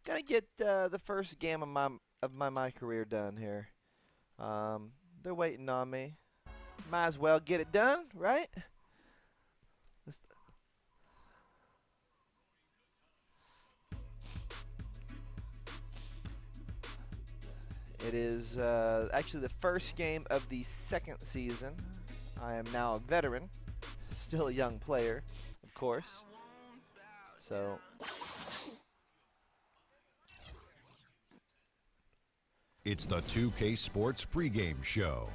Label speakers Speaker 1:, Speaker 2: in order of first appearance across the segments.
Speaker 1: Gotta get the first game of my career done here. They're waiting on me. Might as well get it done, right? It is actually the first game of the second season. I am now a veteran, still a young player, of course. So
Speaker 2: It's the 2K Sports pregame show.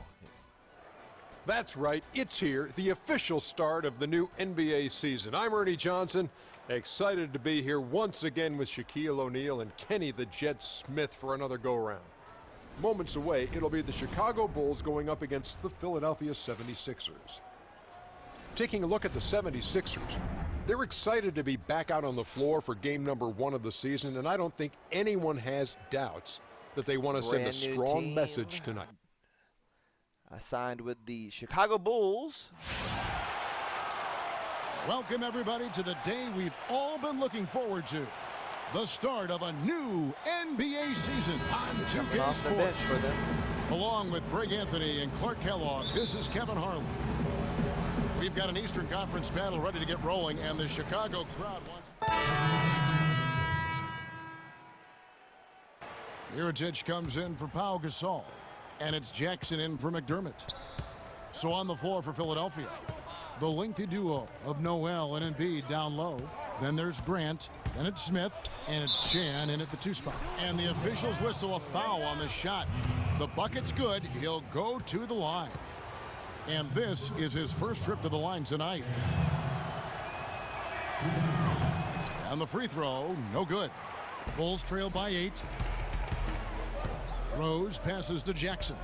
Speaker 3: That's right, it's here, the official start of the new NBA season. I'm Ernie Johnson, excited to be here once again with Shaquille O'Neal and Kenny the Jet Smith for another go-round. Moments away, it'll be the Chicago Bulls going up against the Philadelphia 76ers. Taking a look at the 76ers, they're excited to be back out on the floor for game number 1 of the season, and I don't think anyone has doubts that they want to send a strong message tonight.
Speaker 1: I signed with the Chicago Bulls.
Speaker 4: Welcome, everybody, to the day we've all been looking forward to. The start of a new NBA season on 2K Sports. Along with Greg Anthony and Clark Kellogg, this is Kevin Harlan. We've got an Eastern Conference battle ready to get rolling, and the Chicago crowd wants... Mirotic comes in for Pau Gasol, and it's Jackson in for McDermott. So on the floor for Philadelphia, the lengthy duo of Noel and Embiid down low. Then there's Grant, then it's Smith, and it's Chan in at the 2 spot. And the officials whistle a foul on the shot. The bucket's good. He'll go to the line. And this is his first trip to the line tonight. And the free throw, no good. Bulls trail by 8. Rose passes to Jackson.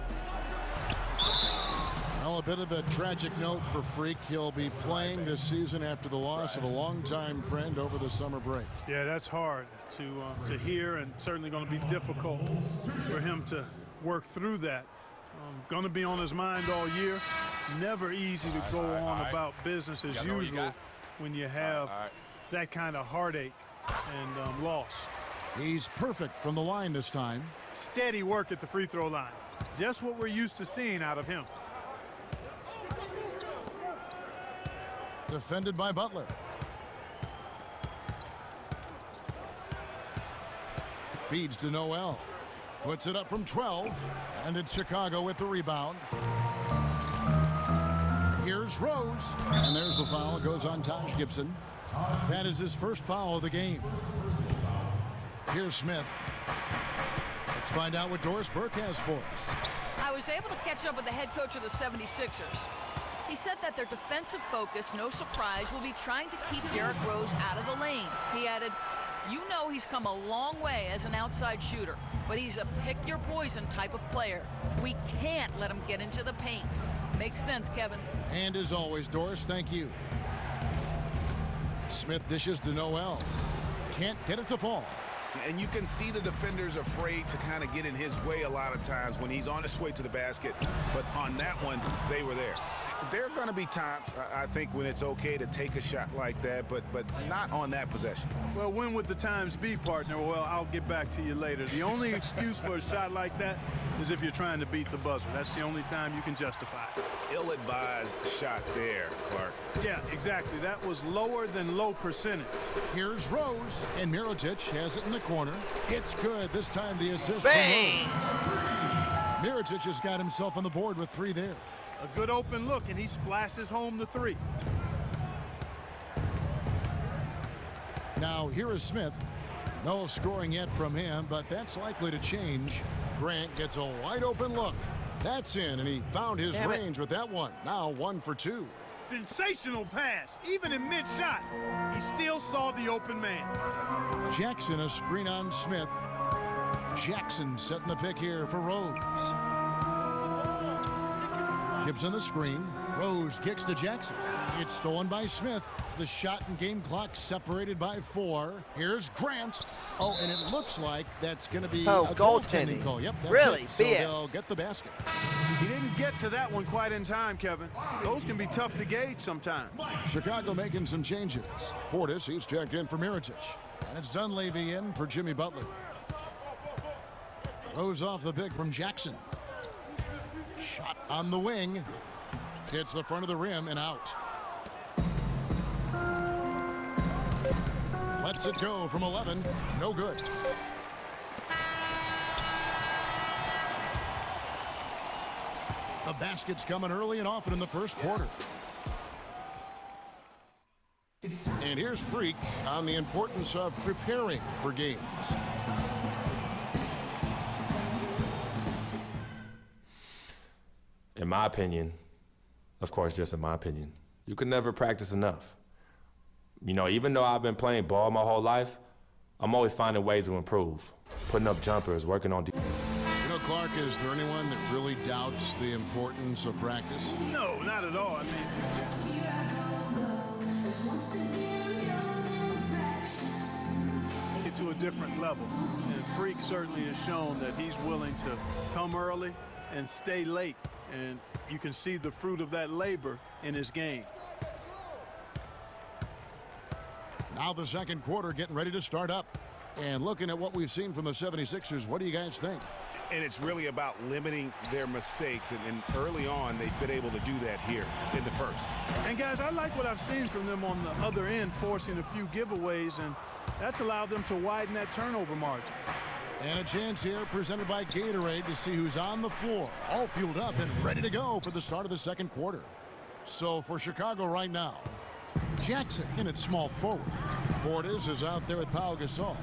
Speaker 4: Well, a bit of a tragic note for Freak. He'll be playing this season after the loss of a longtime friend over the summer break.
Speaker 5: Yeah, that's hard to hear, and certainly going to be difficult for him to work through that. Going to be on his mind all year. Never easy to go on about business as usual when you have that kind of heartache and loss.
Speaker 4: He's perfect from the line this time.
Speaker 5: Steady work at the free throw line. Just what we're used to seeing out of him.
Speaker 4: Defended by Butler. Feeds to Noel. Puts it up from 12. And it's Chicago with the rebound. Here's Rose. And there's the foul. It goes on Taj Gibson. That is his first foul of the game. Here's Smith. Let's find out what Doris Burke has for us.
Speaker 6: I was able to catch up with the head coach of the 76ers. He said that their defensive focus, no surprise, will be trying to keep Derrick Rose out of the lane. He added, you know he's come a long way as an outside shooter, but he's a pick-your-poison type of player. We can't let him get into the paint. Makes sense, Kevin.
Speaker 4: And as always, Doris, thank you. Smith dishes to Noel. Can't get it to fall.
Speaker 7: And you can see the defenders afraid to kind of get in his way a lot of times when he's on his way to the basket. But on that one, they were there. There are going to be times, I think, when it's okay to take a shot like that, but not on that possession.
Speaker 5: Well, when would the times be, partner? Well, I'll get back to you later. The only excuse for a shot like that is if you're trying to beat the buzzer. That's the only time you can justify it.
Speaker 7: Ill-advised shot there, Clark.
Speaker 5: Yeah, exactly. That was lower than low percentage.
Speaker 4: Here's Rose, and Mirotic has it in the corner. It's good. This time the assist.
Speaker 1: Bang!
Speaker 4: Mirotic has got himself on the board with 3 there.
Speaker 5: A good open look, and he splashes home the 3.
Speaker 4: Now here is Smith. No scoring yet from him, but that's likely to change. Grant gets a wide open look. That's in, and he found his range with that one. Now 1 for 2.
Speaker 5: Sensational pass. Even in mid-shot, he still saw the open man.
Speaker 4: Jackson a screen on Smith. Jackson setting the pick here for Rose. Gibson the screen. Rose kicks to Jackson. It's stolen by Smith. The shot and game clock separated by 4. Here's Grant. Oh, and it looks like that's going to be a goaltending call. Yep, that's
Speaker 1: really?
Speaker 4: It. So they'll get the basket.
Speaker 5: He didn't get to that one quite in time, Kevin. Those can be tough to gauge sometimes.
Speaker 4: Chicago making some changes. Portis, he's checked in for Mirotic. And it's Dunleavy in for Jimmy Butler. Rose off the pick from Jackson. Shot on the wing. Hits the front of the rim and out. Lets it go from 11. No good. The basket's coming early and often in the first quarter. And here's Freak on the importance of preparing for games.
Speaker 8: In my opinion, of course, just in my opinion, you can never practice enough. You know, even though I've been playing ball my whole life, I'm always finding ways to improve. Putting up jumpers, working on defense.
Speaker 4: You know, Clark, is there anyone that really doubts the importance of practice?
Speaker 5: No, not at all. I mean, get to a different level. And Freak certainly has shown that he's willing to come early and stay late. And you can see the fruit of that labor in his game.
Speaker 4: Now the second quarter getting ready to start up. And looking at what we've seen from the 76ers, what do you guys think?
Speaker 7: And it's really about limiting their mistakes. And early on, they've been able to do that here in the first.
Speaker 5: And, guys, I like what I've seen from them on the other end, forcing a few giveaways, and that's allowed them to widen that turnover margin.
Speaker 4: And a chance here presented by Gatorade to see who's on the floor, all fueled up and ready to go for the start of the second quarter. So for Chicago right now, Jackson in at small forward. Portis is out there with Pau Gasol.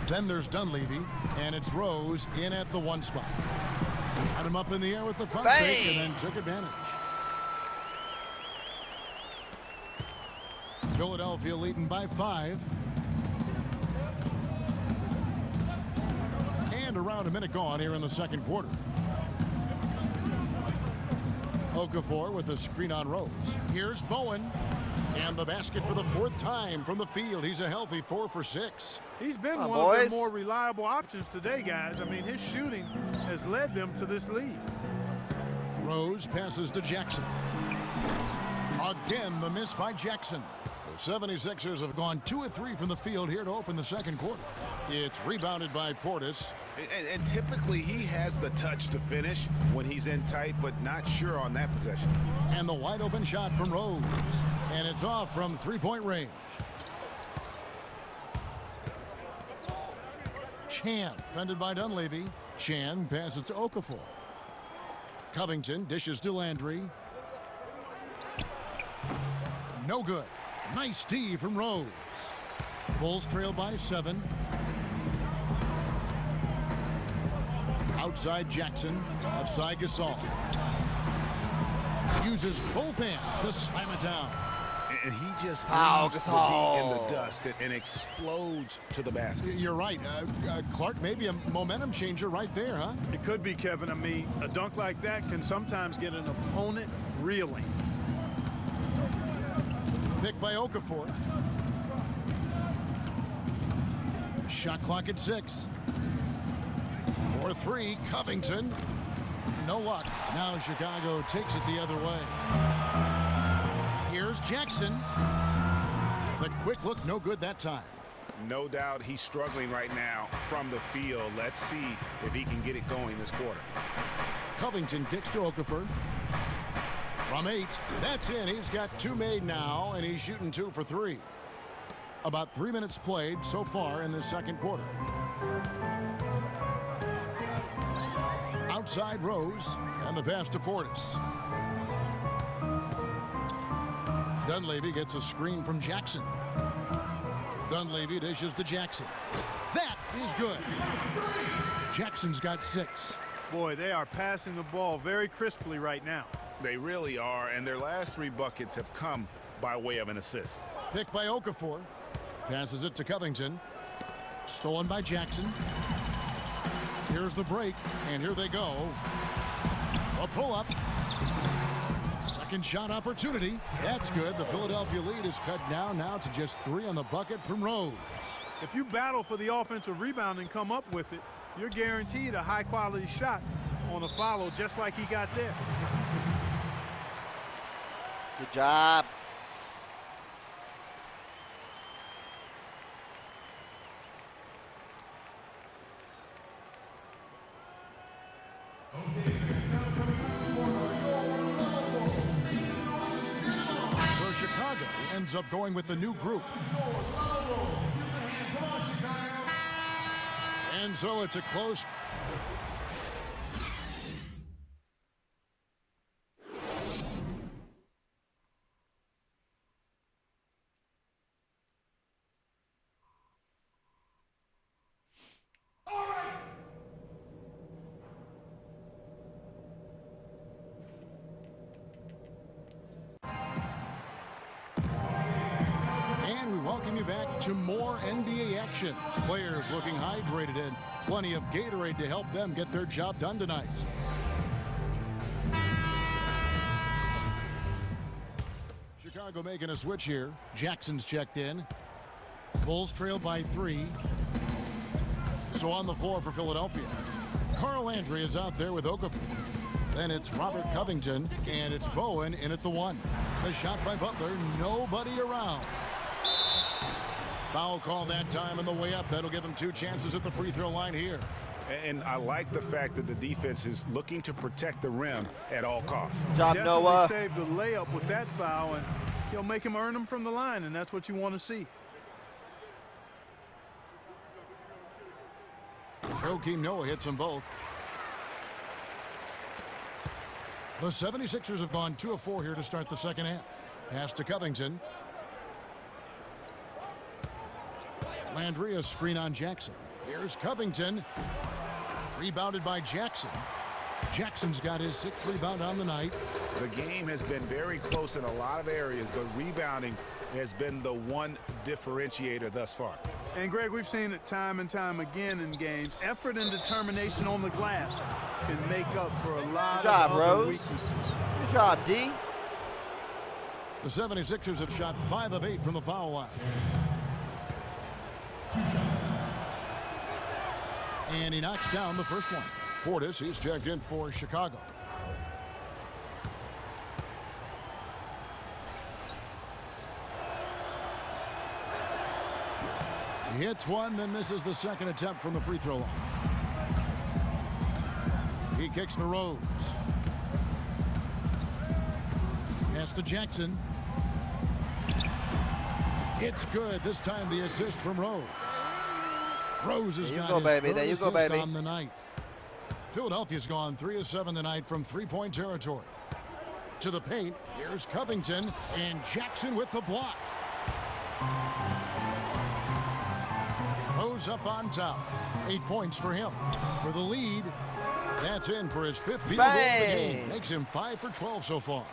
Speaker 4: Then there's Dunleavy, and it's Rose in at the 1 spot. Had him up in the air with the pump fake and then took advantage. Philadelphia leading by 5. And around a minute gone here in the second quarter. Okafor with the screen on Rose. Here's Bowen. And the basket for the 4th time from the field. He's a healthy 4 for 6.
Speaker 5: He's been one of their more reliable options today, guys. I mean, his shooting has led them to this lead.
Speaker 4: Rose passes to Jackson. Again, the miss by Jackson. The 76ers have gone 2 of 3 from the field here to open the second quarter. It's rebounded by Portis.
Speaker 7: And typically he has the touch to finish when he's in tight, but not sure on that possession.
Speaker 4: And the wide open shot from Rose. And it's off from 3-point range. Chan, fended by Dunleavy. Chan passes to Okafor. Covington dishes to Landry. No good. Nice D from Rose. Bulls trail by 7. Outside Jackson. Outside Gasol. Uses both hands to slam it down.
Speaker 7: And he just leaves the D in the dust and explodes to the basket.
Speaker 4: You're right. Clark, maybe a momentum changer right there, huh?
Speaker 5: It could be, Kevin. I mean, a dunk like that can sometimes get an opponent reeling.
Speaker 4: Pick by Okafor. Shot clock at 6. 4-3, Covington. No luck. Now Chicago takes it the other way. Here's Jackson. The quick look, no good that time.
Speaker 7: No doubt he's struggling right now from the field. Let's see if he can get it going this quarter.
Speaker 4: Covington kicks to Okafor. From 8, that's in. He's got 2 made now, and he's shooting 2 for 3. About 3 minutes played so far in this second quarter. Outside Rose, and the pass to Portis. Dunleavy gets a screen from Jackson. Dunleavy dishes to Jackson. That is good. Jackson's got 6.
Speaker 5: Boy, they are passing the ball very crisply right now.
Speaker 7: They really are, and their last 3 buckets have come by way of an assist.
Speaker 4: Picked by Okafor. Passes it to Covington. Stolen by Jackson. Here's the break, and here they go. A pull-up. Second shot opportunity. That's good. The Philadelphia lead is cut down now to just 3 on the bucket from Rose.
Speaker 5: If you battle for the offensive rebound and come up with it, you're guaranteed a high-quality shot on a follow just like he got there.
Speaker 1: Good job.
Speaker 4: Philadelphia ends up going with the new group. And so it's a close. Welcome you back to more NBA action. Players looking hydrated and plenty of Gatorade to help them get their job done tonight. Chicago making a switch here. Jackson's checked in. Bulls trail by 3. So on the floor for Philadelphia, Carl Landry is out there with Okafor. Then it's Robert Covington, and it's Bowen in at the 1. The shot by Butler, nobody around. Foul call that time on the way up. That'll give him 2 chances at the free throw line here.
Speaker 7: And I like the fact that the defense is looking to protect the rim at all costs.
Speaker 1: Job, Noah.
Speaker 5: Saved the layup with that foul, and he'll make him earn them from the line, and that's what you want to see.
Speaker 4: Joakim Noah hits them both. The 76ers have gone 2 of 4 here to start the second half. Pass to Covington. Landry, a screen on Jackson. Here's Covington. Rebounded by Jackson. Jackson's got his 6th rebound on the night.
Speaker 7: The game has been very close in a lot of areas, but rebounding has been the one differentiator thus far.
Speaker 5: And Greg, we've seen it time and time again in games. Effort and determination on the glass can make up for a lot of other weaknesses.
Speaker 1: Good job, D.
Speaker 4: The 76ers have shot 5 of 8 from the foul line. And he knocks down the first one. Portis, he's checked in for Chicago. He hits one, then misses the second attempt from the free throw line. He kicks to Rose. Pass to Jackson. It's good. This time the assist from Rose. Rose has got his first assist on the night. Philadelphia's gone 3 of 7 tonight from three-point territory. To the paint, here's Covington, and Jackson with the block. Rose up on top. 8 points for him. For the lead, that's in for his 5th field goal of the game. Makes him 5 for 12 so far.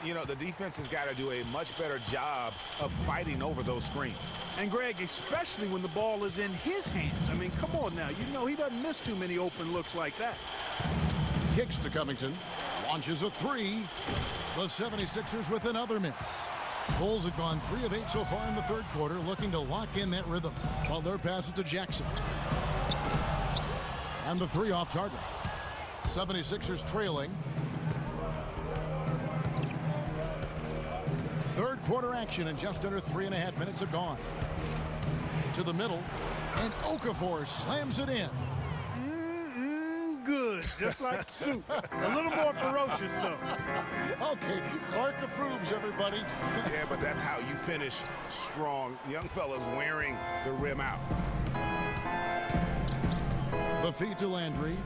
Speaker 7: You know, the defense has got to do a much better job of fighting over those screens.
Speaker 5: And Greg, especially when the ball is in his hands. I mean, come on now. You know he doesn't miss too many open looks like that.
Speaker 4: Kicks to Covington. Launches a 3. The 76ers with another miss. Bulls have gone 3 of 8 so far in the third quarter, looking to lock in that rhythm. While their pass is to Jackson. And the 3 off target. 76ers trailing. Third quarter action, and just under 3.5 minutes have gone. To the middle, and Okafor slams it in.
Speaker 5: Good, just like soup. A little more ferocious, though.
Speaker 4: Okay, Clark approves, everybody.
Speaker 7: Yeah, but that's how you finish strong. Young fellas wearing the rim out.
Speaker 4: The feed to Landry.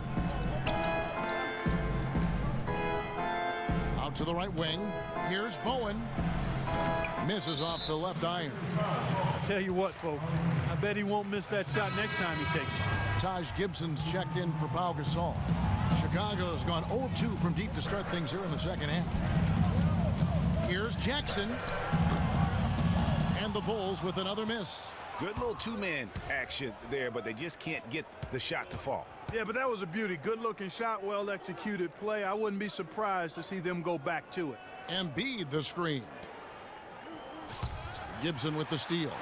Speaker 4: Out to the right wing. Here's Bowen. Misses off the left iron.
Speaker 5: I'll tell you what, folks. I bet he won't miss that shot next time he takes it.
Speaker 4: Taj Gibson's checked in for Pau Gasol. Chicago has gone 0 of 2 from deep to start things here in the second half. Here's Jackson. And the Bulls with another miss.
Speaker 7: Good little 2-man action there, but they just can't get the shot to fall.
Speaker 5: Yeah, but that was a beauty. Good-looking shot, well-executed play. I wouldn't be surprised to see them go back to it.
Speaker 4: Embiid the screen. Gibson with the steal.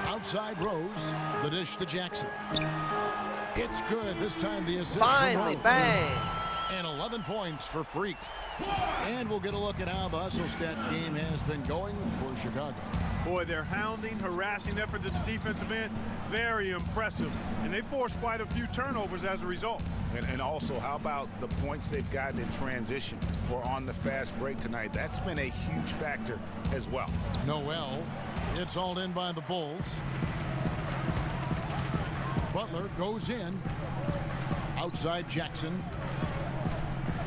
Speaker 4: Outside Rose. The dish to Jackson. It's good. This time the assist.
Speaker 1: Finally, bang.
Speaker 4: And 11 points for Freak. And we'll get a look at how the hustle stat game has been going for Chicago.
Speaker 5: Boy, their hounding, harassing effort at the defensive end, very impressive. And they forced quite a few turnovers as a result.
Speaker 7: And also, how about the points they've gotten in transition or on the fast break tonight? That's been a huge factor as well.
Speaker 4: Noel, it's hauled in by the Bulls. Butler goes in. Outside Jackson.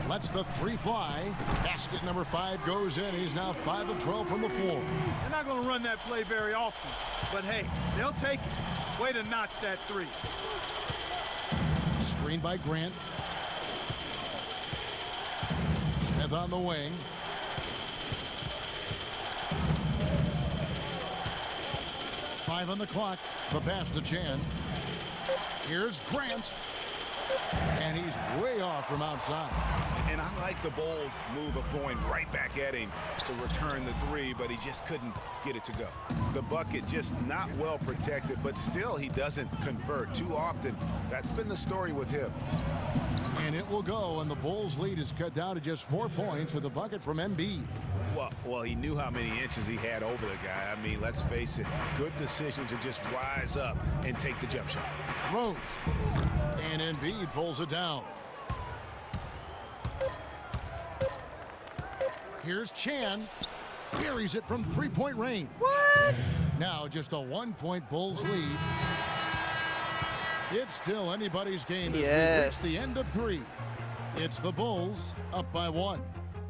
Speaker 4: Lets the three fly. Basket number 5 goes in. He's now 5 of 12 from the floor.
Speaker 5: They're not going to run that play very often, but hey, they'll take it. Way to notch that 3.
Speaker 4: Screened by Grant. Smith on the wing. Five on the clock. The pass to Chan. Here's Grant. And he's way off from outside.
Speaker 7: And I like the bold move of going right back at him to return the 3, but he just couldn't get it to go. The bucket just not well protected, but still he doesn't convert too often. That's been the story with him.
Speaker 4: And it will go, and the Bulls' lead is cut down to just 4 points with the bucket from Embiid.
Speaker 7: Well, he knew how many inches he had over the guy. I mean, let's face it, good decision to just rise up and take the jump shot.
Speaker 4: Rose. And Embiid pulls it down. Here's Chan. Buries it from 3-point range.
Speaker 1: What?
Speaker 4: Now just a 1-point Bulls lead. It's still anybody's game as we reach the end of 3. It's the Bulls up by 1.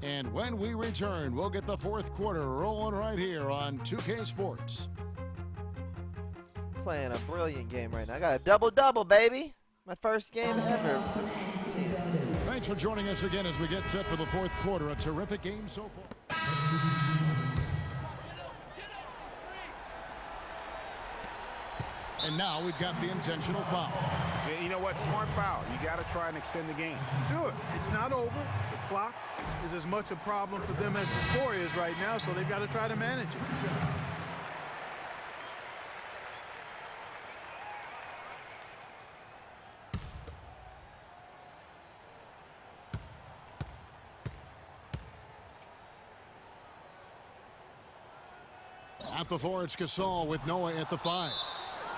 Speaker 4: And when we return, we'll get the 4th quarter rolling right here on 2K Sports.
Speaker 1: Playing a brilliant game right now. I got a double-double, baby. My first game ever.
Speaker 4: Thanks for joining us again as we get set for the 4th quarter. A terrific game so far. And now we've got the intentional foul.
Speaker 7: Yeah, you know what? Smart foul. You got to try and extend the game.
Speaker 5: Sure, it's not over. The clock is as much a problem for them as the score is right now, so they've got to try to manage it.
Speaker 4: At the 4, it's Gasol with Noah at the 5.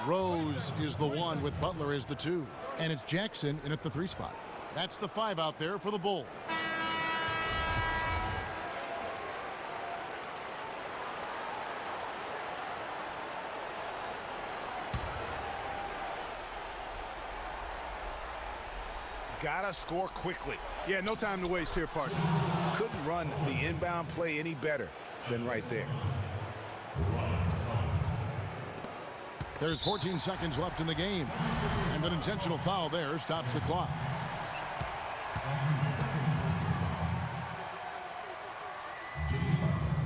Speaker 4: Rose is the 1 with Butler as the 2. And it's Jackson in at the 3 spot. That's the 5 out there for the Bulls.
Speaker 7: Gotta score quickly.
Speaker 5: Yeah, no time to waste here, partner.
Speaker 7: Couldn't run the inbound play any better than right there.
Speaker 4: There's 14 seconds left in the game. And an intentional foul there stops the clock.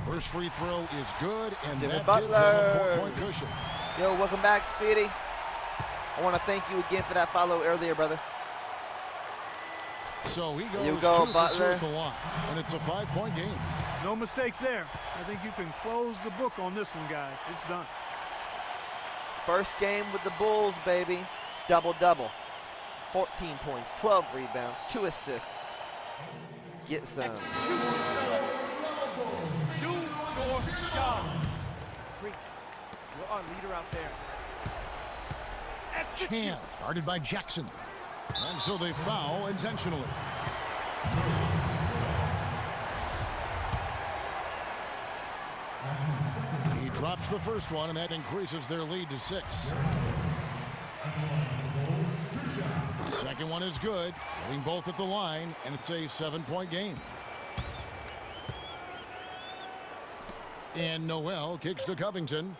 Speaker 4: First free throw is good, and
Speaker 1: Jimmy
Speaker 4: that
Speaker 1: Butler.
Speaker 4: gives them a 4-point cushion.
Speaker 1: Yo, welcome back, Speedy. I want to thank you again for that follow earlier, brother.
Speaker 4: So he goes
Speaker 1: You go,
Speaker 4: 2 for 2
Speaker 1: Butler.
Speaker 4: at the line, and it's a 5-point game.
Speaker 5: No mistakes there. I think you can close the book on this one, guys. It's done.
Speaker 1: First game with the Bulls, baby. Double-double. 14 points, 12 rebounds, 2 assists. Get some.
Speaker 9: Do your job. Freak, you're our leader out there.
Speaker 4: Chan, guarded by Jackson. And so they foul intentionally. He drops the first one, and that increases their lead to 6. Second one is good, hitting both at the line, and it's a 7-point game. And Noel kicks to Covington.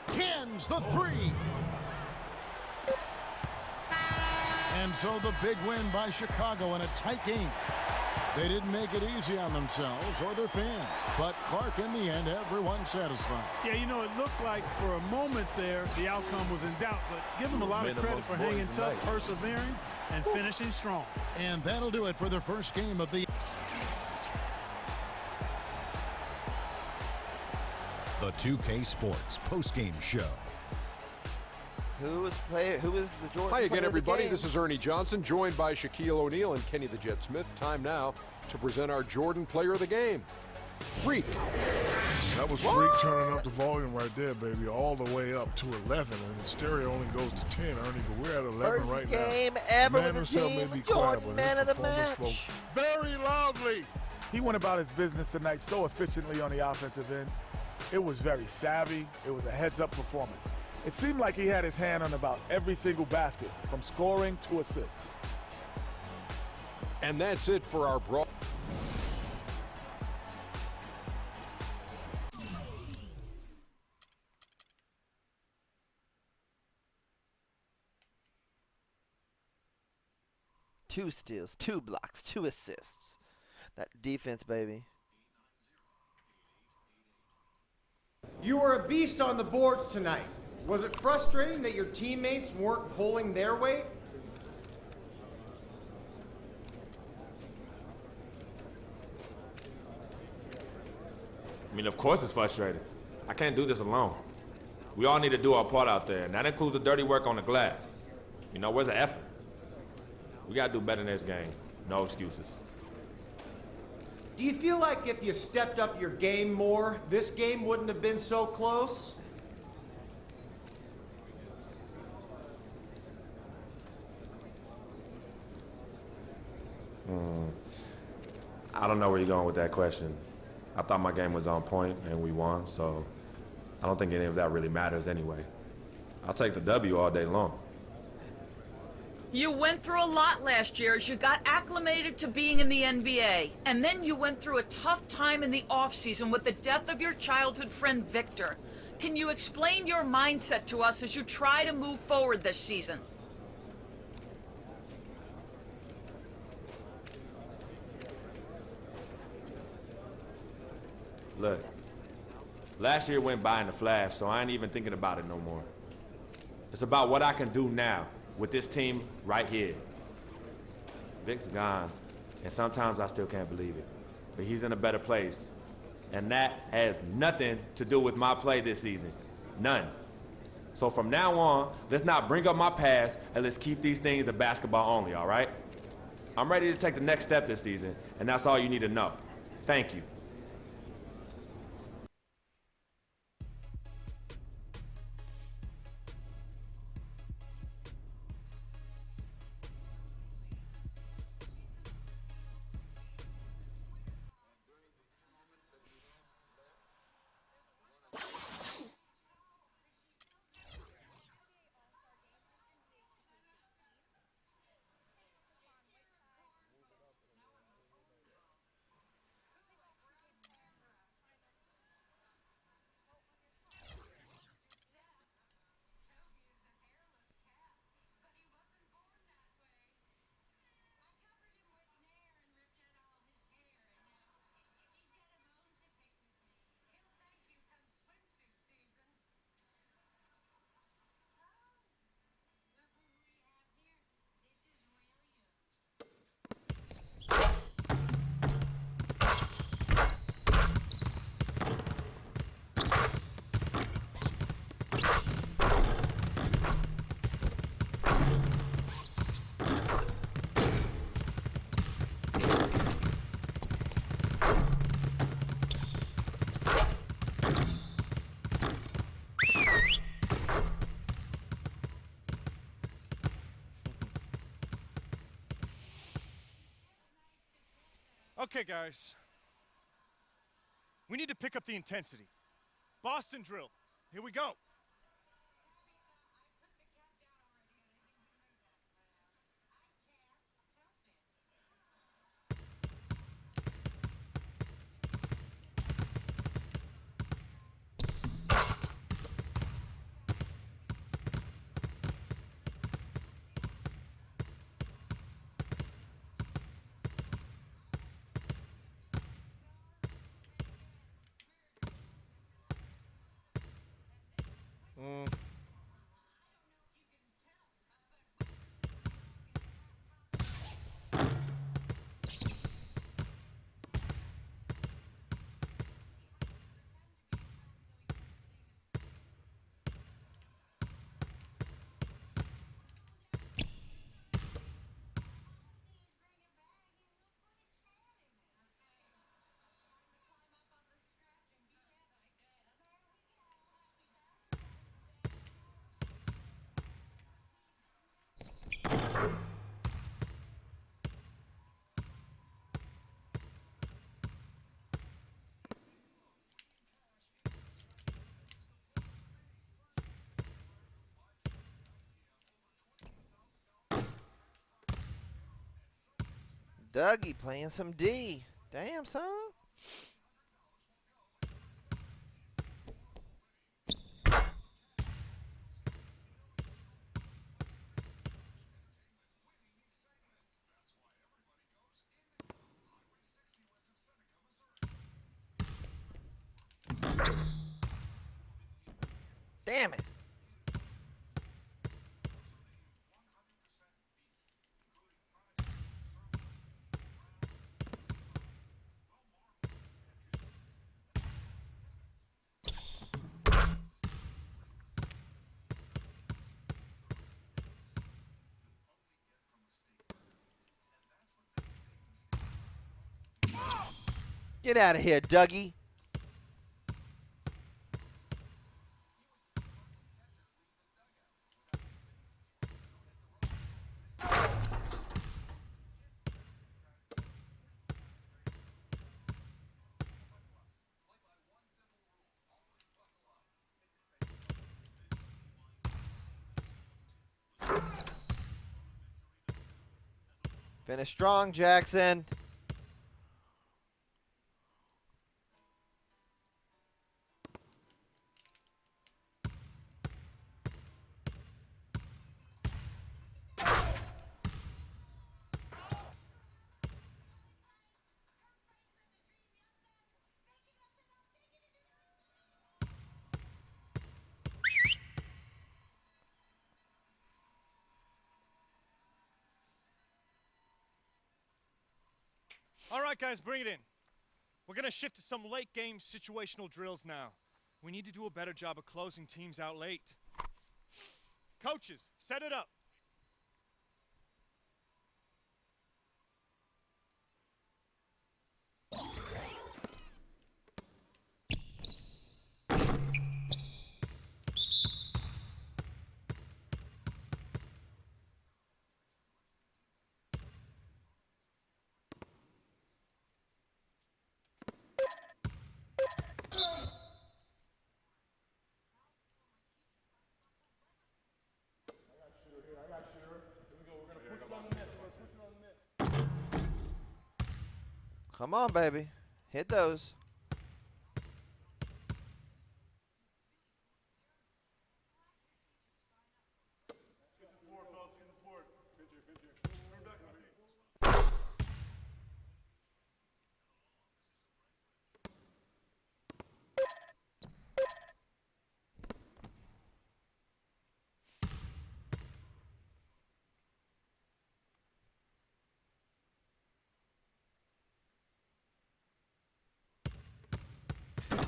Speaker 4: Cans the 3. And so the big win by Chicago in a tight game. They didn't make it easy on themselves or their fans. But Clark, in the end, everyone's satisfied.
Speaker 5: Yeah, you know, it looked like for a moment there the outcome was in doubt, but give them a lot of credit for hanging tough, persevering, and finishing strong.
Speaker 4: And that'll do it for the first game of the...
Speaker 2: The 2K Sports postgame show.
Speaker 1: Who is the Jordan?
Speaker 3: Hi again,
Speaker 1: player of the
Speaker 3: everybody.
Speaker 1: game?
Speaker 3: This is Ernie Johnson, joined by Shaquille O'Neal and Kenny the Jet Smith. Time now to present our Jordan Player of the Game. Freak
Speaker 10: That was Freak turning up the volume right there, baby, all the way up to 11, and the stereo only goes to 10, Ernie, but we're at 11 right now.
Speaker 1: First game ever
Speaker 10: Man
Speaker 1: with the
Speaker 10: himself
Speaker 1: team.
Speaker 10: may be
Speaker 1: Jordan,
Speaker 10: quiet, but
Speaker 1: man
Speaker 10: his
Speaker 1: of the
Speaker 10: performance
Speaker 1: match.
Speaker 10: spoke very loudly.
Speaker 9: He went about his business tonight so efficiently on the offensive end. It was very savvy. It was a heads-up performance. It seemed like he had his hand on about every single basket, from scoring to assist.
Speaker 3: And that's it for our broad.
Speaker 1: Two steals, 2 blocks, 2 assists. That defense, baby.
Speaker 11: You were a beast on the boards tonight. Was it frustrating that your teammates weren't pulling their weight?
Speaker 8: I mean, of course it's frustrating. I can't do this alone. We all need to do our part out there, and that includes the dirty work on the glass. You know, where's the effort? We gotta do better in this game. No excuses.
Speaker 11: Do you feel like if you stepped up your game more, this game wouldn't have been so close?
Speaker 8: I don't know where you're going with that question. I thought my game was on point and we won, so I don't think any of that really matters anyway. I'll take the W all day long.
Speaker 6: You went through a lot last year as you got acclimated to being in the NBA. And then you went through a tough time in the offseason with the death of your childhood friend, Victor. Can you explain your mindset to us as you try to move forward this season?
Speaker 8: Look, last year went by in a flash, so I ain't even thinking about it no more. It's about what I can do now with this team right here. Vic's gone, and sometimes I still can't believe it. But he's in a better place, and that has nothing to do with my play this season. None. So from now on, let's not bring up my past, and let's keep these things to basketball only, all right? I'm ready to take the next step this season, and that's all you need to know. Thank you.
Speaker 9: Okay, guys. We need to pick up the intensity. Boston drill. Here we go.
Speaker 1: Dougie playing some D. Damn, son. Damn it. Get out of here, Dougie. Finish strong, Jackson.
Speaker 12: All right, guys, bring it in. We're going to shift to some late game situational drills now. We need to do a better job of closing teams out late. Coaches, set it up.
Speaker 1: Come on, baby. Hit those.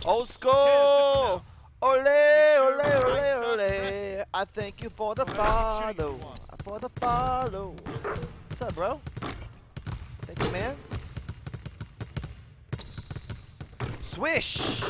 Speaker 1: Old school! Ole, ole, ole, ole. I thank you for the follow. For the follow. What's up, bro? Thank you, man. Swish!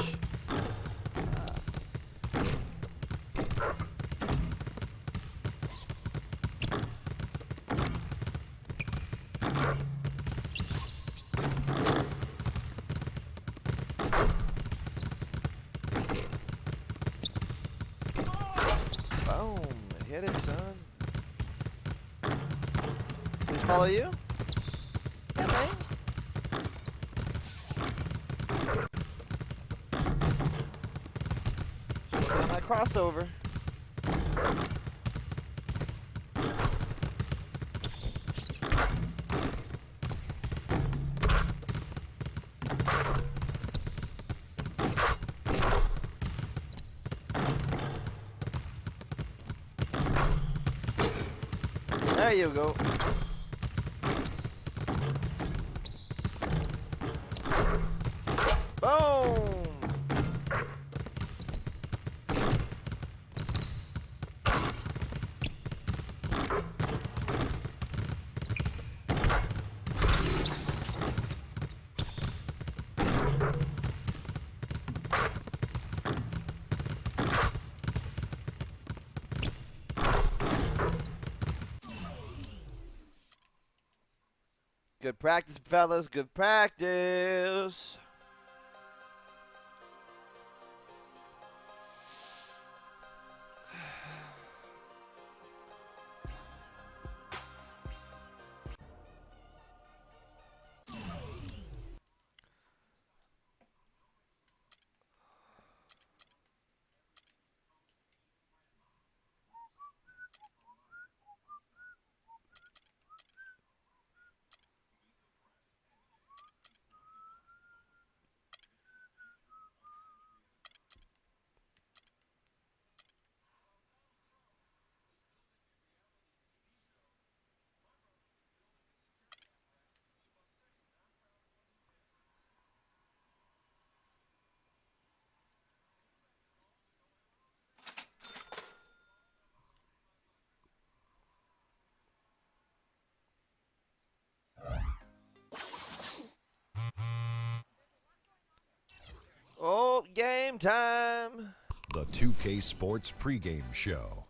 Speaker 1: Boom. Hit it, son. Please follow you? Yeah, man. Show me my crossover. There you go. Boom! Good practice, fellas. Good practice. Game time.
Speaker 2: The 2K Sports pregame show.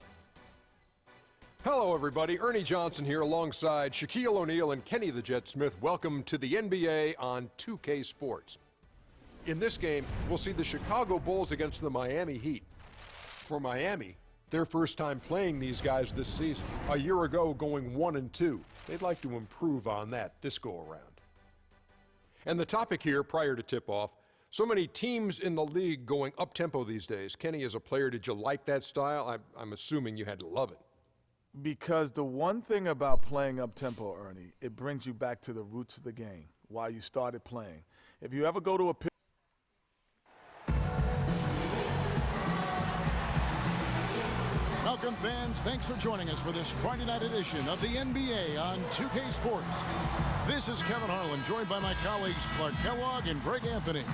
Speaker 3: Hello, everybody. Ernie Johnson here alongside Shaquille O'Neal and Kenny the Jet Smith. Welcome to the NBA on 2K Sports. In this game, we'll see the Chicago Bulls against the Miami Heat. For Miami, their first time playing these guys this season. A year ago, going 1-2. They'd like to improve on that this go-around. And the topic here, prior to tip-off, so many teams in the league going up-tempo these days. Kenny, as a player, did you like that style? I'm assuming you had to love it.
Speaker 9: Because the one thing about playing up-tempo, Ernie, it brings you back to the roots of the game, why you started playing. If you ever go to a
Speaker 4: Welcome, fans. Thanks for joining us for this Friday night edition of the NBA on 2K Sports. This is Kevin Harlan, joined by my colleagues Clark Kellogg and Greg Anthony.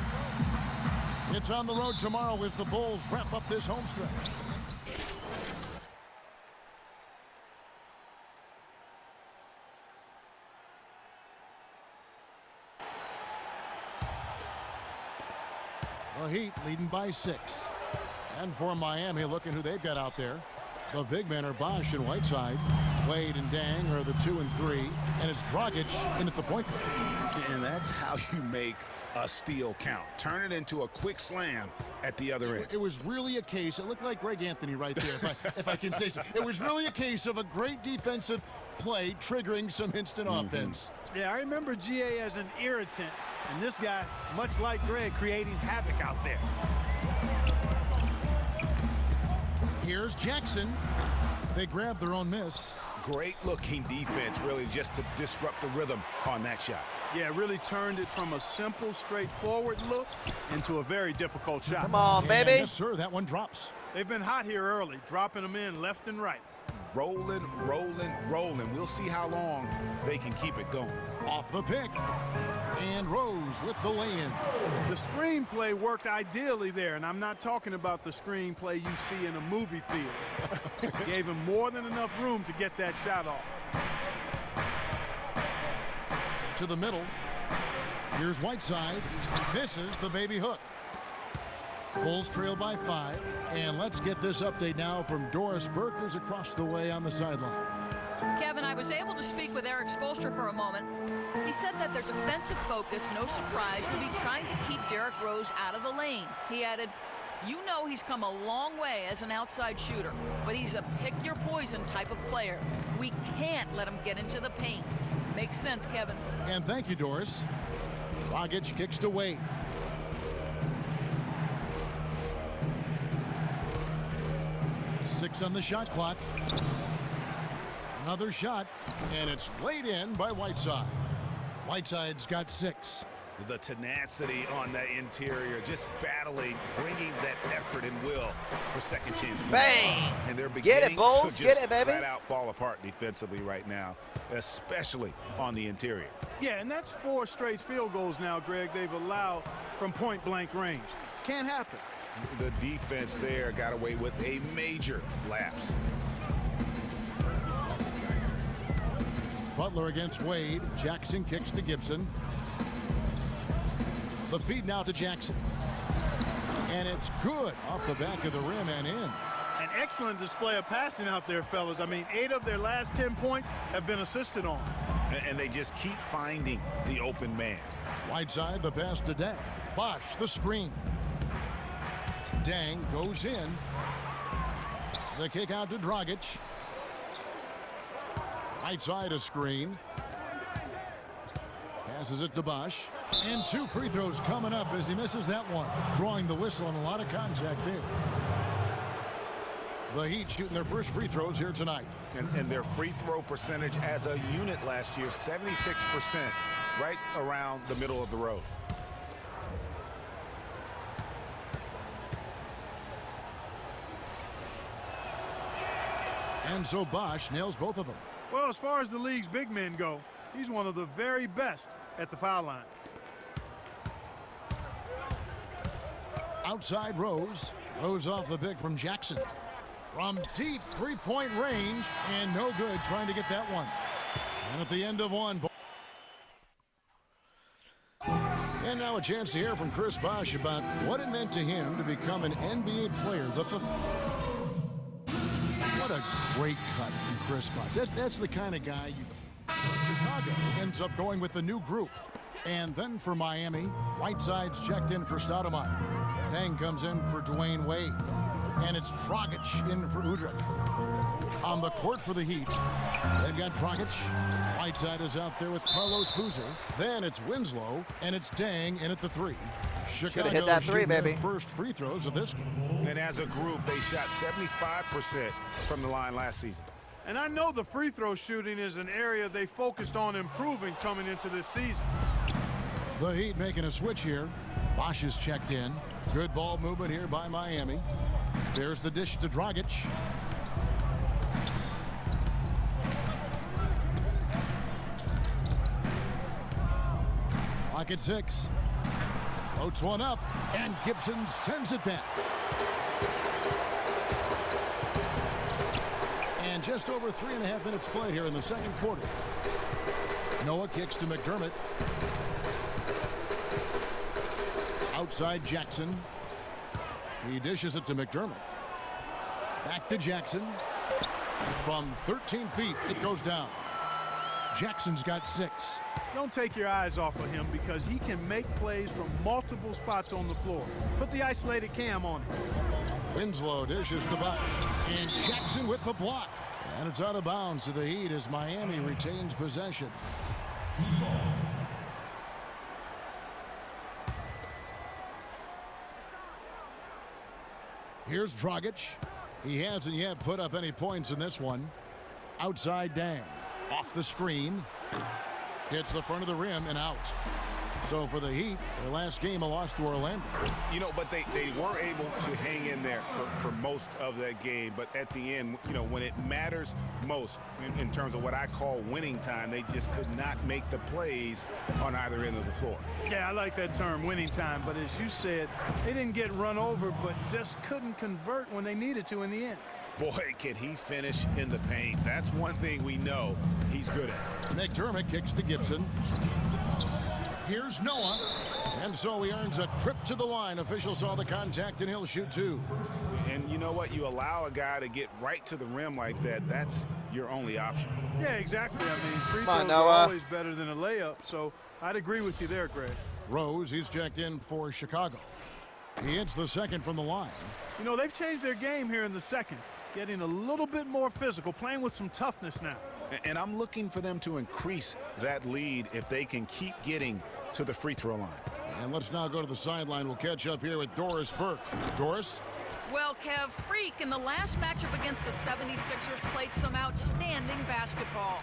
Speaker 4: It's on the road tomorrow as the Bulls wrap up this homestretch. The Heat leading by 6. And for Miami, looking who they've got out there. The big men are Bosh and Whiteside. Wade and Dang are the 2 and 3. And it's Dragic in at the point guard.
Speaker 7: And that's how you make a steal count. Turn it into a quick slam at the other end.
Speaker 4: It was really a case, it looked like Greg Anthony right there, if I can say so. It was really a case of a great defensive play triggering some instant offense.
Speaker 5: Yeah, I remember GA as an irritant. And this guy, much like Greg, creating havoc out there.
Speaker 4: Here's Jackson. They grab their own miss.
Speaker 7: Great looking defense, really, just to disrupt the rhythm on that shot.
Speaker 5: Yeah, really turned it from a simple, straightforward look into a very difficult shot.
Speaker 1: Come on, baby.
Speaker 4: Yes, sir, that one drops.
Speaker 5: They've been hot here early, dropping them in left and right.
Speaker 7: Rolling, rolling, rolling. We'll see how long they can keep it going.
Speaker 4: Off the pick. And Rose with the lay-in.
Speaker 5: The screenplay worked ideally there, and I'm not talking about the screenplay you see in a movie theater. Gave him more than enough room to get that shot off.
Speaker 4: To the middle. Here's Whiteside. Misses the baby hook. Bulls trail by 5. And let's get this update now from Doris Burke, who's across the way on the sideline.
Speaker 6: Kevin, I was able to speak with Eric Spoelstra for a moment. He said that their defensive focus, no surprise, will be trying to keep Derrick Rose out of the lane. He added, you know he's come a long way as an outside shooter, but he's a pick-your-poison type of player. We can't let him get into the paint. Makes sense, Kevin.
Speaker 4: And thank you, Doris. Dragic kicks to Wade. Six on the shot clock. Another shot, and it's laid in by Whiteside. Whiteside's got 6.
Speaker 7: The tenacity on that interior, just battling, bringing that effort and will for second chance.
Speaker 1: Bang!
Speaker 7: And they're beginning
Speaker 1: Get it, Bulls.
Speaker 7: to
Speaker 1: Get
Speaker 7: just
Speaker 1: it, baby.
Speaker 7: flat out fall apart defensively right now, especially on the interior.
Speaker 5: Yeah, and that's 4 straight field goals now, Greg, they've allowed from point-blank range. Can't happen.
Speaker 7: The defense there got away with a major lapse.
Speaker 4: Butler against Wade. Jackson kicks to Gibson. The feed now to Jackson. And it's good off the back of the rim and in.
Speaker 5: An excellent display of passing out there, fellas. I mean, 8 of their last 10 points have been assisted on.
Speaker 7: And they just keep finding the open man.
Speaker 4: Whiteside, the pass to Dang. Bosh, the screen. Dang goes in. The kick out to Dragic. Whiteside a screen. Passes it to Bosh. And 2 free throws coming up as he misses that one. Drawing the whistle and a lot of contact there. The Heat shooting their first free throws here tonight.
Speaker 7: And their free throw percentage as a unit last year, 76%, right around the middle of the road.
Speaker 4: And so Bosh nails both of them.
Speaker 5: Well, as far as the league's big men go, he's one of the very best at the foul line.
Speaker 4: Outside Rose. Rose off the pick from Jackson. From deep three-point range, and no good trying to get that one. And at the end of one. And now a chance to hear from Chris Bosh about what it meant to him to become an NBA player. What a great cut from Chris Bosh. That's the kind of guy you... Chicago ends up going with the new group. And then for Miami, Whiteside's checked in for Stoudemire. Dang comes in for Dwayne Wade. And it's Dragic in for Udrih. On the court for the Heat, they've got Dragic. Whiteside is out there with Carlos Boozer. Then it's Winslow, and it's Dang in at the 3. Chicago
Speaker 1: hit that 3, baby.
Speaker 4: First free throws of this game.
Speaker 7: And as a group, they shot 75% from the line last season.
Speaker 5: And I know the free throw shooting is an area they focused on improving coming into this season.
Speaker 4: The Heat making a switch here. Bosh is checked in. Good ball movement here by Miami. There's the dish to Dragic. Clock at 6. Floats one up, and Gibson sends it back. And just over 3.5 minutes played here in the second quarter. Noah kicks to McDermott. Outside Jackson. He dishes it to McDermott. Back to Jackson. From 13 feet, it goes down. Jackson's got 6.
Speaker 5: Don't take your eyes off of him because he can make plays from multiple spots on the floor. Put the isolated cam on him.
Speaker 4: Winslow dishes the box. And Jackson with the block. And it's out of bounds to the Heat as Miami retains possession. Here's Dragic. He hasn't yet put up any points in this one. Outside Dang. Off the screen. Hits the front of the rim and out. So for the Heat, their last game a loss to Orlando.
Speaker 7: You know, but they were able to hang in there for most of that game. But at the end, you know, when it matters most in terms of what I call winning time, they just could not make the plays on either end of the floor.
Speaker 5: Yeah, I like that term, winning time. But as you said, they didn't get run over, but just couldn't convert when they needed to in the end.
Speaker 7: Boy, can he finish in the paint. That's one thing we know he's good at.
Speaker 4: McDermott kicks to Gibson. Here's Noah. And so he earns a trip to the line. Official saw the contact, and he'll shoot 2.
Speaker 7: And you know what? You allow a guy to get right to the rim like that, that's your only option.
Speaker 5: Yeah, exactly. I mean, free throws are always better than a layup, so I'd agree with you there, Greg.
Speaker 4: Rose, he's checked in for Chicago. He hits the second from the line.
Speaker 5: You know, they've changed their game here in the second, getting a little bit more physical, playing with some toughness now.
Speaker 7: And I'm looking for them to increase that lead if they can keep getting to the free throw line.
Speaker 4: And let's now go to the sideline. We'll catch up here with Doris Burke. Doris?
Speaker 6: Well, Kev, Freak in the last matchup against the 76ers played some outstanding basketball.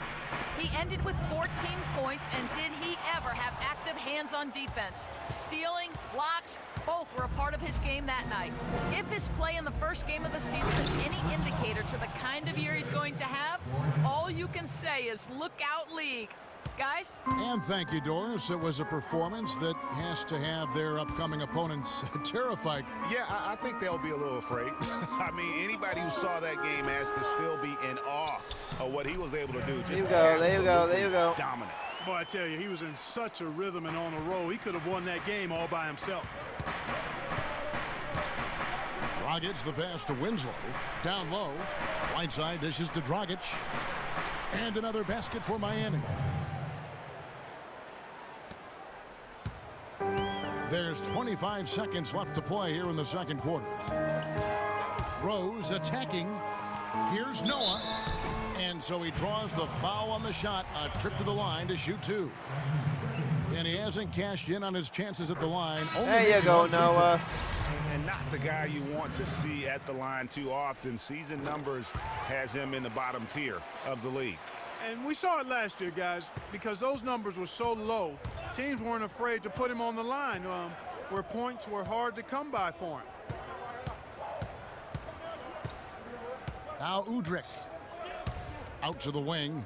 Speaker 6: He ended with 14 points, and did he ever have active hands on defense? Stealing, blocks, both were a part of his game that night. If his play in the first game of the season is any indicator to the kind of year he's going to have, all you can say is look out, league. Guys?
Speaker 4: And thank you, Doris. It was a performance that has to have their upcoming opponents terrified.
Speaker 7: Yeah, I think they'll be a little afraid. I mean, anybody who saw that game has to still be in awe of what he was able to do. Just
Speaker 1: there you go.
Speaker 7: Dominant.
Speaker 5: Boy, I tell you, he was in such a rhythm and on a roll. He could have won that game all by himself.
Speaker 4: Dragic the pass to Winslow. Down low. Whiteside dishes to Dragic. And another basket for Miami. There's 25 seconds left to play here in the second quarter. Rose attacking. Here's Noah. And so he draws the foul on the shot. A trip to the line to shoot 2. And he hasn't cashed in on his chances at the line.
Speaker 1: There you go, Noah.
Speaker 7: And not the guy you want to see at the line too often. Season numbers has him in the bottom tier of the league.
Speaker 5: And we saw it last year, guys, because those numbers were so low. Teams weren't afraid to put him on the line where points were hard to come by for him.
Speaker 4: Now Udrih. Out to the wing.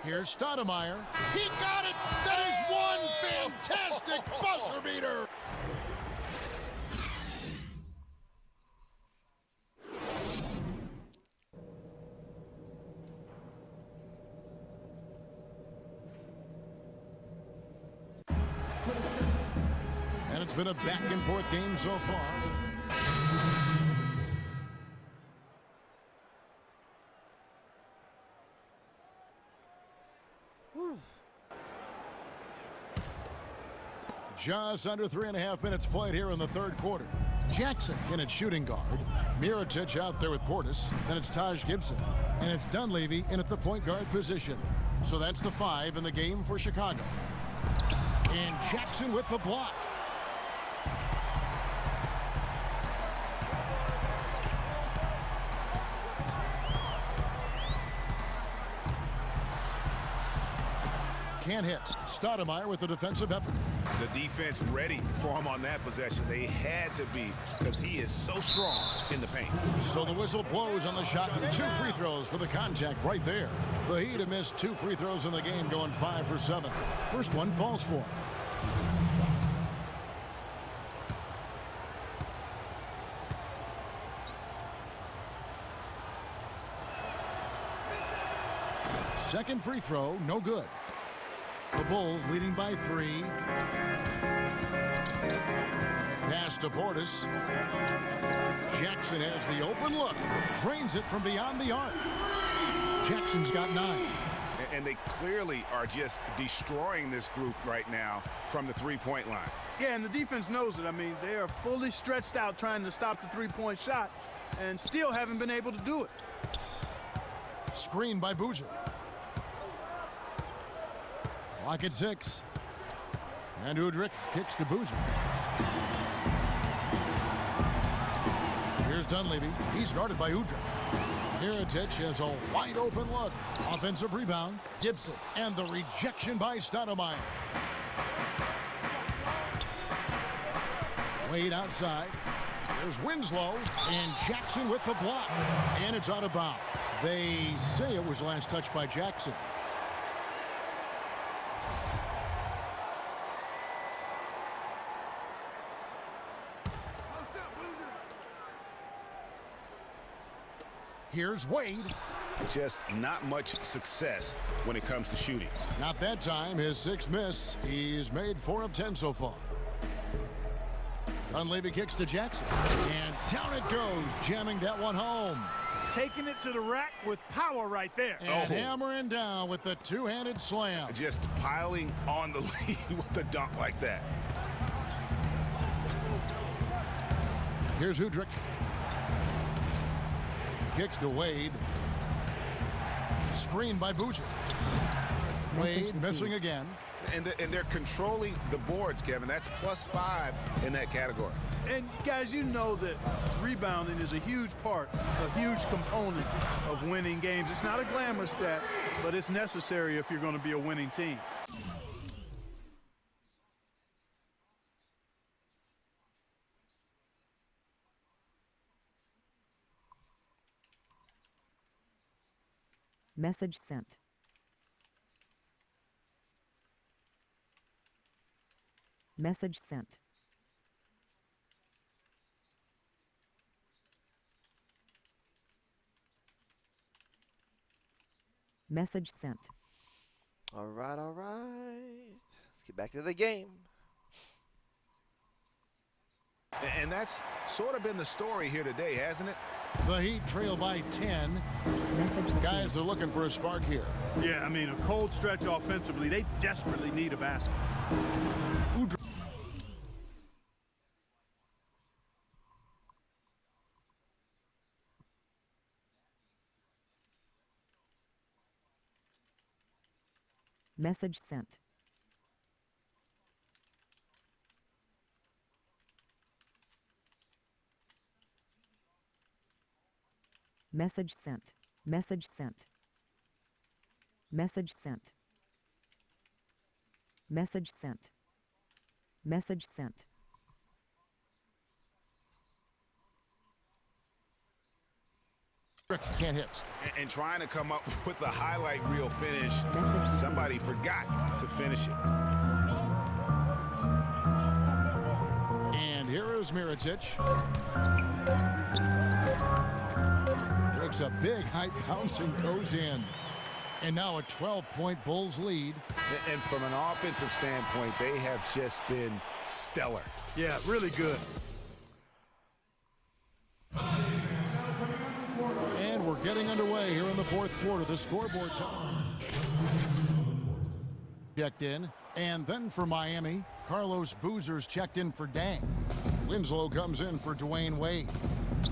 Speaker 4: Here's Stoudemire. He got it! That is one fantastic buzzer beater! it's been a back-and-forth game so far. Just under 3.5 minutes played here in the third quarter. Jackson in at shooting guard. Mirotic out there with Portis. Then it's Taj Gibson. And it's Dunleavy in at the point guard position. So that's the 5 in the game for Chicago. And Jackson with the block. Can't hit. Stoudemire with the defensive effort.
Speaker 7: The defense ready for him on that possession. They had to be, because he is so strong in the paint.
Speaker 4: So the whistle blows on the shot. 2 free throws for the contact right there. The Heat have missed 2 free throws in the game, going 5 for 7. First one falls for him. Second free throw, no good. The Bulls leading by 3. Pass to Portis. Jackson has the open look. Drains it from beyond the arc. Jackson's got 9.
Speaker 7: And they clearly are just destroying this group right now from the three-point line.
Speaker 5: Yeah, and the defense knows it. I mean, they are fully stretched out trying to stop the three-point shot and still haven't been able to do it.
Speaker 4: Screen by Boozer. Clock at 6. And Udrich kicks to Boozer. Here's Dunleavy. He's guarded by Udrich. Mirotic has a wide open look. Offensive rebound. Gibson. And the rejection by Stoudemire. Wade outside. There's Winslow. And Jackson with the block. And it's out of bounds. They say it was last touched by Jackson. Here's Wade.
Speaker 7: Just not much success when it comes to shooting.
Speaker 4: Not that time. His 6th miss. He's made 4 of 10 so far. Dunleavy kicks to Jackson. And down it goes, jamming that one home.
Speaker 5: Taking it to the rack with power right there.
Speaker 4: And hammering down with the 2-handed slam.
Speaker 7: Just piling on the lead with the dunk like that.
Speaker 4: Here's Udrich. Kicks to Wade. Screened by Boozer. Wade missing again.
Speaker 7: And they're controlling the boards, Kevin. That's +5 in that category.
Speaker 5: And guys, you know that rebounding is a huge part, a huge component of winning games. It's not a glamour stat, but it's necessary if you're going to be a winning team.
Speaker 13: Message sent. Message sent. Message sent.
Speaker 1: All right, all right. Let's get back to the game.
Speaker 7: And that's sort of been the story here today, hasn't it?
Speaker 4: The Heat trail by 10. Guys are looking for a spark here.
Speaker 5: Yeah, I mean, a cold stretch offensively. They desperately need a basket.
Speaker 13: Message sent. Message sent. Message sent. Message sent. Message sent. Message sent.
Speaker 4: Can't hit.
Speaker 7: And trying to come up with a highlight reel finish. Somebody forgot to finish it.
Speaker 4: And here is Mirotic. Takes a big height bounce and goes in. And now a 12-point Bulls lead.
Speaker 7: And from an offensive standpoint, they have just been stellar.
Speaker 5: Yeah, really good.
Speaker 4: And we're getting underway here in the fourth quarter. The scoreboard checked in. And then for Miami, Carlos Boozer's checked in for Dang. Winslow comes in for Dwayne Wade.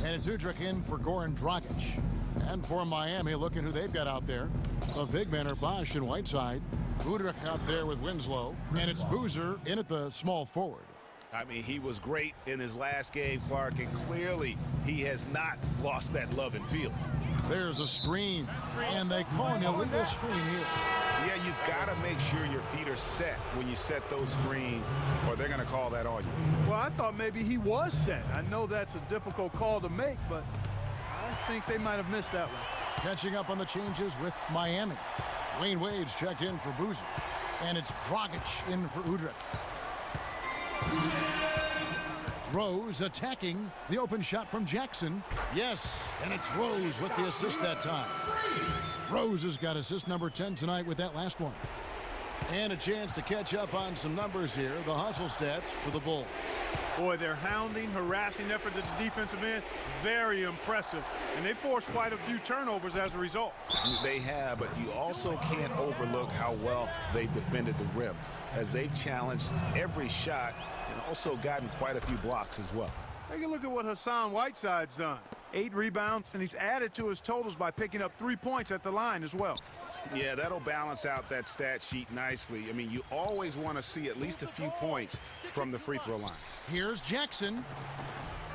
Speaker 4: And it's Udrich in for Goran Dragic. And for Miami, looking who they've got out there. The big men are Bosch and Whiteside. Udrich out there with Winslow. And it's Boozer in at the small forward.
Speaker 7: I mean, he was great in his last game, Clark, and clearly he has not lost that love and feeling.
Speaker 4: There's a screen, and they call an illegal screen here.
Speaker 7: Yeah, you've got to make sure your feet are set when you set those screens, or they're going to call that on you.
Speaker 5: Well, I thought maybe he was set. I know that's a difficult call to make, but I think they might have missed that one.
Speaker 4: Catching up on the changes with Miami. Wayne Wade's checked in for Boozer, and it's Dragic in for Udrich. Rose attacking the open shot from Jackson. Yes, and it's Rose with the assist that time. Rose has got assist number 10 tonight with that last one. And a chance to catch up on some numbers here. The hustle stats for the Bulls.
Speaker 5: Boy, their hounding, harassing effort at the defensive end, very impressive. And they forced quite a few turnovers as a result.
Speaker 7: They have, but you also can't overlook how well they've defended the rim, as they've challenged every shot and also gotten quite a few blocks as well.
Speaker 5: Take a look at what Hassan Whiteside's done. 8 rebounds, and he's added to his totals by picking up 3 points at the line as well.
Speaker 7: Yeah, that'll balance out that stat sheet nicely. I mean, you always want to see at least a few points from the free throw line.
Speaker 4: Here's Jackson.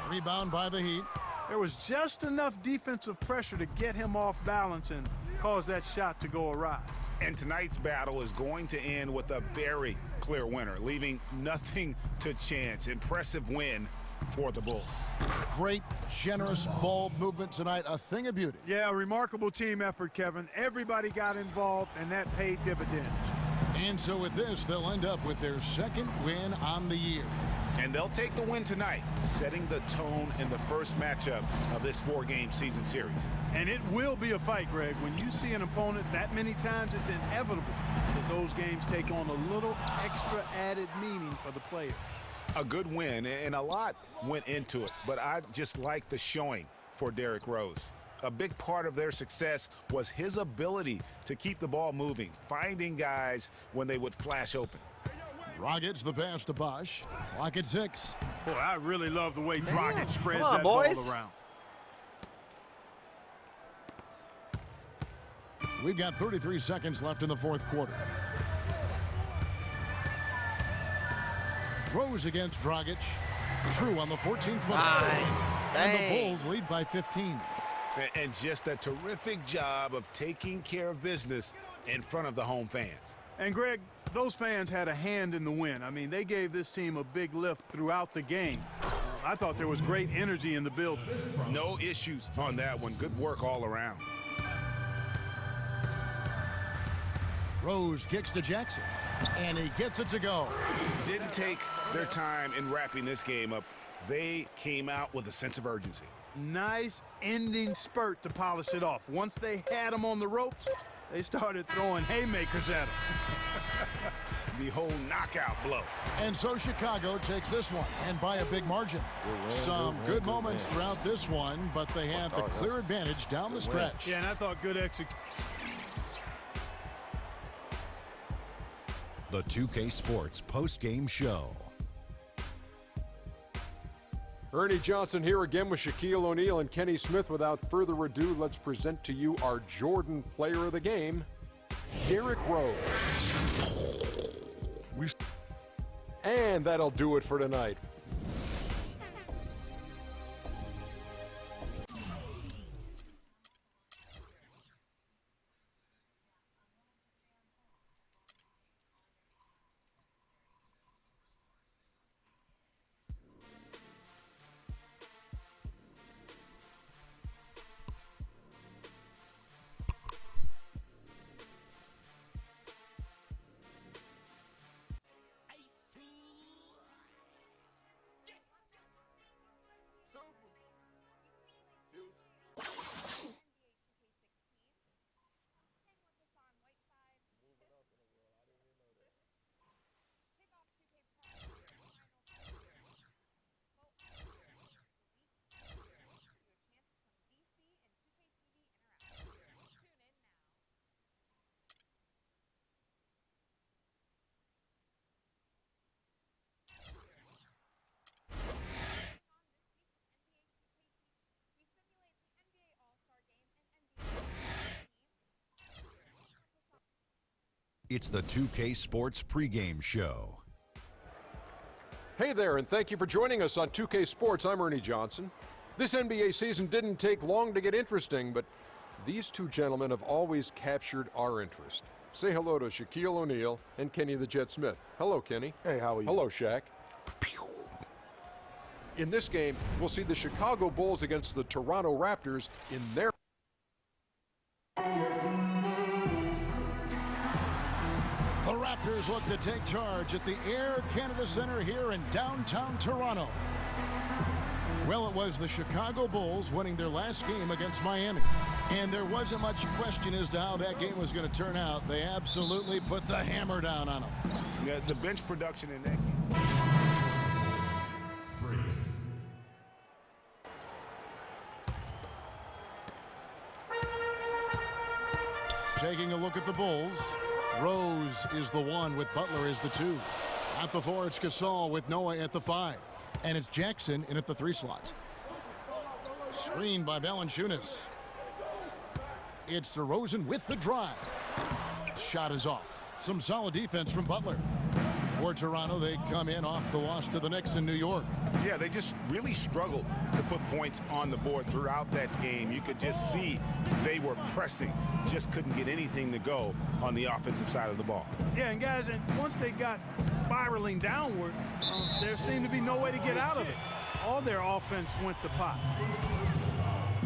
Speaker 4: Rebound by the Heat.
Speaker 5: There was just enough defensive pressure to get him off balance and cause that shot to go awry.
Speaker 7: And tonight's battle is going to end with a very clear winner, leaving nothing to chance. Impressive win for the Bulls.
Speaker 4: Great, generous ball movement tonight. A thing of beauty.
Speaker 5: Yeah, remarkable team effort, Kevin. Everybody got involved, and that paid dividends.
Speaker 4: And so with this, they'll end up with their second win on the year.
Speaker 7: And they'll take the win tonight, setting the tone in the first matchup of this 4-game season series.
Speaker 5: And it will be a fight, Greg. When you see an opponent that many times, it's inevitable that those games take on a little extra added meaning for the players.
Speaker 7: A good win, and a lot went into it, but I just like the showing for Derrick Rose. A big part of their success was his ability to keep the ball moving, finding guys when they would flash open.
Speaker 4: Dragic the pass to Bosch. Clock at 6.
Speaker 5: Boy, I really love the way Dragic spreads
Speaker 1: Come on,
Speaker 5: that
Speaker 1: boys.
Speaker 5: ball around.
Speaker 4: We've got 33 seconds left in the fourth quarter. Rose against Dragic. True on the 14-foot.
Speaker 1: Nice.
Speaker 4: And the
Speaker 1: Dang.
Speaker 4: Bulls lead by 15.
Speaker 7: And just a terrific job of taking care of business in front of the home fans.
Speaker 5: And, Greg, those fans had a hand in the win. I mean, they gave this team a big lift throughout the game. I thought there was great energy in the building.
Speaker 7: No issues on that one. Good work all around.
Speaker 4: Rose kicks to Jackson, and he gets it to go.
Speaker 7: Didn't take their time in wrapping this game up. They came out with a sense of urgency.
Speaker 5: Nice ending spurt to polish it off. Once they had him on the ropes, they started throwing haymakers at him.
Speaker 7: The whole knockout blow.
Speaker 4: And so Chicago takes this one, and by a big margin. Some good moments throughout this one, but they had the clear advantage down the stretch.
Speaker 5: Yeah, and I thought good execution.
Speaker 2: The 2K Sports post-game show.
Speaker 3: Ernie Johnson here again with Shaquille O'Neal and Kenny Smith. Without further ado, let's present to you our Jordan player of the game, Derrick Rose. And that'll do it for tonight.
Speaker 2: It's the 2K Sports pregame show.
Speaker 3: Hey there, and thank you for joining us on 2K Sports. I'm Ernie Johnson. This NBA season didn't take long to get interesting, but these two gentlemen have always captured our interest. Say hello to Shaquille O'Neal and Kenny the Jet Smith. Hello, Kenny.
Speaker 9: Hey, how are you?
Speaker 3: Hello, Shaq. In this game, we'll see the Chicago Bulls against the Toronto Raptors in their...
Speaker 4: The Raptors look to take charge at the Air Canada Centre here in downtown Toronto. Well, it was the Chicago Bulls winning their last game against Miami. And there wasn't much question as to how that game was going to turn out. They absolutely put the hammer down on them.
Speaker 7: Yeah, the bench production in that game.
Speaker 4: Taking a look at the Bulls. Rose is the 1 with Butler as the 2. At the 4, it's Gasol with Noah at the 5. And it's Jackson in at the 3 slot. Screened by Valanciunas. It's DeRozan with the drive. Shot is off. Some solid defense from Butler. For Toronto, they come in off the loss to the Knicks in New York.
Speaker 7: Yeah, they just really struggled to put points on the board throughout that game. You could just see they were pressing, just couldn't get anything to go on the offensive side of the ball.
Speaker 5: Yeah, and guys, and once they got spiraling downward, there seemed to be no way to get out of it. All their offense went to pot.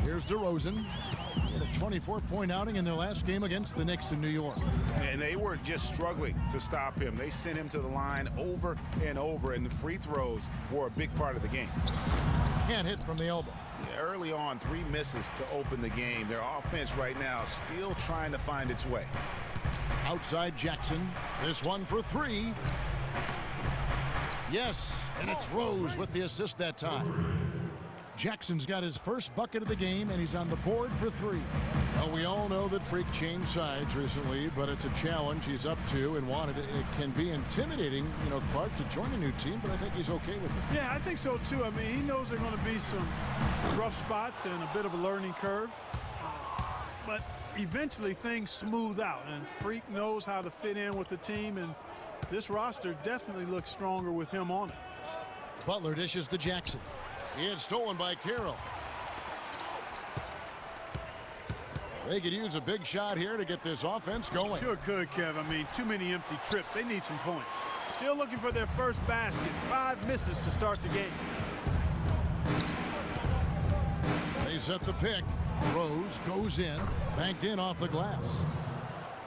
Speaker 4: Here's DeRozan. A 24-point outing in their last game against the Knicks in New York.
Speaker 7: And they were just struggling to stop him. They sent him to the line over and over, and the free throws were a big part of the game.
Speaker 4: Can't hit from the elbow.
Speaker 7: Yeah, early on, 3 misses to open the game. Their offense right now still trying to find its way.
Speaker 4: Outside Jackson. This one for 3. Yes, and it's Rose with the assist that time. Jackson's got his first bucket of the game, and he's on the board for 3. Well, we all know that Freak changed sides recently, but it's a challenge he's up to and wanted. It can be intimidating, you know, Clark, to join a new team, but I think he's okay with it.
Speaker 5: Yeah, I think so, too. I mean, he knows there are going to be some rough spots and a bit of a learning curve. But eventually things smooth out, and Freak knows how to fit in with the team, and this roster definitely looks stronger with him on it.
Speaker 4: Butler dishes to Jackson. It's stolen by Carroll. They could use a big shot here to get this offense going.
Speaker 5: Sure could, Kev. I mean, too many empty trips. They need some points. Still looking for their first basket. 5 misses to start the game.
Speaker 4: They set the pick. Rose goes in, banked in off the glass.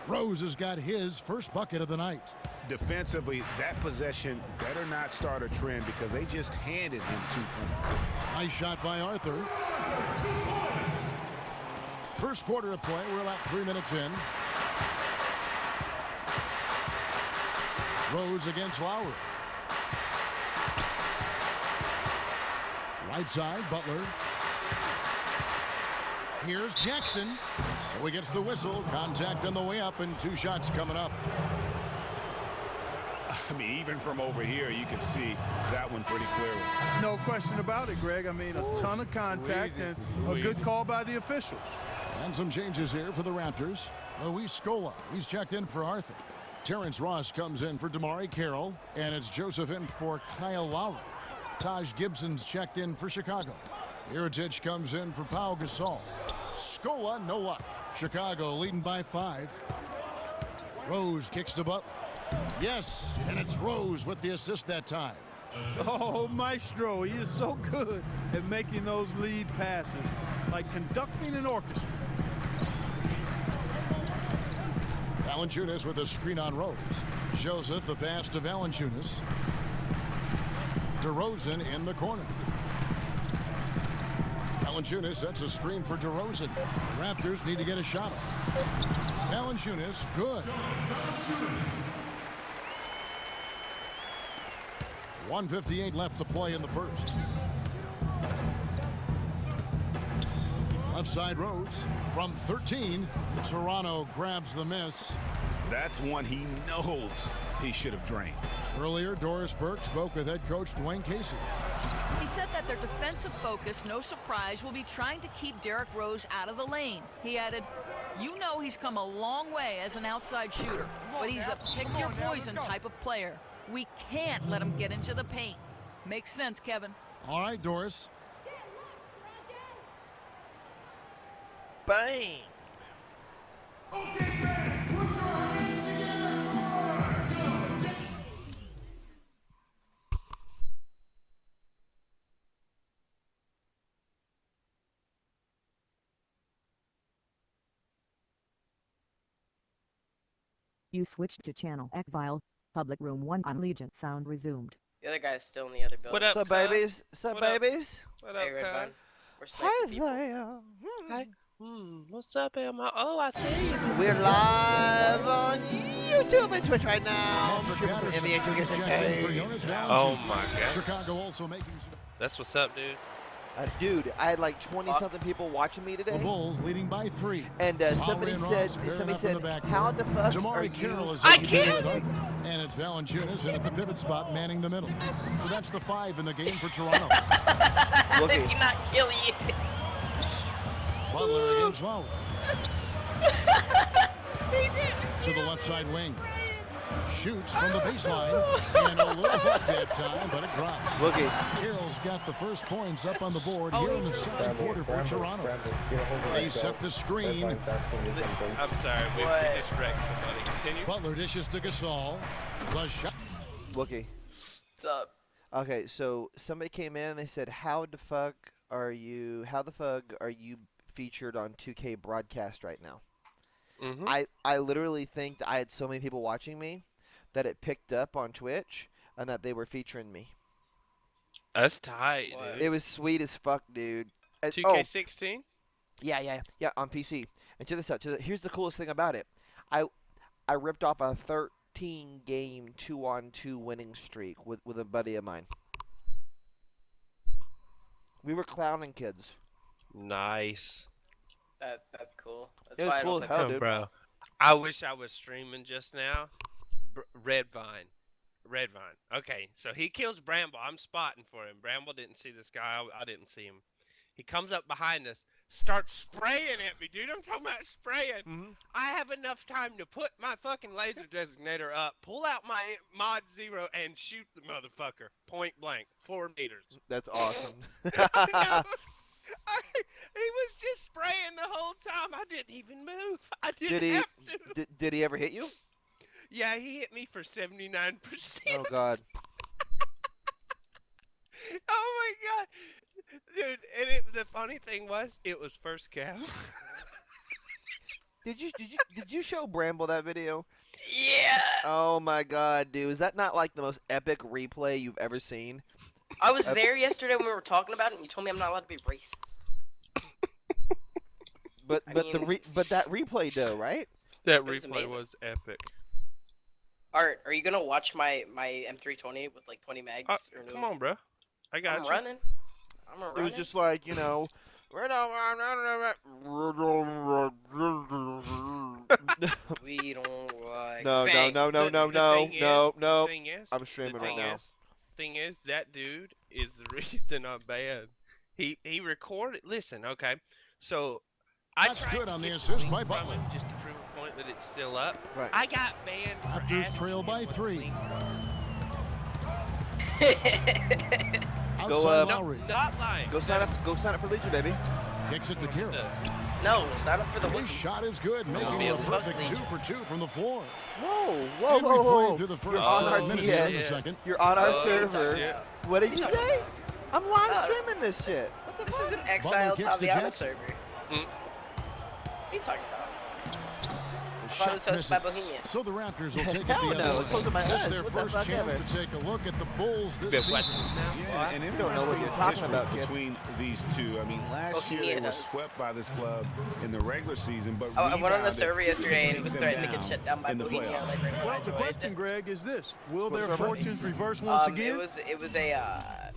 Speaker 4: Rose has got his first bucket of the night.
Speaker 7: Defensively, that possession better not start a trend because they just handed him 2 points.
Speaker 4: Nice shot by Arthur. First quarter of play. We're about 3 minutes in. Rose against Lowry. Right side, Butler. Here's Jackson. So he gets the whistle. Contact on the way up, and 2 shots coming up.
Speaker 7: I mean, even from over here, you can see that one pretty clearly.
Speaker 5: No question about it, Greg. I mean, a ton of contact and a good call by the officials.
Speaker 4: And some changes here for the Raptors. Luis Scola, he's checked in for Arthur. Terrence Ross comes in for Damari Carroll, and it's Joseph in for Kyle Lowry. Taj Gibson's checked in for Chicago. Iritich comes in for Pau Gasol. Scola, no luck. Chicago leading by 5. Rose kicks to Butler. Yes, and it's Rose with the assist that time.
Speaker 5: Oh, Maestro, he is so good at making those lead passes, like conducting an orchestra.
Speaker 4: Valanciunas with a screen on Rose. Joseph, the pass to Valanciunas. DeRozan in the corner. Valanciunas sets a screen for DeRozan. The Raptors need to get a shot up. Valanciunas, good. 1:58 left to play in the first. Left side Rose from 13. Toronto grabs the miss.
Speaker 7: That's one he knows he should have drained.
Speaker 4: Earlier, Doris Burke spoke with head coach Dwayne Casey.
Speaker 6: He said that their defensive focus, no surprise, will be trying to keep Derrick Rose out of the lane. He added, you know he's come a long way as an outside shooter, but he's a pick-your-poison type of player. We can't let him get into the paint. Makes sense, Kevin.
Speaker 4: All right, Doris.
Speaker 1: Bang!
Speaker 13: You switched to channel Exile. Public room 1 on Legion sound resumed.
Speaker 14: The other guy's still in the other building.
Speaker 15: What up,
Speaker 1: What's up,
Speaker 15: Kyle?
Speaker 1: babies? What's up,
Speaker 15: What up?
Speaker 1: babies?
Speaker 15: What up,
Speaker 14: Hey, Red
Speaker 15: Kyle?
Speaker 14: Bun. We're sniping
Speaker 1: Hi
Speaker 14: people.
Speaker 1: there.
Speaker 15: Hi. What's up, Emma? Oh, I see you.
Speaker 1: We're live on YouTube and Twitch right now.
Speaker 4: Patrick
Speaker 1: In the
Speaker 4: Patterson checking in for Jonas
Speaker 15: Oh
Speaker 4: Valanciunas.
Speaker 15: my God.
Speaker 4: Chicago also making some.
Speaker 15: That's what's up, dude.
Speaker 1: Dude, I had like 20-something people watching me
Speaker 4: The
Speaker 1: today.
Speaker 4: Bulls leading by 3.
Speaker 1: And somebody
Speaker 4: Howard and
Speaker 1: said,
Speaker 4: Ross paired
Speaker 1: somebody
Speaker 4: up in the
Speaker 1: said,
Speaker 4: backcourt.
Speaker 1: how the fuck are
Speaker 4: Jamari
Speaker 1: you?
Speaker 4: Carroll is
Speaker 15: I
Speaker 4: at the
Speaker 15: can't.
Speaker 4: with Arthur. And it's Valanciunas in at the pivot spot, manning the middle. So that's the 5 in the game for Toronto.
Speaker 1: Look
Speaker 14: Did
Speaker 1: at-
Speaker 14: he not kill you?
Speaker 4: Butler against Lowry.
Speaker 14: He did.
Speaker 4: To the left side wing. Shoots from the baseline. And a little hook that time, but it drops.
Speaker 1: Look at
Speaker 4: Carroll's got the first points up on the board here in the second quarter for Toronto. They set the screen.
Speaker 15: I'm sorry, we
Speaker 14: What?
Speaker 15: just wrecked somebody. Continue.
Speaker 4: Butler dishes to Gasol. The shot.
Speaker 1: Looky.
Speaker 14: What's up?
Speaker 1: Okay, so somebody came in and they said, how the fuck are you featured on 2K broadcast right now?
Speaker 15: Mm-hmm.
Speaker 1: I literally think that I had so many people watching me that it picked up on Twitch and that they were featuring me.
Speaker 15: That's tight,
Speaker 14: What?
Speaker 15: dude.
Speaker 1: It was sweet as fuck, dude. Oh,
Speaker 15: 2K16?
Speaker 1: yeah, on PC. And check this out. Here's the coolest thing about it. I ripped off a 13-game 2-on-2 winning streak with a buddy of mine. We were clowning kids.
Speaker 15: Nice.
Speaker 14: That's cool. That's
Speaker 1: It was
Speaker 14: why I
Speaker 1: cool
Speaker 14: don't
Speaker 1: as
Speaker 14: play
Speaker 1: hell,
Speaker 15: Oh,
Speaker 1: dude.
Speaker 15: bro. I wish I was streaming just now. Red Vine. Okay, so he kills Bramble. I'm spotting for him. Bramble didn't see this guy. I didn't see him. He comes up behind us, starts spraying at me, dude. I'm talking about spraying.
Speaker 1: Mhm.
Speaker 15: I have enough time to put my fucking laser designator up, pull out my mod 0, and shoot the motherfucker. Point blank. 4 meters.
Speaker 1: That's awesome.
Speaker 15: He was just spraying the whole time. I didn't even move. I didn't
Speaker 1: Did he?
Speaker 15: have to.
Speaker 1: Did he ever hit you?
Speaker 15: Yeah, he hit me for 79%.
Speaker 1: Oh God.
Speaker 15: Oh my God. Dude, and the funny thing was, it was first cap.
Speaker 1: Did you show Bramble that video?
Speaker 14: Yeah.
Speaker 1: Oh my God, dude! Is that not like the most epic replay you've ever seen?
Speaker 14: I was there yesterday when we were talking about it, and you told me I'm not allowed to be racist.
Speaker 1: But
Speaker 14: I
Speaker 1: but
Speaker 14: mean-
Speaker 1: that replay though, right?
Speaker 15: That
Speaker 14: was
Speaker 15: replay
Speaker 14: amazing.
Speaker 15: was epic.
Speaker 14: Art, are you gonna watch my M320 with like 20 mags or no?
Speaker 15: Come on, bro. I got
Speaker 14: I'm
Speaker 15: you.
Speaker 14: running. I'm running.
Speaker 1: It was just like, you know.
Speaker 14: We don't like.
Speaker 1: No.
Speaker 15: The thing is,
Speaker 1: I'm streaming
Speaker 15: the
Speaker 1: right
Speaker 15: thing
Speaker 1: now.
Speaker 15: thing is, that dude is the reason I'm banned. He recorded. Listen, okay. So I
Speaker 4: That's
Speaker 15: tried
Speaker 4: good
Speaker 15: to
Speaker 4: on the
Speaker 15: get
Speaker 4: assist
Speaker 15: link
Speaker 4: by
Speaker 15: from
Speaker 4: Butler.
Speaker 15: him just to prove a point that it's still up.
Speaker 1: Right.
Speaker 15: I got banned. for
Speaker 4: Raptors
Speaker 15: asking
Speaker 4: trail
Speaker 15: him
Speaker 4: by
Speaker 15: what
Speaker 4: 3.
Speaker 15: link-
Speaker 4: Outside
Speaker 1: No,
Speaker 4: Lowry.
Speaker 15: Not lying.
Speaker 1: Go sign up for Legion, baby.
Speaker 4: Kicks it to Carroll.
Speaker 14: No, sign up for the
Speaker 4: His
Speaker 14: Wookies.
Speaker 4: shot is good, making it a perfect 2 for 2 from the floor.
Speaker 1: Whoa,
Speaker 4: And we played through the
Speaker 1: You're
Speaker 4: first
Speaker 1: on our
Speaker 4: minute here in the
Speaker 1: TS.
Speaker 4: second.
Speaker 1: You're on our
Speaker 15: Oh,
Speaker 1: server.
Speaker 15: yeah.
Speaker 1: What did you say? I'm live streaming this shit. What the
Speaker 14: This
Speaker 1: fuck?
Speaker 14: is an Exile
Speaker 4: kicks to
Speaker 14: Taviana
Speaker 4: Jackson.
Speaker 14: server.
Speaker 15: Mm.
Speaker 14: What are you talking about?
Speaker 4: The
Speaker 14: thought it was
Speaker 4: shot
Speaker 14: hosted by
Speaker 4: misses.
Speaker 14: Bohemia.
Speaker 4: So the Raptors will take it
Speaker 1: Hell
Speaker 4: the
Speaker 1: no,
Speaker 4: other
Speaker 1: it's
Speaker 4: way.
Speaker 1: hosted by
Speaker 4: This
Speaker 1: us.
Speaker 4: is their
Speaker 1: What the
Speaker 4: first
Speaker 1: fuck
Speaker 4: chance
Speaker 1: ever.
Speaker 4: to take a look at the Bulls this
Speaker 15: Been
Speaker 4: season.
Speaker 15: Western now.
Speaker 7: Yeah, and
Speaker 1: You don't know what
Speaker 7: interesting
Speaker 1: you're talking
Speaker 7: history
Speaker 1: about, kid.
Speaker 7: between these two. I mean, last year they
Speaker 14: Bohemia
Speaker 7: were
Speaker 14: does.
Speaker 7: swept by this club in the regular season, but
Speaker 14: I went on the
Speaker 7: rebounded
Speaker 14: server yesterday and it
Speaker 7: take
Speaker 14: was
Speaker 7: them
Speaker 14: threatening to
Speaker 7: down
Speaker 14: get shut down by
Speaker 7: in the
Speaker 14: Bohemia.
Speaker 7: playoffs.
Speaker 14: Like, right when I
Speaker 5: Well, the
Speaker 14: joined.
Speaker 5: question, Greg, is this: will their
Speaker 1: What's up,
Speaker 5: fortunes reverse once
Speaker 14: It
Speaker 5: again?
Speaker 14: was a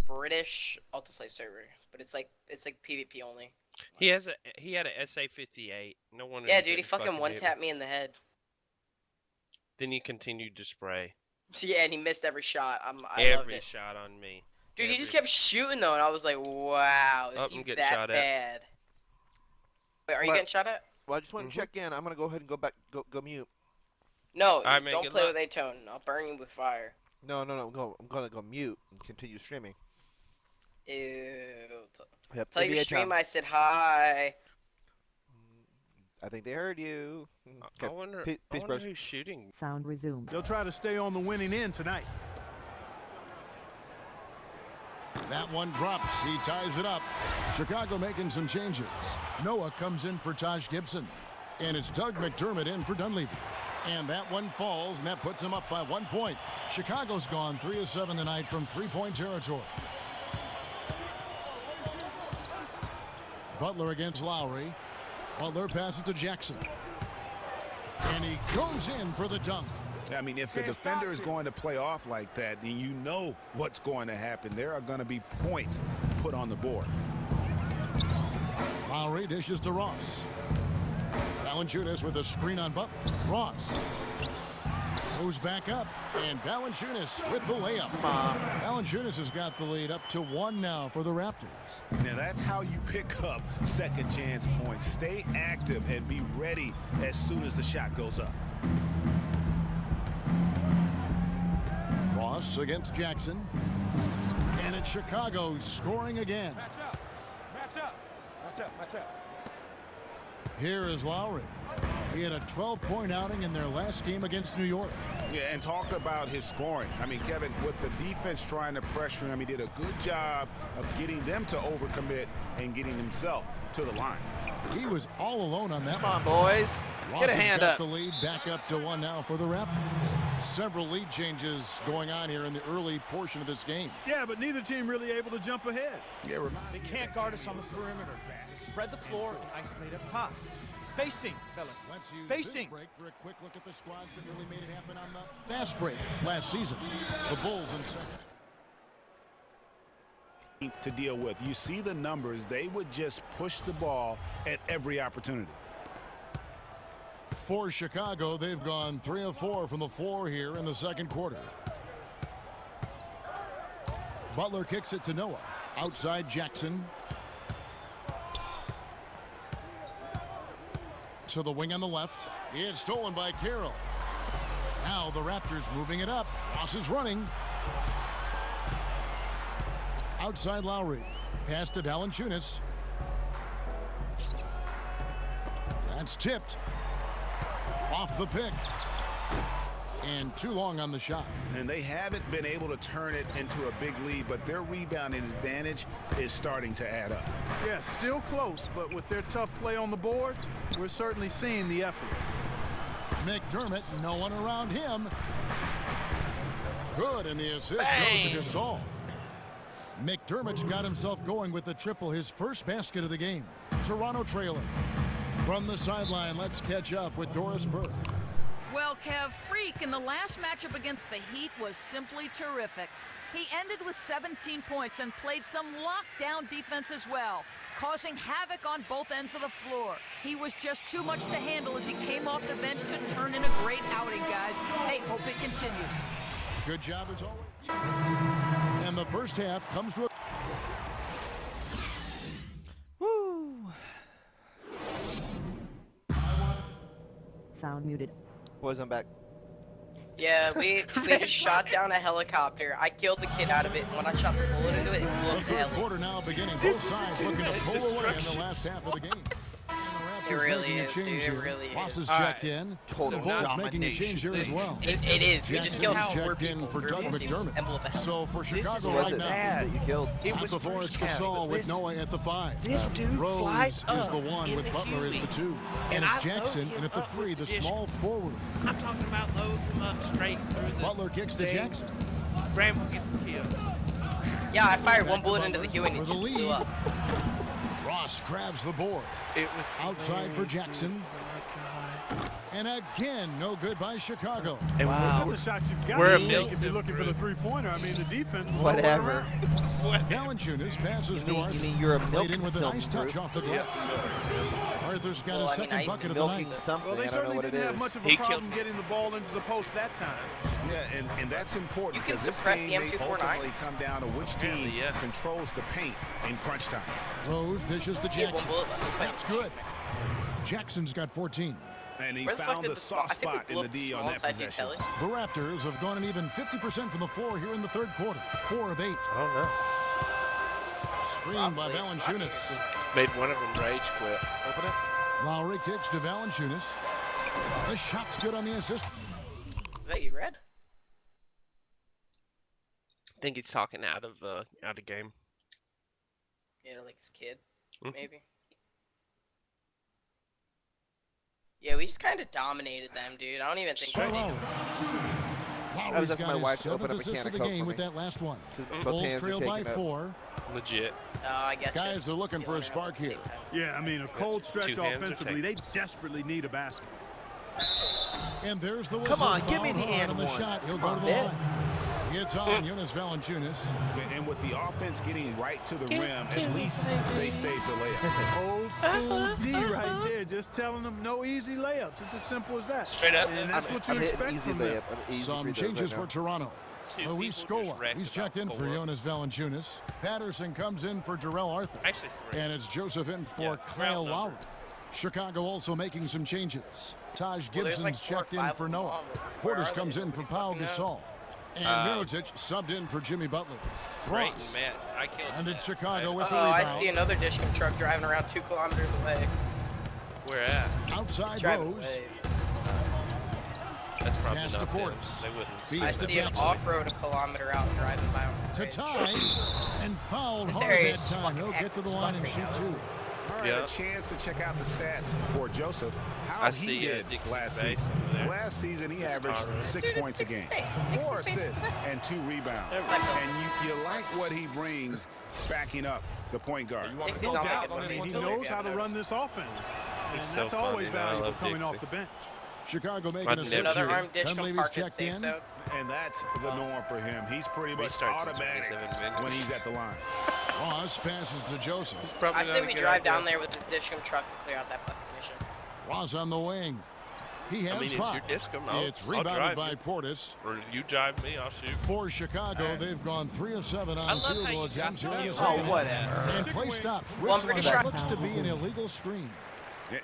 Speaker 14: British Altaslave server, but it's like PvP only.
Speaker 15: He had a SA-58. No wonder.
Speaker 14: Yeah, dude, he
Speaker 15: couldn't
Speaker 14: fucking one
Speaker 15: hit
Speaker 14: tapped me in the head.
Speaker 15: Then he continued to spray
Speaker 14: Yeah, and he missed every shot. I loved
Speaker 15: every
Speaker 14: it.
Speaker 15: shot on me.
Speaker 14: Dude, he just kept shooting though, and I was like, wow, is he that bad? Wait, are you getting shot at?
Speaker 1: Well, I just want to check in. I'm gonna go ahead and go mute.
Speaker 14: No, don't play with A-Tone. I'll burn you with fire.
Speaker 1: No. I'm gonna go mute and continue streaming.
Speaker 14: Ew.
Speaker 1: Yep,
Speaker 14: Tell your stream I said hi.
Speaker 1: I think they heard you.
Speaker 15: I wonder who's shooting.
Speaker 13: Sound resumed.
Speaker 5: They'll try to stay on the winning end tonight.
Speaker 4: That one drops. He ties it up. Chicago making some changes. Noah comes in for Taj Gibson. And it's Doug McDermott in for Dunleavy. And that one falls, and that puts him up by 1 point. Chicago's gone 3 of 7 tonight from three-point territory. Butler against Lowry. Butler passes to Jackson. And he goes in for the dunk.
Speaker 7: I mean, if the defender is going to play off like that, then you know what's going to happen. There are going to be points put on the board.
Speaker 4: Lowry dishes to Ross. Valanciunas with a screen on Butler. Ross goes back up, and Valanciunas with the layup. Valanciunas has got the lead up to 1 now for the Raptors.
Speaker 7: Now that's how you pick up second chance points. Stay active and be ready as soon as the shot goes up.
Speaker 4: Ross against Jackson. And it's Chicago scoring again.
Speaker 9: Match up.
Speaker 4: Here is Lowry. He had a 12-point outing in their last game against New York.
Speaker 7: Yeah, and talk about his scoring. I mean, Kevin, with the defense trying to pressure him, he did a good job of getting them to overcommit and getting himself to the line.
Speaker 4: He was all alone on that.
Speaker 1: Come on, boys.
Speaker 4: Ross
Speaker 1: Get a hand
Speaker 4: got
Speaker 1: up.
Speaker 4: The lead back up to 1 now for the Raptors. Several lead changes going on here in the early portion of this game.
Speaker 5: Yeah, but neither team really able to jump ahead.
Speaker 7: Yeah,
Speaker 16: they can't guard us on the perimeter. Spread the floor and isolate up top. Spacing, fellas.
Speaker 4: Let's use
Speaker 16: Spacing.
Speaker 4: This break for a quick look at the squads that really made it happen on the fast break last season. The Bulls in second.
Speaker 7: To deal with. You see the numbers. They would just push the ball at every opportunity.
Speaker 4: For Chicago, they've gone 3 of 4 from the floor here in the second quarter. Butler kicks it to Noah. Outside Jackson. To the wing on the left. It's stolen by Carroll. Now the Raptors moving it up. Ross is running. Outside Lowry. Pass to Valanciunas. That's tipped. Off the pick. And too long on the shot.
Speaker 7: And they haven't been able to turn it into a big lead, but their rebounding advantage is starting to add up.
Speaker 5: Yeah, still close, but with their tough play on the boards, we're certainly seeing the effort.
Speaker 4: McDermott, no one around him. Good, and the assist goes to Gasol. McDermott's got himself going with the triple, his first basket of the game. Toronto trailing. From the sideline, let's catch up with Doris Burke.
Speaker 6: Well, Kev, Freak in the last matchup against the Heat was simply terrific. He ended with 17 points and played some lockdown defense as well, causing havoc on both ends of the floor. He was just too much to handle as he came off the bench to turn in a great outing, guys. Hey, hope it continues.
Speaker 4: Good job as always. And the first half comes to a...
Speaker 1: Woo!
Speaker 13: Sound muted.
Speaker 1: Boys, I'm back.
Speaker 14: Yeah, we just shot down a helicopter. I killed the kid out of it, and when I shot the bullet into it, it blew up the
Speaker 4: third
Speaker 14: heli.
Speaker 4: quarter now beginning. Both sides looking to pull away in the last half of the game.
Speaker 14: It really is, dude. It really is.
Speaker 4: Ross is checked in.
Speaker 1: Total
Speaker 4: the Bulls making a change here as well.
Speaker 14: It is. We just killed
Speaker 4: Jackson's
Speaker 14: four
Speaker 4: checked in
Speaker 14: people.
Speaker 4: for Doug McDermott. So for Chicago
Speaker 1: Right
Speaker 4: right
Speaker 1: now,
Speaker 4: now,
Speaker 1: you killed.
Speaker 4: half before it's Gasol with Noah at the 5.
Speaker 15: This dude
Speaker 4: Rose
Speaker 15: flies
Speaker 4: is the
Speaker 15: up
Speaker 4: 1
Speaker 15: in
Speaker 4: with
Speaker 15: the
Speaker 4: Butler as the
Speaker 15: QB.
Speaker 4: 2.
Speaker 15: And
Speaker 4: And
Speaker 15: I
Speaker 4: it's Jackson
Speaker 15: load
Speaker 4: and at the
Speaker 15: him
Speaker 4: 3,
Speaker 15: up
Speaker 4: the
Speaker 15: position.
Speaker 4: small forward.
Speaker 15: I'm talking about load him up straight through the
Speaker 4: Butler kicks to
Speaker 15: thing.
Speaker 4: Jackson.
Speaker 15: Bramble gets the kill.
Speaker 14: Yeah, I fired
Speaker 4: Back
Speaker 14: one
Speaker 4: to
Speaker 14: bullet
Speaker 4: Butler
Speaker 14: into the Huey and
Speaker 4: for
Speaker 14: it
Speaker 4: the
Speaker 14: just
Speaker 4: lead.
Speaker 14: blew up.
Speaker 4: Ross grabs the board.
Speaker 15: It was
Speaker 4: Outside for Jackson. And again, no good by Chicago.
Speaker 15: And
Speaker 5: wow. That's a shot you've got to take if you're looking for the three-pointer. I mean, the defense was
Speaker 1: whatever.
Speaker 4: Valanciunas passes to Arthur.
Speaker 1: You mean you're a
Speaker 4: Played
Speaker 1: milk
Speaker 4: in with a nice touch off the glass. Arthur's got his second bucket of the night.
Speaker 1: Something.
Speaker 5: Well, they certainly didn't have much of a problem getting the ball into the post that time.
Speaker 7: Yeah, and that's important
Speaker 14: You can
Speaker 7: because this
Speaker 14: suppress
Speaker 7: game
Speaker 14: the
Speaker 7: may
Speaker 14: M249.
Speaker 7: ultimately come down to which team controls the paint in crunch time.
Speaker 4: Rose dishes to Jackson. That's good. Jackson's got 14.
Speaker 7: And he found the soft spot in the D on that possession.
Speaker 4: The Raptors have gone an even 50% from the floor here in the third quarter. 4 of 8.
Speaker 15: Oh, no.
Speaker 4: Screened by Valanciunas.
Speaker 15: Made one of them rage quit. Open it.
Speaker 4: Lowry kicks to Valanciunas. The shot's good on the assist.
Speaker 14: Is that you, Red?
Speaker 15: I think he's talking out of game.
Speaker 14: Yeah, like his kid, maybe. Yeah, we just kind of dominated them, dude. I don't even think they did.
Speaker 4: Lowry's got his 7th assist of the game with that last one. Bulls trail by 4.
Speaker 15: Legit.
Speaker 14: Oh, I guess.
Speaker 4: Guys are looking for a spark here.
Speaker 5: Yeah, I mean, a cold stretch offensively. They desperately need a basket.
Speaker 4: And there's the whistle.
Speaker 1: Come on, give me the
Speaker 4: and
Speaker 1: and
Speaker 4: the
Speaker 1: one.
Speaker 4: shot. He'll go to the line. It's on Jonas Valanciunas.
Speaker 7: And with the offense getting right to the rim, at least they saved the layup.
Speaker 5: Old school D right there, just telling them no easy layups. It's as simple as that.
Speaker 15: Straight up.
Speaker 5: And that's what you expect from them.
Speaker 4: Some changes for Toronto. Luis Scola, he's checked in for Jonas Valanciunas. Patterson comes in for Jarrell Arthur.
Speaker 15: Actually, 3.
Speaker 4: And it's Joseph in for Kyle Lowry. Chicago also making some changes. Taj Gibson's checked in for Noah. Portis comes in for Pau Gasol. And Mirotic subbed in for Jimmy Butler. Ross. And it's Chicago with the rebound.
Speaker 14: I see another Dishcom truck driving around 2 kilometers away.
Speaker 15: Where at?
Speaker 4: Outside Rose.
Speaker 15: That's probably
Speaker 4: Pass
Speaker 15: not
Speaker 4: to Portis.
Speaker 15: They wouldn't.
Speaker 14: I see an off-road a kilometer out driving by.
Speaker 4: To tie and fouled hard that time. He'll get to the line and shoot 2.
Speaker 7: All right, a chance to check out the stats for Joseph. How he did last season. Last season, he averaged 6 points a game, 4 assists, and 2 rebounds. And you like what he brings backing up the point guard.
Speaker 5: No doubt. I mean, he knows how to run this offense. And that's always valuable coming off the bench.
Speaker 4: Chicago making a switch
Speaker 14: another
Speaker 4: here.
Speaker 14: arm dish
Speaker 4: Dunleavy's checked in.
Speaker 7: And that's the norm for him. He's pretty much automatic when he's at the line.
Speaker 4: Ross passes to Joseph.
Speaker 14: I say we drive down there with this Dishcom truck to clear out that fucking mission.
Speaker 4: Ross on the wing. He has 5. It's
Speaker 15: I'll
Speaker 4: rebounded
Speaker 15: drive
Speaker 4: by
Speaker 15: you.
Speaker 4: Portis.
Speaker 15: Or you drive me, I'll shoot.
Speaker 4: For Chicago, they've gone 3 of 7 on field goal attempts here in the
Speaker 1: Oh,
Speaker 4: second.
Speaker 1: whatever.
Speaker 4: And play stops. Whistle on that looks to be an illegal screen.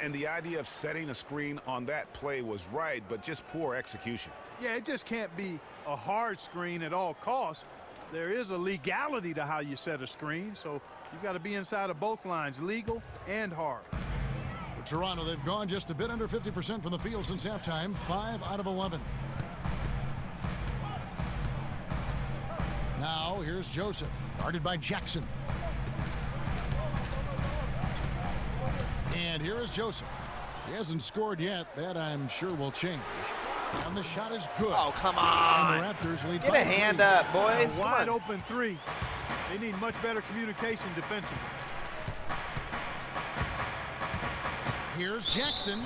Speaker 7: And the idea of setting a screen on that play was right, but just poor execution.
Speaker 5: Yeah, it just can't be a hard screen at all costs. There is a legality to how you set a screen, so you've got to be inside of both lines, legal and hard.
Speaker 4: For Toronto, they've gone just a bit under 50% from the field since halftime, 5 out of 11. Now, here's Joseph, guarded by Jackson. And here is Joseph. He hasn't scored yet. That, I'm sure, will change. And the shot is good.
Speaker 1: Oh, come on.
Speaker 4: And the Raptors lead
Speaker 1: Get
Speaker 4: by
Speaker 1: a hand
Speaker 4: 3.
Speaker 1: up, boys.
Speaker 5: A wide open 3. They need much better communication defensively.
Speaker 4: Here's Jackson.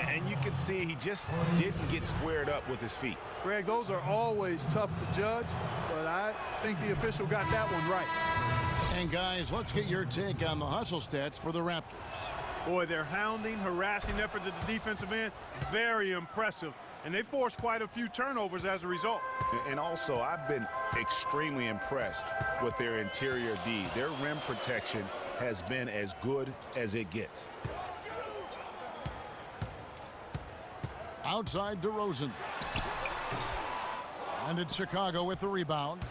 Speaker 7: And you can see he just didn't get squared up with his feet.
Speaker 5: Greg, those are always tough to judge, but I think the official got that one right.
Speaker 4: And guys, let's get your take on the hustle stats for the Raptors.
Speaker 5: Boy, their hounding, harassing effort at the defensive end, very impressive. And they forced quite a few turnovers as a result.
Speaker 7: And also, I've been extremely impressed with their interior D. Their rim protection has been as good as it gets.
Speaker 4: Outside DeRozan. And it's Chicago with the rebound.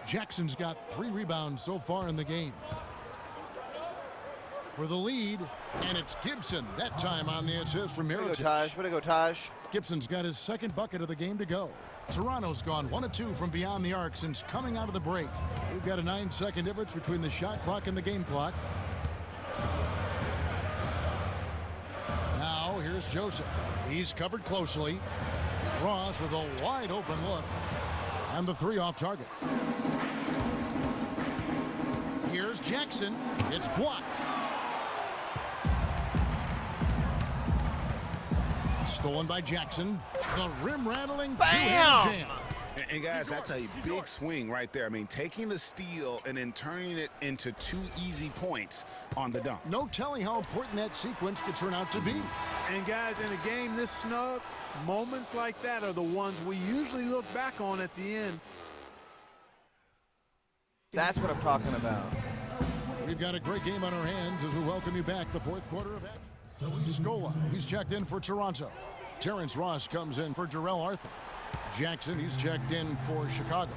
Speaker 4: Jackson's got 3 rebounds so far in the game. For the lead, and it's Gibson, that time on the assist from Mirotic.
Speaker 1: Way to go, Taj. Way to go, Taj.
Speaker 4: Gibson's got his 2nd bucket of the game to go. Toronto's gone 1 of 2 from beyond the arc since coming out of the break. We've got a 9-second difference between the shot clock and the game clock. Now, here's Joseph. He's covered closely. Ross with a wide open look. And the 3 off target. Here's Jackson. It's blocked. Stolen by Jackson. The rim-rattling two-handed jam.
Speaker 7: And guys, I tell you, big swing right there. I mean, taking the steal and then turning it into 2 easy points on the dunk.
Speaker 4: No telling how important that sequence could turn out to be.
Speaker 5: And guys, in a game this snug, moments like that are the ones we usually look back on at the end.
Speaker 1: That's what I'm talking about.
Speaker 4: We've got a great game on our hands as we welcome you back. The fourth quarter of action. Scola, he's checked in for Toronto. Terrence Ross comes in for Jarrell Arthur. Jackson, he's checked in for Chicago.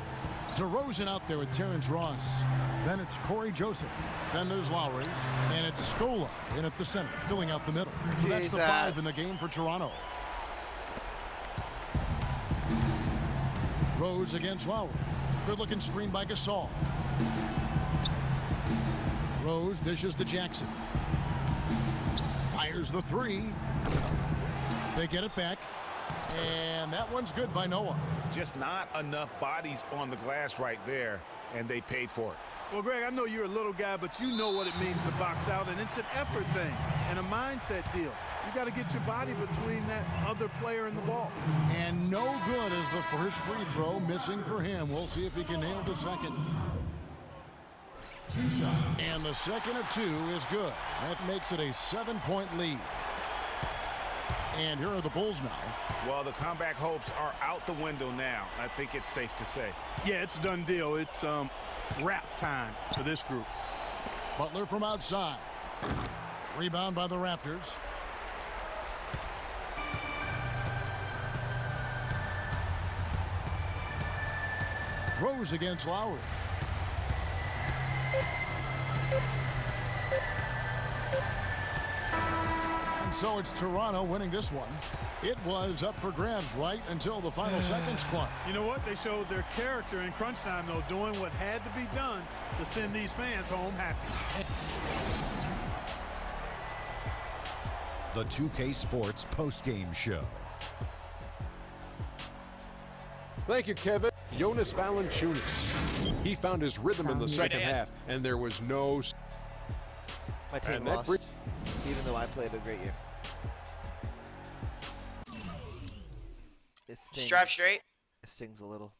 Speaker 4: DeRozan out there with Terrence Ross. Then it's Corey Joseph. Then there's Lowry. And it's Scola in at the center, filling out the middle. So that's the 5 in the game for Toronto. Rose against Lowry. Good-looking screen by Gasol. Rose dishes to Jackson. Fires the 3. They get it back. And that one's good by Noah.
Speaker 7: Just not enough bodies on the glass right there, and they paid for it.
Speaker 5: Well, Greg, I know you're a little guy, but you know what it means to box out, and it's an effort thing and a mindset deal. You got to get your body between that other player and the ball.
Speaker 4: And no good as the first free throw, missing for him. We'll see if he can nail the second. And the second of 2 is good. That makes it a 7-point lead. And here are the Bulls now.
Speaker 7: Well, the comeback hopes are out the window now. I think it's safe to say.
Speaker 5: Yeah, it's a done deal. It's wrap time for this group.
Speaker 4: Butler from outside. Rebound by the Raptors. Rose against Lowry. And so it's Toronto winning this one. It was up for grabs right until the final seconds, Clark.
Speaker 5: You know what? They showed their character in crunch time, though, doing what had to be done to send these fans home happy.
Speaker 2: The 2K Sports postgame show.
Speaker 3: Thank you, Kevin. Jonas Valanciunas. He found his rhythm in the second half, and there was no...
Speaker 1: My team lost, even though I played a great year. It stings.
Speaker 14: Strap straight.
Speaker 1: It stings a little.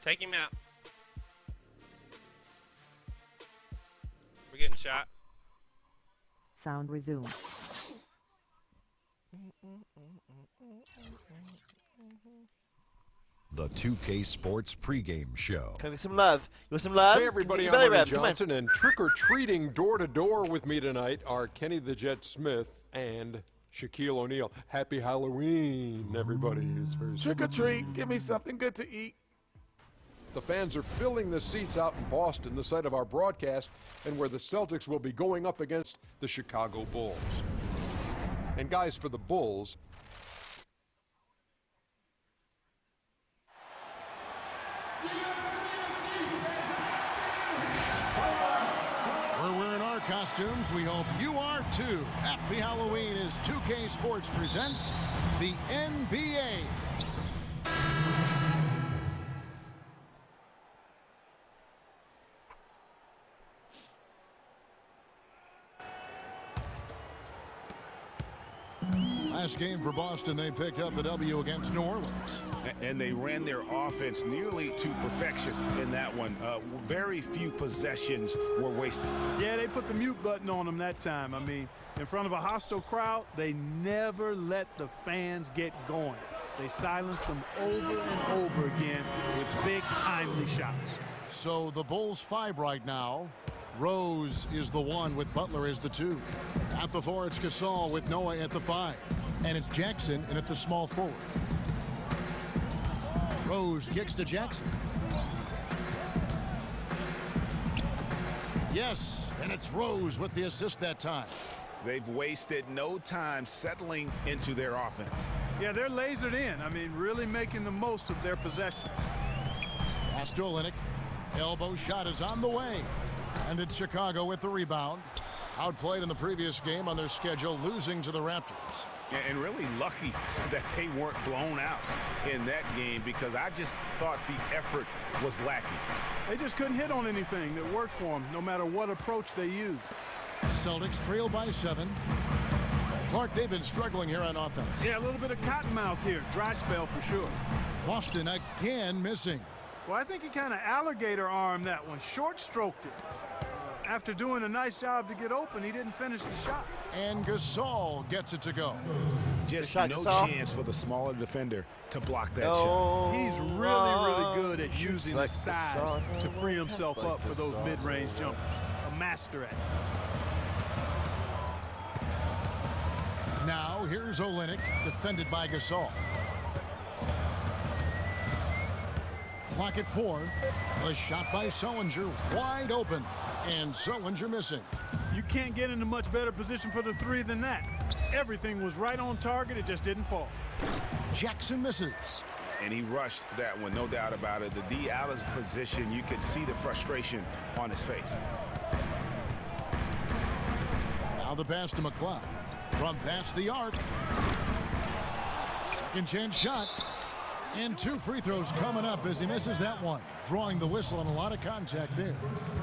Speaker 15: Take him out. We're getting shot.
Speaker 13: Sound resumed.
Speaker 2: The 2K Sports pregame show.
Speaker 1: Can we get some love? You want some love?
Speaker 3: Hey, everybody, I'm Ernie Johnson, and trick-or-treating door-to-door with me tonight are Kenny the Jet Smith and Shaquille O'Neal. Happy Halloween, everybody. It's very
Speaker 9: Trick or treat, give me something good to eat.
Speaker 3: The fans are filling the seats out in Boston, the site of our broadcast, and where the Celtics will be going up against the Chicago Bulls. And guys, for the Bulls,
Speaker 4: We're wearing our costumes. We hope you are too. Happy Halloween as 2K Sports presents the NBA. Last game for Boston, they picked up the W against New Orleans.
Speaker 7: And they ran their offense nearly to perfection in that one. Very few possessions were wasted.
Speaker 5: Yeah, they put the mute button on them that time. I mean, in front of a hostile crowd, they never let the fans get going. They silenced them over and over again with big, timely shots.
Speaker 4: So the Bulls 5 right now. Rose is the 1 with Butler as the 2. At the 4, it's Gasol with Noah at the 5. And it's Jackson in at the small forward. Rose kicks to Jackson. Yes, and it's Rose with the assist that time.
Speaker 7: They've wasted no time settling into their offense.
Speaker 5: Yeah, they're lasered in. I mean, really making the most of their possession.
Speaker 4: Pass to Olynyk. Elbow shot is on the way. And it's Chicago with the rebound. Outplayed in the previous game on their schedule, losing to the Raptors.
Speaker 7: And really lucky that they weren't blown out in that game, because I just thought the effort was lacking.
Speaker 5: They just couldn't hit on anything that worked for them, no matter what approach they used.
Speaker 4: Celtics trail by 7. Clark, they've been struggling here on offense.
Speaker 5: Yeah, a little bit of cottonmouth here. Dry spell for sure.
Speaker 4: Boston again missing.
Speaker 5: Well, I think he kind of alligator armed that one. Short stroked it. After doing a nice job to get open, he didn't finish the shot.
Speaker 4: And Gasol gets it to go.
Speaker 7: Just
Speaker 1: shot,
Speaker 7: no
Speaker 1: Gasol.
Speaker 7: chance for the smaller defender to block that
Speaker 1: Oh,
Speaker 7: shot.
Speaker 5: He's really good at using his size to free himself up for those mid-range jumpers. A master at it.
Speaker 4: Now here's Olynyk, defended by Gasol. Clock at 4. A shot by Sullinger, wide open. And Sullinger missing.
Speaker 5: You can't get into much better position for the 3 than that. Everything was right on target, it just didn't fall.
Speaker 4: Jackson misses.
Speaker 7: And he rushed that one, no doubt about it. The D out of position, you could see the frustration on his face.
Speaker 4: Now the pass to McCloud. From past the arc. Second chance shot. And 2 free throws coming up as he misses that one. Drawing the whistle and a lot of contact there.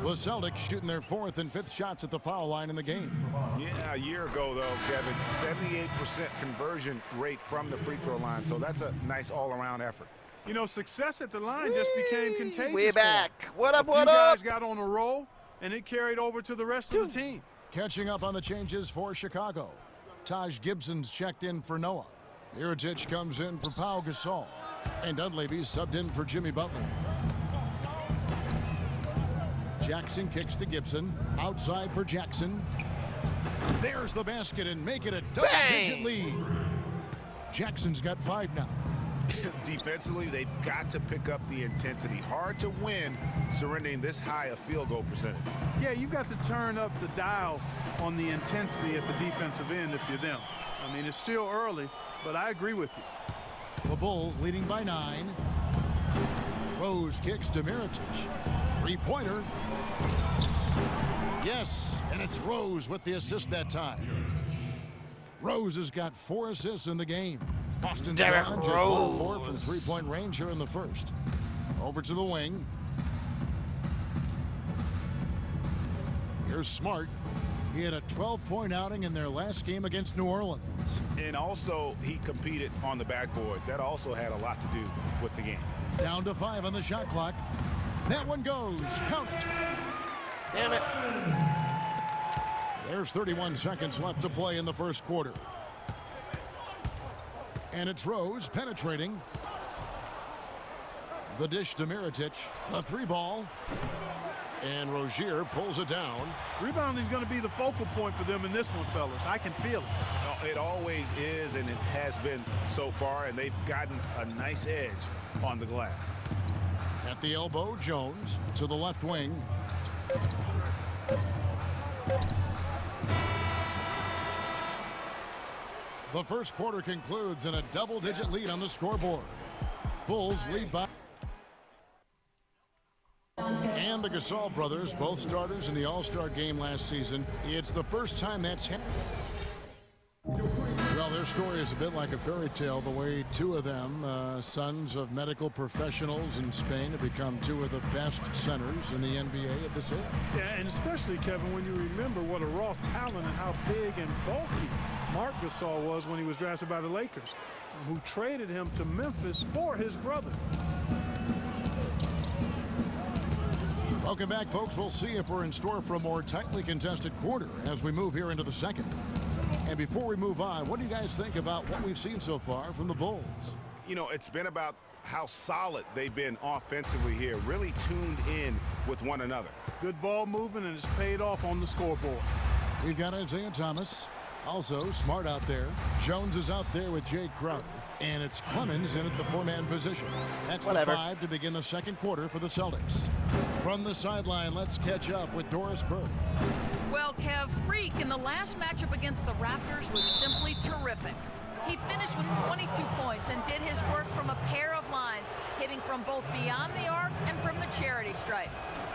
Speaker 4: The Celtics shooting their 4th and 5th shots at the foul line in the game.
Speaker 7: Yeah, a year ago, though, Kevin, 78% conversion rate from the free throw line. So that's a nice all-around effort.
Speaker 5: You know, success at the line just became contagious.
Speaker 1: Way back. What up,
Speaker 5: a
Speaker 1: what
Speaker 5: few
Speaker 1: up?
Speaker 5: guys got on a roll, and it carried over to the rest of the team.
Speaker 4: Catching up on the changes for Chicago. Taj Gibson's checked in for Noah. Mirotic comes in for Pau Gasol. And Dunleavy subbed in for Jimmy Butler. Jackson kicks to Gibson. Outside for Jackson. There's the basket and make it a double-digit lead. Jackson's got 5 now.
Speaker 7: Defensively, they've got to pick up the intensity. Hard to win surrendering this high a field goal percentage.
Speaker 5: Yeah, you've got to turn up the dial on the intensity at the defensive end if you're them. I mean, it's still early, but I agree with you.
Speaker 4: The Bulls leading by 9. Rose kicks to Mirotic. 3-pointer. Yes, and it's Rose with the assist that time. Rose has got 4 assists in the game. Boston's gone just 1-4 from 3-point range here in the first. Over to the wing. Here's Smart. He had a 12-point outing in their last game against New Orleans.
Speaker 7: And also, he competed on the backboards. That also had a lot to do with the game.
Speaker 4: Down to 5 on the shot clock. That one goes. Count it.
Speaker 1: Damn it.
Speaker 4: There's 31 seconds left to play in the first quarter. And it's Rose penetrating. The dish to Mirotic. A 3-ball. And Rozier pulls it down.
Speaker 5: Rebounding's going to be the focal point for them in this one, fellas. I can feel it.
Speaker 7: It always is, and it has been so far, and they've gotten a nice edge on the glass.
Speaker 4: At the elbow, Jones to the left wing. The first quarter concludes in a double-digit lead on the scoreboard. Bulls lead by. And the Gasol brothers, both starters in the All-Star game last season. It's the first time that's happened. Well, their story is a bit like a fairy tale, the way 2 of them, sons of medical professionals in Spain, have become 2 of the best centers in the NBA of this era.
Speaker 5: Yeah, and especially, Kevin, when you remember what a raw talent and how big and bulky Marc Gasol was when he was drafted by the Lakers, who traded him to Memphis for his brother.
Speaker 4: Welcome back, folks. We'll see if we're in store for a more tightly contested quarter as we move here into the second. And before we move on, what do you guys think about what we've seen so far from the Bulls?
Speaker 7: You know, it's been about how solid they've been offensively here, really tuned in with one another.
Speaker 5: Good ball movement, and it's paid off on the scoreboard.
Speaker 4: We've got Isaiah Thomas. Also, Smart out there. Jones is out there with Jay Crowder. And it's Clemens in at the 4-man position. That's the 5 to begin the second quarter for the Celtics. From the sideline, let's catch up with Doris Burke.
Speaker 6: Well, Kev, Freak in the last matchup against the Raptors was simply terrific. He finished with 22 points and did his work from a pair of lines, hitting attacking from both beyond the arc and from the charity stripe.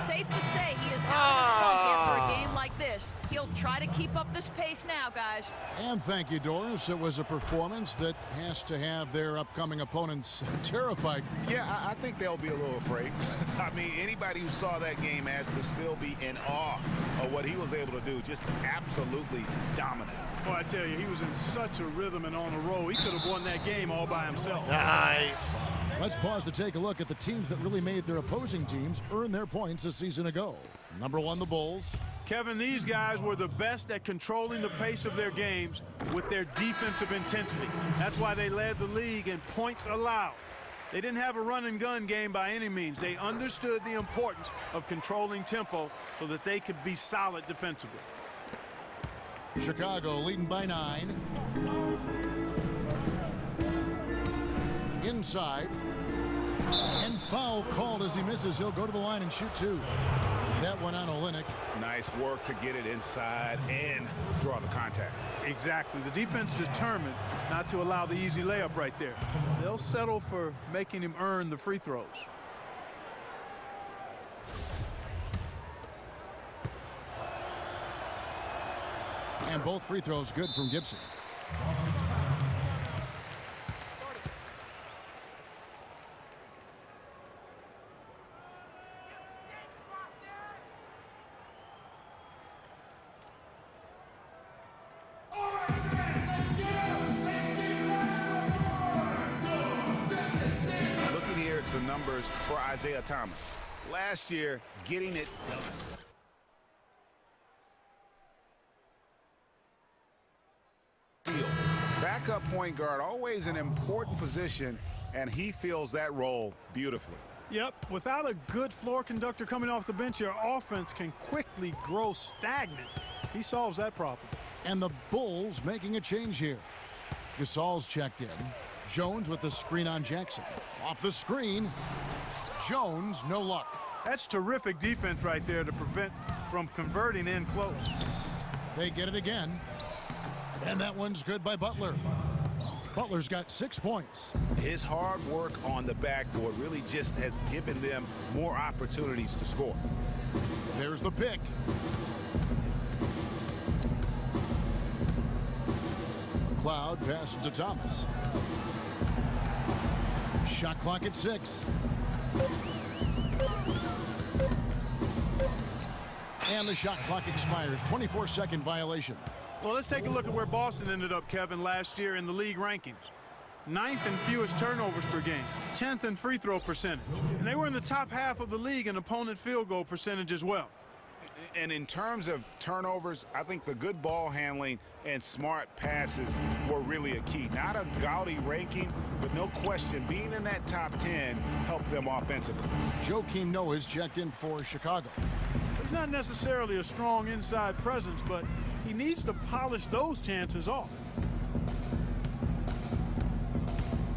Speaker 6: Safe to say he is out of his slump here for a game like this. He'll try to keep up this pace now, guys.
Speaker 4: And thank you, Doris. It was a performance that has to have their upcoming opponents terrified.
Speaker 7: Yeah, I think they'll be a little afraid. I mean, anybody who saw that game has to still be in awe of what he was able to do. Just absolutely dominant.
Speaker 5: Well, I tell you, he was in such a rhythm and on a roll. He could have won that game all by himself.
Speaker 1: Nice.
Speaker 4: Let's pause to take a look at the teams that really made their opposing teams earn their points a season ago. Number 1, the Bulls.
Speaker 5: Kevin, these guys were the best at controlling the pace of their games with their defensive intensity. That's why they led the league in points allowed. They didn't have a run-and-gun game by any means. They understood the importance of controlling tempo so that they could be solid defensively.
Speaker 4: Chicago leading by 9. Inside. And foul called as he misses. He'll go to the line and shoot 2. That one on Olynyk.
Speaker 7: Nice work to get it inside and draw the contact.
Speaker 5: Exactly. The defense determined not to allow the easy layup right there. They'll settle for making him earn the free throws.
Speaker 4: And both free throws good from Gibson.
Speaker 7: Looking here at some numbers for Isaiah Thomas. Last year, getting it done. Backup point guard, always an important position, and he fills that role beautifully.
Speaker 5: Yep, without a good floor conductor coming off the bench, your offense can quickly grow stagnant. He solves that problem.
Speaker 4: And the Bulls making a change here. Gasol's checked in. Jones with the screen on Jackson. Off the screen. Jones, no luck.
Speaker 5: That's terrific defense right there to prevent from converting in close.
Speaker 4: They get it again. And that one's good by Butler. Butler's got 6 points.
Speaker 7: His hard work on the backboard really just has given them more opportunities to score.
Speaker 4: There's the pick. McLeod passes to Thomas. Shot clock at 6. And the shot clock expires. 24-second violation.
Speaker 5: Well, let's take a look at where Boston ended up, Kevin, last year in the league rankings. 9th in fewest turnovers per game, 10th in free throw percentage. And they were in the top half of the league in opponent field goal percentage as well.
Speaker 7: And in terms of turnovers, I think the good ball handling and smart passes were really a key. Not a gaudy ranking, but no question, being in that top 10 helped them offensively.
Speaker 4: Joakim Noah's checked in for Chicago.
Speaker 5: He's not necessarily a strong inside presence, but he needs to polish those chances off.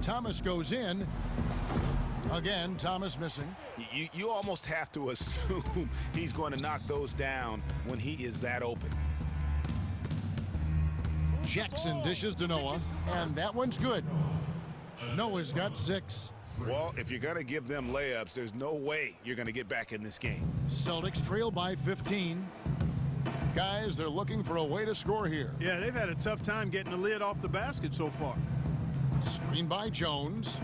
Speaker 4: Thomas goes in. Again, Thomas missing.
Speaker 7: You almost have to assume he's going to knock those down when he is that open.
Speaker 4: Jackson dishes to Noah, and that one's good. Noah's got 6.
Speaker 7: Well, if you're going to give them layups, there's no way you're going to get back in this game.
Speaker 4: Celtics trail by 15. Guys, they're looking for a way to score here.
Speaker 5: Yeah, they've had a tough time getting the lid off the basket so far.
Speaker 4: Screen by Jones.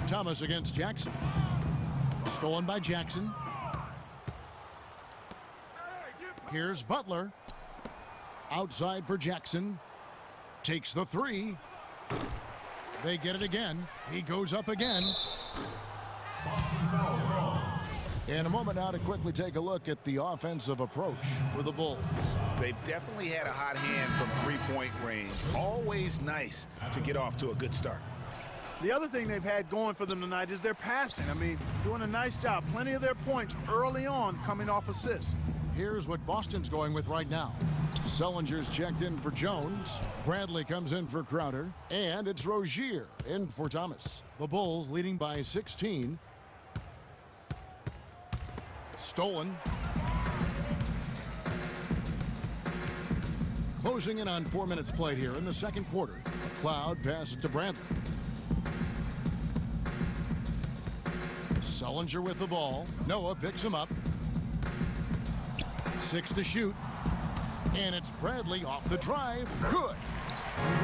Speaker 4: Thomas against Jackson. Stolen by Jackson. Here's Butler. Outside for Jackson. Takes the 3. They get it again. He goes up again. In a moment now to quickly take a look at the offensive approach for the Bulls.
Speaker 7: They've definitely had a hot hand from three-point range. Always nice to get off to a good start.
Speaker 5: The other thing they've had going for them tonight is their passing. I mean, doing a nice job. Plenty of their points early on coming off assists.
Speaker 4: Here's what Boston's going with right now. Sellinger's checked in for Jones. Bradley comes in for Crowder. And it's Rozier in for Thomas. The Bulls leading by 16. Stolen. Closing in on 4 minutes played here in the second quarter. McLeod passes to Bradley. Sullinger with the ball. Noah picks him up. 6 to shoot. And it's Bradley off the drive. Good.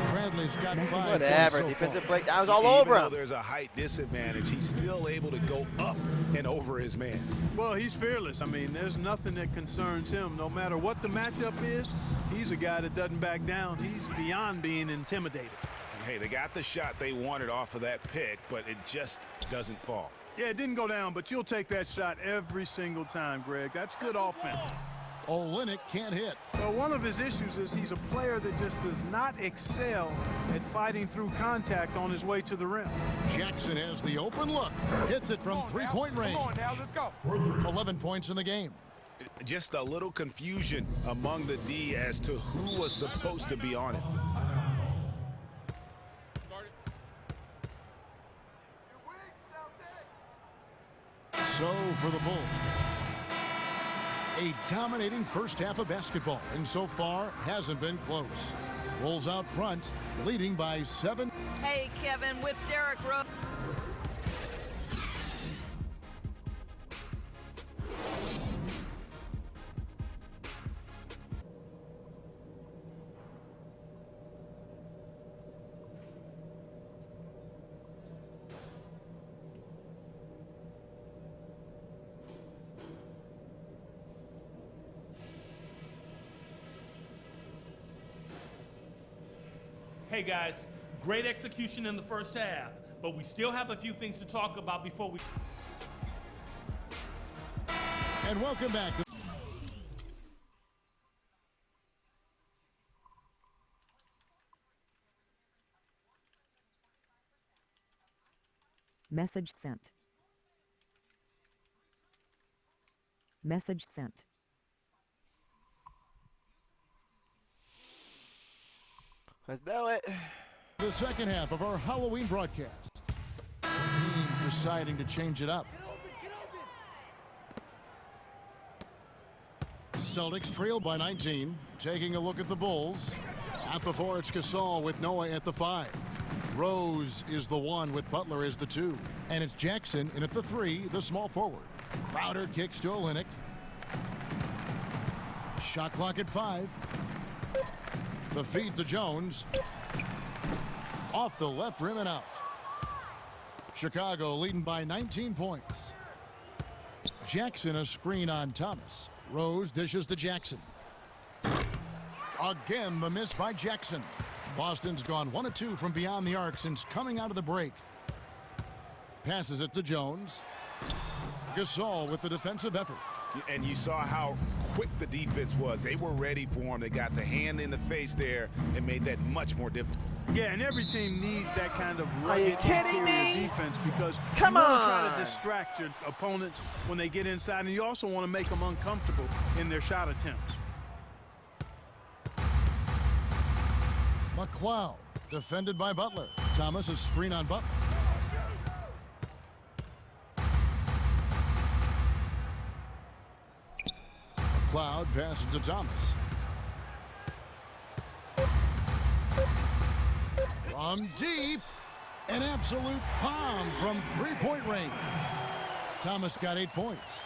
Speaker 4: Bradley's got 5
Speaker 1: Whatever.
Speaker 4: points so
Speaker 1: Defensive
Speaker 4: far.
Speaker 1: breakdowns all over
Speaker 7: Even though
Speaker 1: him.
Speaker 7: there's a height disadvantage, he's still able to go up and over his man.
Speaker 5: Well, he's fearless. I mean, there's nothing that concerns him. No matter what the matchup is, he's a guy that doesn't back down. He's beyond being intimidated.
Speaker 7: Hey, they got the shot they wanted off of that pick, but it just doesn't fall.
Speaker 5: Yeah, it didn't go down, but you'll take that shot every single time, Greg. That's good offense.
Speaker 4: Olynyk can't hit.
Speaker 5: Well, one of his issues is he's a player that just does not excel at fighting through contact on his way to the rim.
Speaker 4: Jackson has the open look. Hits it from three-point range.
Speaker 9: Come on now, let's go.
Speaker 4: 11 points in the game.
Speaker 7: Just a little confusion among the D as to who was supposed to be on it.
Speaker 4: So for the Bulls, a dominating first half of basketball, and so far hasn't been close. Bulls out front, leading by 7.
Speaker 6: Hey, Kevin, with Derrick Rose.
Speaker 17: Hey guys, great execution in the first half, but we still have a few things to talk about before we...
Speaker 4: And welcome back.
Speaker 13: Message sent. Message sent.
Speaker 1: Let's do it.
Speaker 4: The second half of our Halloween broadcast. Teams deciding to change it up. Celtics trail by 19. Taking a look at the Bulls. At the 4, it's Gasol with Noah at the 5. Rose is the 1 with Butler as the 2. And it's Jackson in at the 3, the small forward. Crowder kicks to Olynyk. Shot clock at 5. The feed to Jones. Off the left rim and out. Chicago leading by 19 points. Jackson a screen on Thomas. Rose dishes to Jackson. Again the miss by Jackson. Boston's gone 1 of 2 from beyond the arc since coming out of the break. Passes it to Jones. Gasol with the defensive effort.
Speaker 7: And you saw how quick the defense was. They were ready for him. They got the hand in the face there and made that much more difficult.
Speaker 5: Yeah, and every team needs that kind of
Speaker 1: Are you
Speaker 5: rugged
Speaker 1: kidding
Speaker 5: interior
Speaker 1: me?
Speaker 5: defense because
Speaker 1: Come
Speaker 5: you want to
Speaker 1: on.
Speaker 5: try to distract your opponents when they get inside, and you also want to make them uncomfortable in their shot attempts.
Speaker 4: McLeod defended by Butler. Thomas a screen on Butler. McLeod passes to Thomas. From deep, an absolute bomb from three-point range. Thomas got 8 points.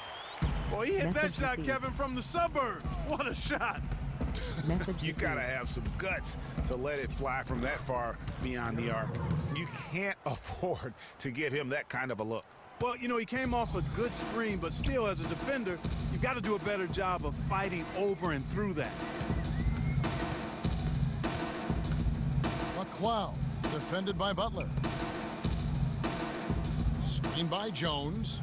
Speaker 5: Boy, he hit that shot, Kevin, from the suburbs. What a shot.
Speaker 7: You gotta have some guts to let it fly from that far beyond the arc. You can't afford to give him that kind of a look.
Speaker 5: Well, you know, he came off a good screen, but still, as a defender, you've got to do a better job of fighting over and through that.
Speaker 4: McLeod defended by Butler. Screen by Jones.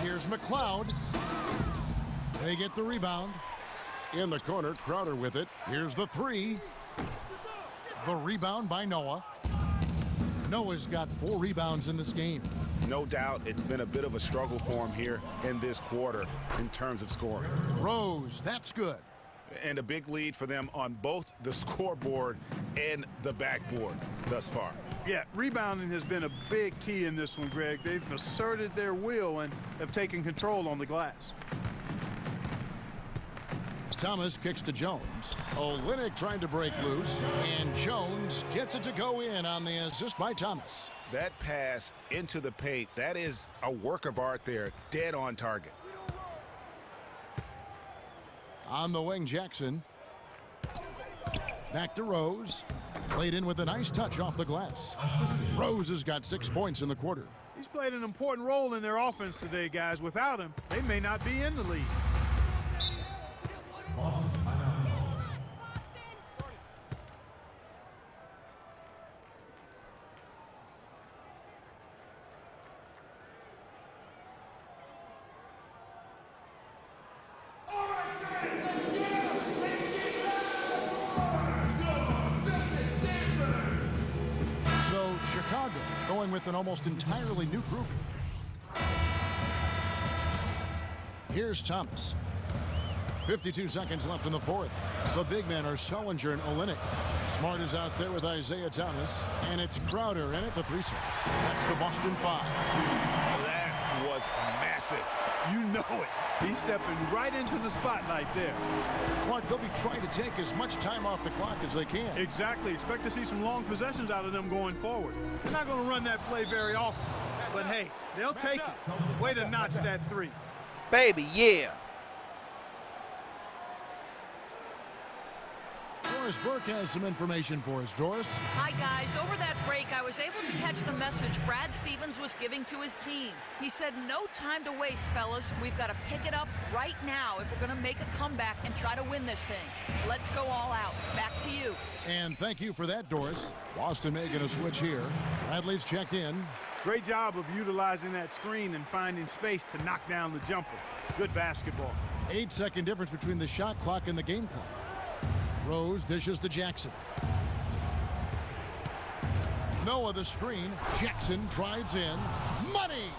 Speaker 4: Here's McLeod. They get the rebound. In the corner, Crowder with it. Here's the 3. The rebound by Noah. Noah's got 4 rebounds in this game.
Speaker 7: No doubt it's been a bit of a struggle for him here in this quarter in terms of scoring.
Speaker 4: Rose, that's good.
Speaker 7: And a big lead for them on both the scoreboard and the backboard thus far.
Speaker 5: Yeah, rebounding has been a big key in this one, Greg. They've asserted their will and have taken control on the glass.
Speaker 4: Thomas kicks to Jones. Olynyk trying to break loose, and Jones gets it to go in on the assist by Thomas.
Speaker 7: That pass into the paint, that is a work of art there, dead on target.
Speaker 4: On the wing, Jackson. Back to Rose. Played in with a nice touch off the glass. Rose has got 6 points in the quarter.
Speaker 5: He's played an important role in their offense today, guys. Without him, they may not be in the lead.
Speaker 4: So Chicago going with an almost entirely new group. Here's Thomas. 52 seconds left in the fourth. The big men are Sullinger and Olynyk. Smart is out there with Isaiah Thomas, and it's Crowder in at the 3-set. That's the Boston 5.
Speaker 7: That was massive.
Speaker 5: You know it. He's stepping right into the spotlight there.
Speaker 4: Clark, they'll be trying to take as much time off the clock as they can.
Speaker 5: Exactly. Expect to see some long possessions out of them going forward. They're not going to run that play very often. But, hey, they'll take it. Way to notch that 3.
Speaker 1: Baby, yeah.
Speaker 4: Doris Burke has some information for us. Doris?
Speaker 6: Hi, guys. Over that break, I was able to catch the message Brad Stevens was giving to his team. He said, no time to waste, fellas. We've got to pick it up right now if we're going to make a comeback and try to win this thing. Let's go all out. Back to you.
Speaker 4: And thank you for that, Doris. Boston making a switch here. Bradley's checked in.
Speaker 5: Great job of utilizing that screen and finding space to knock down the jumper. Good basketball.
Speaker 4: 8-second difference between the shot clock and the game clock. Rose dishes to Jackson. Noah the screen. Jackson drives in. Money!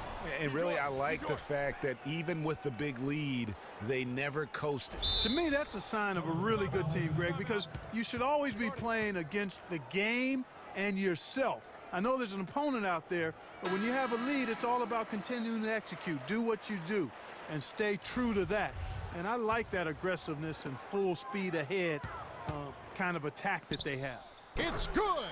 Speaker 7: And really, I like the fact that even with the big lead, they never coasted.
Speaker 5: To me, that's a sign of a really good team, Greg, because you should always be playing against the game and yourself. I know there's an opponent out there, but when you have a lead, it's all about continuing to execute. Do what you do and stay true to that. And I like that aggressiveness and full speed ahead kind of attack that they have.
Speaker 4: It's good.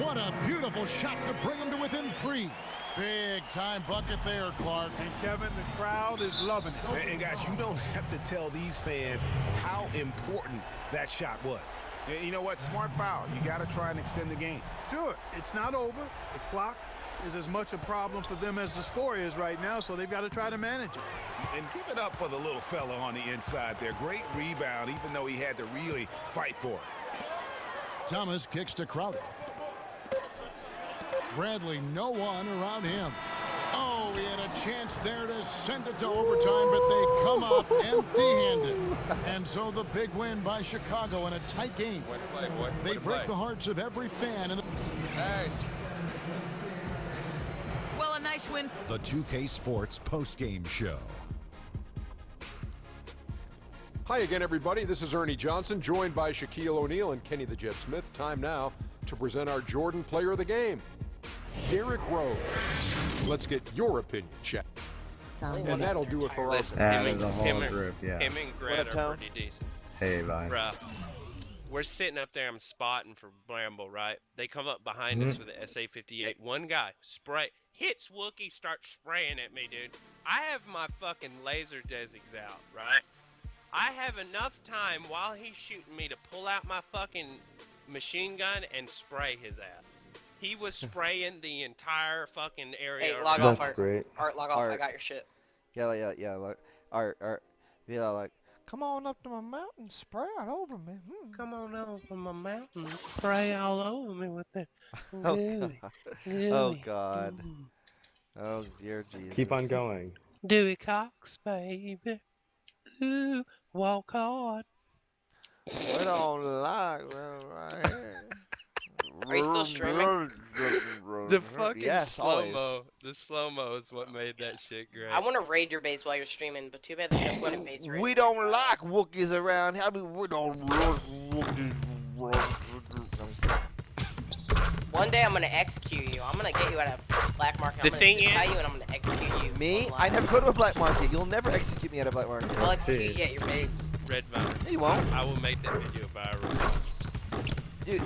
Speaker 4: What a beautiful shot to bring them to within 3. Big time bucket there, Clark.
Speaker 5: And Kevin, the crowd is loving it.
Speaker 7: And guys, you don't have to tell these fans how important that shot was. And you know what? Smart foul. You got to try and extend the game.
Speaker 5: Sure, it's not over. The clock is as much a problem for them as the score is right now, so they've got to try to manage it.
Speaker 7: And give it up for the little fella on the inside there. Great rebound, even though he had to really fight for it.
Speaker 4: Thomas kicks to Crowder. Bradley, no one around him. Oh, he had a chance there to send it to overtime, but they come up empty-handed. And so the big win by Chicago in a tight game. They break the hearts of every fan. In the
Speaker 6: Well, a nice win.
Speaker 2: The 2K Sports postgame show.
Speaker 3: Hi again, everybody. This is Ernie Johnson, joined by Shaquille O'Neal and Kenny the Jet Smith. Time now to present our Jordan Player of the Game, Derrick Rose. Let's get your opinion, Shaq. And that'll do it for our
Speaker 15: him and
Speaker 1: What
Speaker 15: Grant
Speaker 1: up,
Speaker 15: are
Speaker 1: Tom?
Speaker 15: pretty decent.
Speaker 18: Hey, Vine.
Speaker 15: Bruh. We're sitting up there, I'm spotting for Bramble, right? They come up behind us with the SA-58. One guy hits Wookie, starts spraying at me, dude. I have my fucking laser desigs out, right? I have enough time while he's shooting me to pull out my fucking machine gun and spray his ass. He was spraying the entire fucking area.
Speaker 14: Hey, log off, Art.
Speaker 18: Great.
Speaker 14: Art, log off. I got your shit.
Speaker 1: Yeah. Like, Art. Yeah, like, come on up to my mountain, spray all over me.
Speaker 15: Come on over my mountain, spray all over me with that.
Speaker 1: Oh, God. Oh, God. Oh, dear Jesus.
Speaker 18: Keep on going.
Speaker 15: Dewey Cox, baby. Ooh, walk hard.
Speaker 1: We don't like right here.
Speaker 14: Are you still streaming?
Speaker 15: The fucking
Speaker 1: yes,
Speaker 15: slow-mo. The slow-mo is what made that shit great.
Speaker 14: I want to raid your base while you're streaming, but too bad there's no point in base raid.
Speaker 1: We don't like Wookiees around here. I mean, we don't Wookiees.
Speaker 14: One day I'm going to execute you. I'm going to get you out of black market. I'm going to tie you and I'm going to execute you.
Speaker 1: Me? I never go to a black market. You'll never execute me at a black market.
Speaker 14: I'll execute you at your base.
Speaker 15: Red Vine.
Speaker 1: You won't.
Speaker 15: I will make that video viral.
Speaker 1: Dude,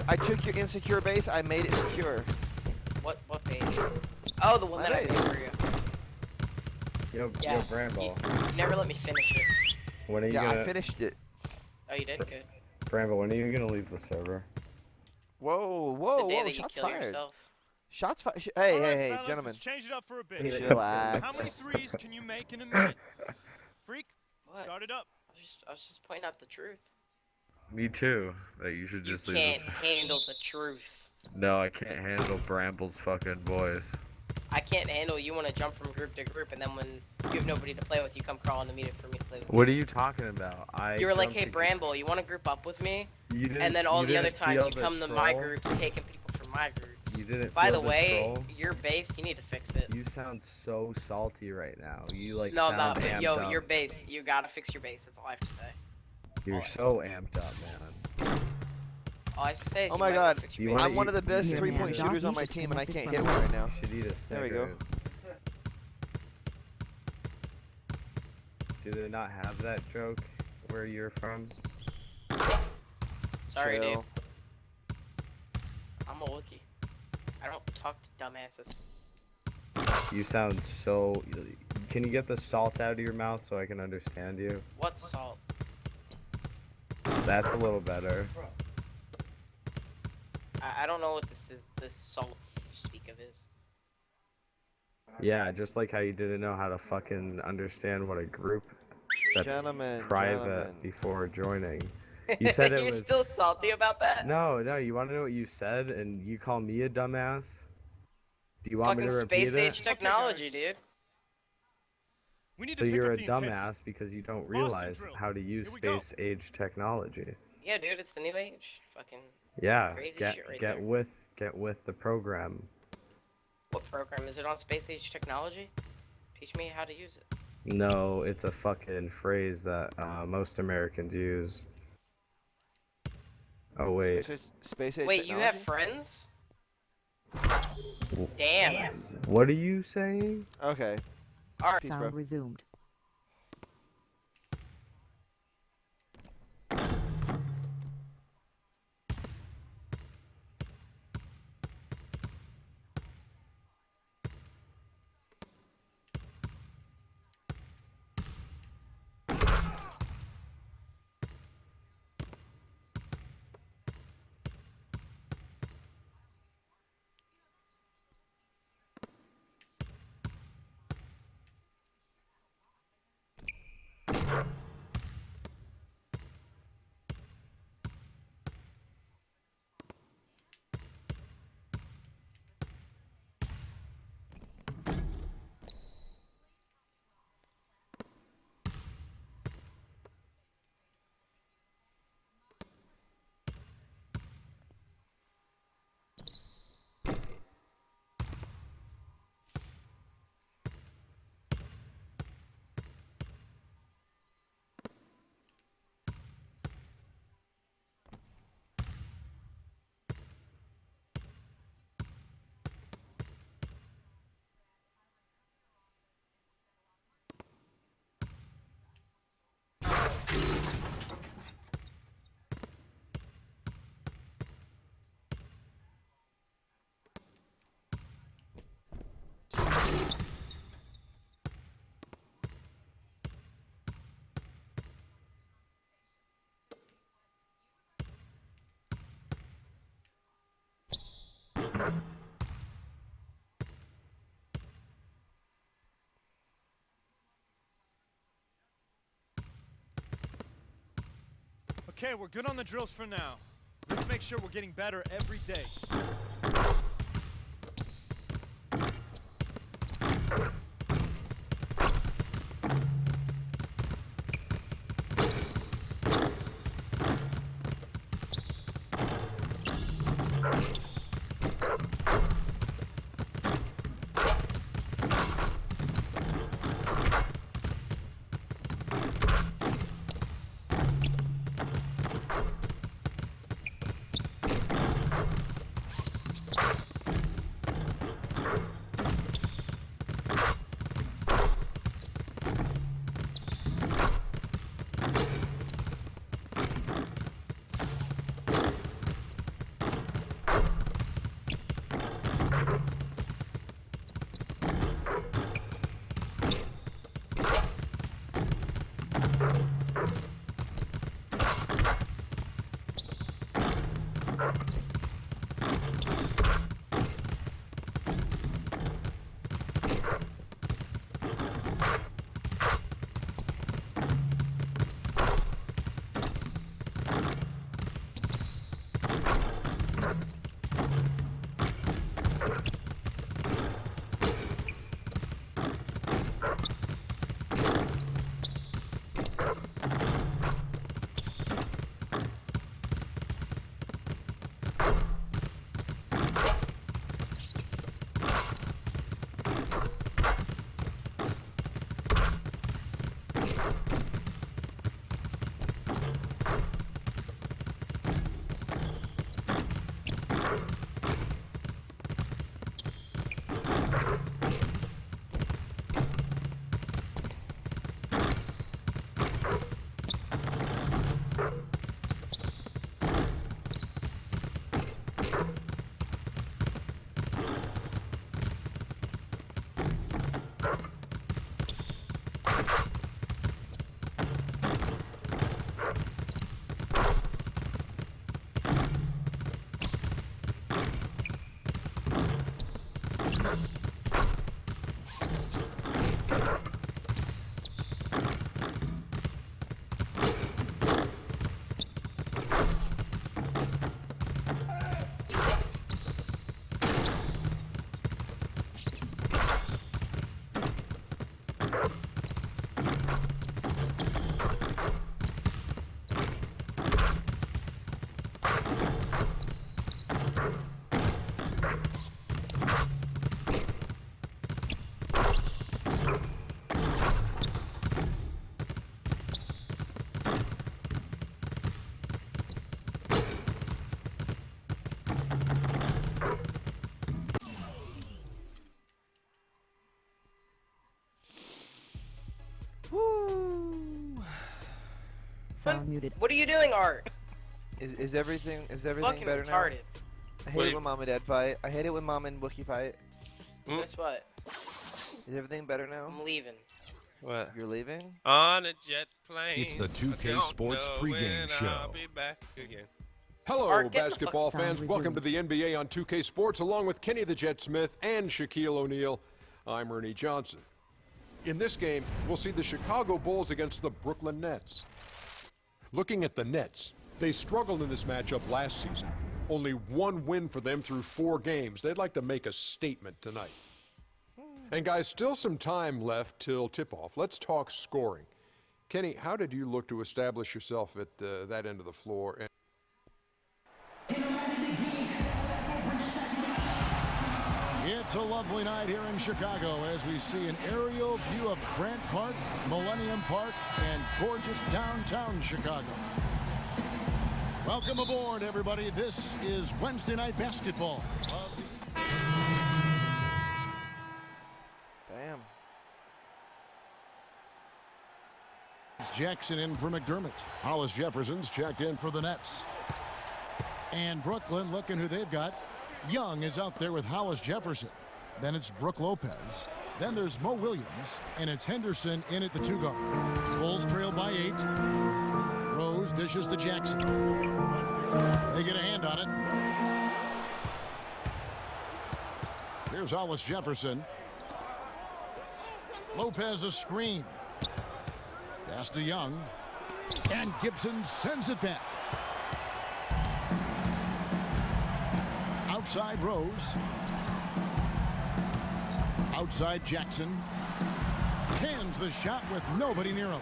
Speaker 1: I took your insecure base. I made it secure.
Speaker 14: What base? Oh, the one
Speaker 1: My
Speaker 14: that I
Speaker 1: base.
Speaker 14: made for you.
Speaker 18: Yo,
Speaker 14: Yeah.
Speaker 18: Bramble.
Speaker 14: You never let me finish it.
Speaker 18: When are you
Speaker 1: Yeah,
Speaker 18: gonna?
Speaker 1: I finished it.
Speaker 14: Oh, you did? Good.
Speaker 18: Bramble, when are you gonna leave the server?
Speaker 1: Whoa,
Speaker 14: The day
Speaker 1: whoa,
Speaker 14: that you
Speaker 1: shots
Speaker 14: kill
Speaker 1: fired.
Speaker 14: yourself.
Speaker 1: Shots fired. Hey,
Speaker 12: All
Speaker 1: hey,
Speaker 12: right,
Speaker 1: hey,
Speaker 12: fellas,
Speaker 1: gentlemen.
Speaker 12: let's change it up for a bit.
Speaker 1: Chillax.
Speaker 12: How many threes can you make in a minute? Freak,
Speaker 14: What?
Speaker 12: start it up.
Speaker 14: I was just pointing out the truth.
Speaker 18: Me too. That you should
Speaker 14: You
Speaker 18: just leave
Speaker 14: can't
Speaker 18: this.
Speaker 14: handle the truth.
Speaker 18: No, I can't handle Bramble's fucking voice.
Speaker 14: I can't handle you want to jump from group to group, and then when you have nobody to play with, you come crawling to me for me to play with.
Speaker 18: What are you talking about?
Speaker 14: You were like, hey, Bramble, you want to group up with me?
Speaker 18: You didn't,
Speaker 14: And then all
Speaker 18: you
Speaker 14: the other
Speaker 18: didn't
Speaker 14: times
Speaker 18: feel
Speaker 14: you
Speaker 18: the
Speaker 14: come to my
Speaker 18: troll?
Speaker 14: groups, taking people from my groups.
Speaker 18: You didn't.
Speaker 14: By
Speaker 18: feel
Speaker 14: the way,
Speaker 18: troll?
Speaker 14: your base, you need to fix it.
Speaker 18: You sound so salty right now. You like
Speaker 14: No, I'm
Speaker 18: sound
Speaker 14: not. But
Speaker 18: amped
Speaker 14: yo,
Speaker 18: up.
Speaker 14: your base, you gotta fix your base. That's all I have to say.
Speaker 18: You're so amped up, man.
Speaker 14: All I have to say is
Speaker 1: Oh
Speaker 14: you
Speaker 1: my
Speaker 14: might
Speaker 1: God,
Speaker 14: wanna fix your base.
Speaker 1: I'm one of the best
Speaker 13: Yeah,
Speaker 1: three-point
Speaker 13: man.
Speaker 1: shooters on my team, and I can't hit one right now.
Speaker 18: You should eat a
Speaker 1: There we go.
Speaker 18: Snickers. Do they not have that joke where you're from?
Speaker 14: Sorry, dude.
Speaker 1: Chill.
Speaker 14: I'm a Wookiee. I don't talk to dumbasses.
Speaker 18: You sound so. Can you get the salt out of your mouth so I can understand you?
Speaker 14: What salt?
Speaker 18: That's a little better.
Speaker 14: I don't know what this is. This salt you speak of is.
Speaker 18: Yeah, just like how you didn't know how to fucking understand what a group that's
Speaker 1: Gentlemen,
Speaker 18: private
Speaker 1: gentlemen.
Speaker 18: before joining. You said it
Speaker 14: You're
Speaker 18: was.
Speaker 14: still salty about that?
Speaker 18: No, you want to know what you said, and you call me a dumbass? Do you want me
Speaker 14: Fucking
Speaker 18: to repeat
Speaker 14: space age
Speaker 18: it?
Speaker 14: technology, dude.
Speaker 12: We need
Speaker 18: So
Speaker 12: to pick
Speaker 18: you're
Speaker 12: up
Speaker 18: a
Speaker 12: the intensity.
Speaker 18: dumbass because you don't realize
Speaker 12: drill.
Speaker 18: how to use
Speaker 12: Here we go.
Speaker 18: space age technology.
Speaker 14: Yeah, dude, it's the new age. Fucking
Speaker 18: Yeah,
Speaker 14: some crazy
Speaker 18: get
Speaker 14: shit right
Speaker 18: get
Speaker 14: there.
Speaker 18: with the program.
Speaker 14: What program? Is it on space age technology? Teach me how to use it.
Speaker 18: No, it's a fucking phrase that most Americans use. Oh wait.
Speaker 1: Space age
Speaker 14: Wait, you have
Speaker 1: technology?
Speaker 14: friends? Damn.
Speaker 18: What are you saying?
Speaker 1: Okay.
Speaker 14: Alright.
Speaker 1: Peace, bro.
Speaker 13: Sound resumed.
Speaker 12: Okay, we're good on the drills for now. Let's make sure we're getting better every day.
Speaker 13: Muted.
Speaker 14: What are you doing, Art?
Speaker 1: Is everything
Speaker 14: Fucking
Speaker 1: better
Speaker 14: retarded.
Speaker 1: now? I hate it when Mom and Dad fight. I hate it when Mom and Wookie fight.
Speaker 14: Guess what?
Speaker 1: Is everything better now?
Speaker 14: I'm leaving.
Speaker 15: What?
Speaker 1: You're leaving?
Speaker 15: On a jet plane.
Speaker 2: It's the 2K
Speaker 15: I don't
Speaker 2: Sports
Speaker 15: know
Speaker 2: pregame
Speaker 15: when
Speaker 2: show.
Speaker 15: I'll be back again.
Speaker 3: Hello,
Speaker 14: Art, get the
Speaker 3: basketball
Speaker 14: fuck
Speaker 3: fans.
Speaker 13: down.
Speaker 3: Welcome to the NBA on 2K Sports, along with Kenny the Jet Smith and Shaquille O'Neal. I'm Ernie Johnson. In this game, we'll see the Chicago Bulls against the Brooklyn Nets. Looking at the Nets, they struggled in this matchup last season. Only one win for them through 4 games. They'd like to make a statement tonight. And guys, still some time left till tip-off. Let's talk scoring. Kenny, how did you look to establish yourself at that end of the floor?
Speaker 4: It's a lovely night here in Chicago as we see an aerial view of Grant Park, Millennium Park, and gorgeous downtown Chicago. Welcome aboard, everybody. This is Wednesday Night Basketball.
Speaker 1: Damn.
Speaker 4: It's Jackson in for McDermott. Hollis Jefferson's checked in for the Nets. And Brooklyn, looking who they've got. Young is out there with Hollis Jefferson. Then it's Brook Lopez. Then there's Mo Williams. And it's Henderson in at the 2 guard. Bulls trail by 8. Rose dishes to Jackson. They get a hand on it. Here's Hollis Jefferson. Lopez a screen. Pass to Young. And Gibson sends it back. Outside Rose. Outside Jackson. Cans the shot with nobody near him.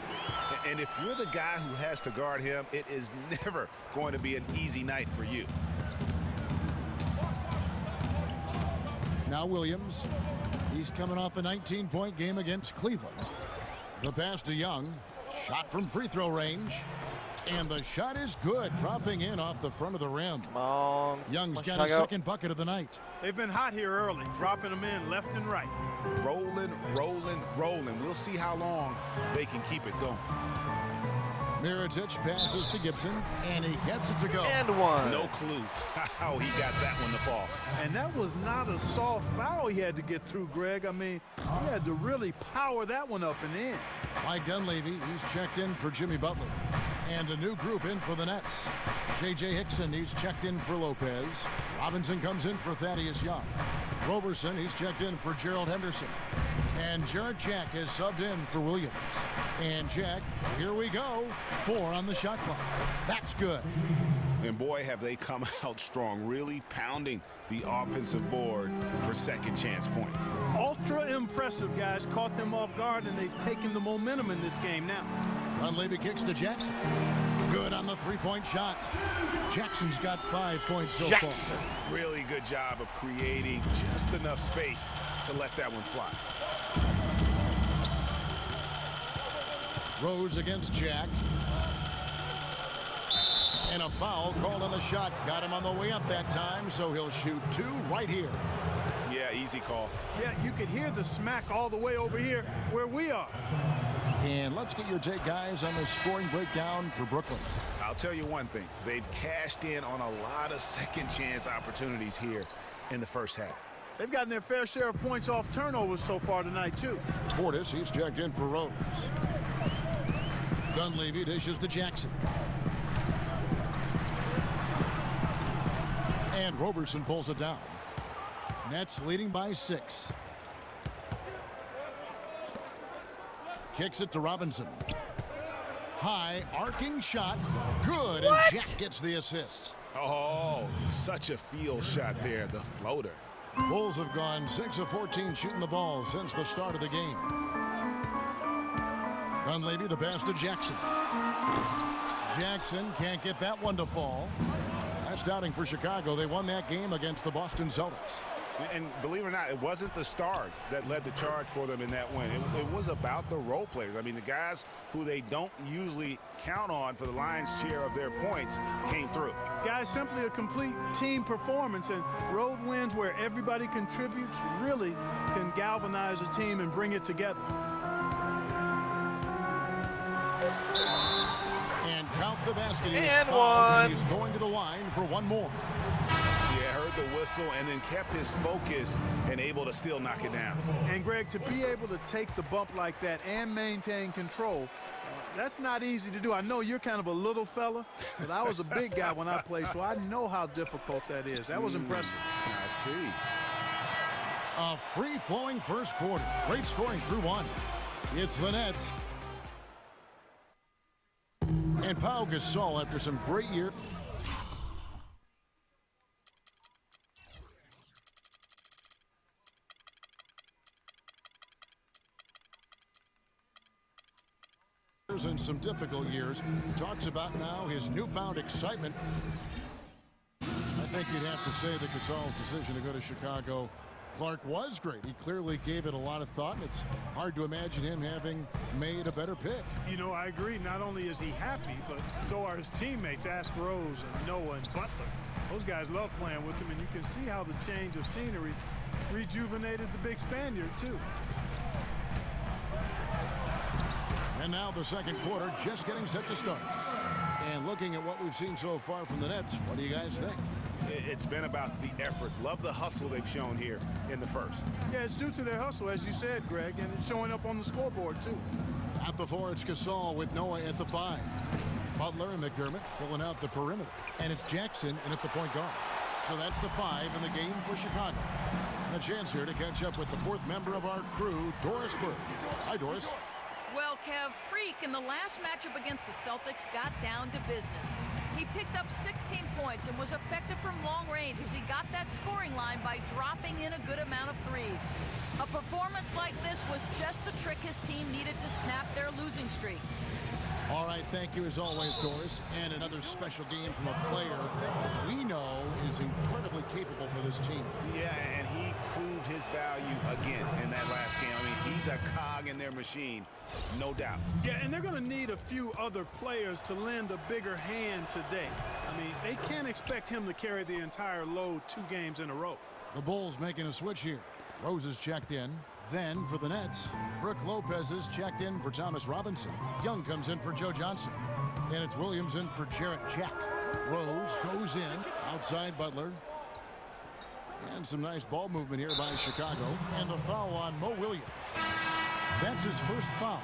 Speaker 7: And if you're the guy who has to guard him, it is never going to be an easy night for you.
Speaker 4: Now Williams. He's coming off a 19-point game against Cleveland. The pass to Young. Shot from free throw range. And the shot is good, dropping in off the front of the rim.
Speaker 1: Come on.
Speaker 4: Young's got
Speaker 1: Chicago.
Speaker 4: his second bucket of the night.
Speaker 5: They've been hot here early, dropping them in left and right.
Speaker 7: Rolling, rolling, rolling. We'll see how long they can keep it going.
Speaker 4: Mirotic passes to Gibson, and he gets it to go.
Speaker 1: And one.
Speaker 7: No clue how he got that one to fall.
Speaker 5: And that was not a soft foul he had to get through, Greg. I mean, he had to really power that one up and in.
Speaker 4: Mike Dunleavy, he's checked in for Jimmy Butler. And a new group in for the Nets. J.J. Hickson, he's checked in for Lopez. Robinson comes in for Thaddeus Young. Roberson, he's checked in for Gerald Henderson. And Jarrett Jack has subbed in for Williams. And Jack, here we go. 4 on the shot clock. That's good.
Speaker 7: And boy, have they come out strong, really pounding the offensive board for second chance points.
Speaker 5: Ultra impressive, guys. Caught them off guard, and they've taken the momentum in this game now.
Speaker 4: Dunleavy kicks to Jackson. Good on the three-point shot. Jackson's got 5 points so far.
Speaker 7: Really good job of creating just enough space to let that one fly.
Speaker 4: Rose against Jack. And a foul called on the shot. Got him on the way up that time, so he'll shoot 2 right here.
Speaker 7: Yeah, easy call.
Speaker 5: Yeah, you could hear the smack all the way over here where we are.
Speaker 4: And let's get your take, guys, on the scoring breakdown for Brooklyn.
Speaker 7: I'll tell you one thing. They've cashed in on a lot of second chance opportunities here in the first half.
Speaker 5: They've gotten their fair share of points off turnovers so far tonight, too.
Speaker 4: Portis, he's checked in for Rose. Dunleavy dishes to Jackson. And Roberson pulls it down. Nets leading by 6. Kicks it to Robinson. High arcing shot. Good. And Jack gets the assist.
Speaker 7: Oh, such a field shot there, the floater.
Speaker 4: Bulls have gone 6 of 14 shooting the ball since the start of the game. Dunleavy the pass to Jackson. Jackson can't get that one to fall. That's doubting for Chicago. They won that game against the Boston Celtics.
Speaker 7: And believe it or not, it wasn't the stars that led the charge for them in that win. It was about the role players. I mean, the guys who they don't usually count on for the lion's share of their points came through.
Speaker 5: Guys, simply a complete team performance, and road wins where everybody contributes really can galvanize a team and bring it together.
Speaker 4: And count the basket.
Speaker 1: And one.
Speaker 4: He's going to the line for one more.
Speaker 7: Yeah, heard the whistle and then kept his focus and able to still knock it down.
Speaker 5: And Greg, to be able to take the bump like that and maintain control, that's not easy to do. I know you're kind of a little fella, but I was a big guy when I played, so I know how difficult that is. That was impressive.
Speaker 7: I see.
Speaker 4: A free-flowing first quarter. Great scoring through one. It's the Nets. And Pau Gasol, after some great years. In some difficult years, talks about now his newfound excitement. I think you'd have to say that Gasol's decision to go to Chicago, Clark, was great. He clearly gave it a lot of thought, and it's hard to imagine him having made a better pick.
Speaker 5: You know, I agree. Not only is he happy, but so are his teammates, Ask Rose and Noah and Butler. Those guys love playing with him, and you can see how the change of scenery rejuvenated the big Spaniard, too.
Speaker 4: And now the second quarter just getting set to start. And looking at what we've seen so far from the Nets, what do you guys think?
Speaker 7: It's been about the effort. Love the hustle they've shown here in the first.
Speaker 5: Yeah, it's due to their hustle, as you said, Greg, and it's showing up on the scoreboard, too.
Speaker 4: At the 4, it's Gasol with Noah at the 5. Butler and McDermott filling out the perimeter. And it's Jackson in at the point guard. So that's the 5 in the game for Chicago. And a chance here to catch up with the 4th member of our crew, Doris Burke. Hi, Doris.
Speaker 6: Well, Kev, Freak in the last matchup against the Celtics got down to business. He picked up 16 points and was effective from long range as he got that scoring line by dropping in a good amount of threes. A performance like this was just the trick his team needed to snap their losing streak.
Speaker 4: All right, thank you as always, Doris. And another special game from a player we know is incredibly capable for this team.
Speaker 7: Yeah, and he proved his value again in that last game. I mean, he's a cog in their machine, no doubt.
Speaker 5: Yeah, and they're going to need a few other players to lend a bigger hand today. I mean, they can't expect him to carry the entire load 2 games in a row.
Speaker 4: The Bulls making a switch here. Rose is checked in. Then for the Nets, Brooke Lopez is checked in for Thomas Robinson. Young comes in for Joe Johnson. And it's Williams in for Jarrett Jack. Rose goes in, outside Butler. And some nice ball movement here by Chicago. And the foul on Mo Williams. That's his first foul.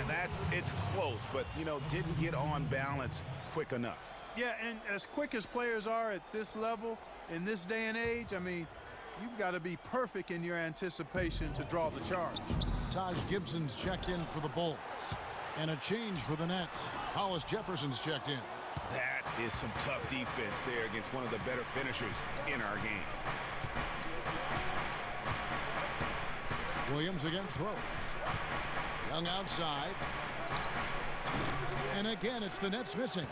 Speaker 7: Man, it's close, but, you know, didn't get on balance quick enough.
Speaker 5: Yeah, and as quick as players are at this level, in this day and age, I mean, you've got to be perfect in your anticipation to draw the charge.
Speaker 4: Taj Gibson's checked in for the Bulls. And a change for the Nets. Hollis Jefferson's checked in.
Speaker 7: That is some tough defense there against one of the better finishers in our game.
Speaker 4: Williams against Rose. Young outside. And again, it's the Nets missing.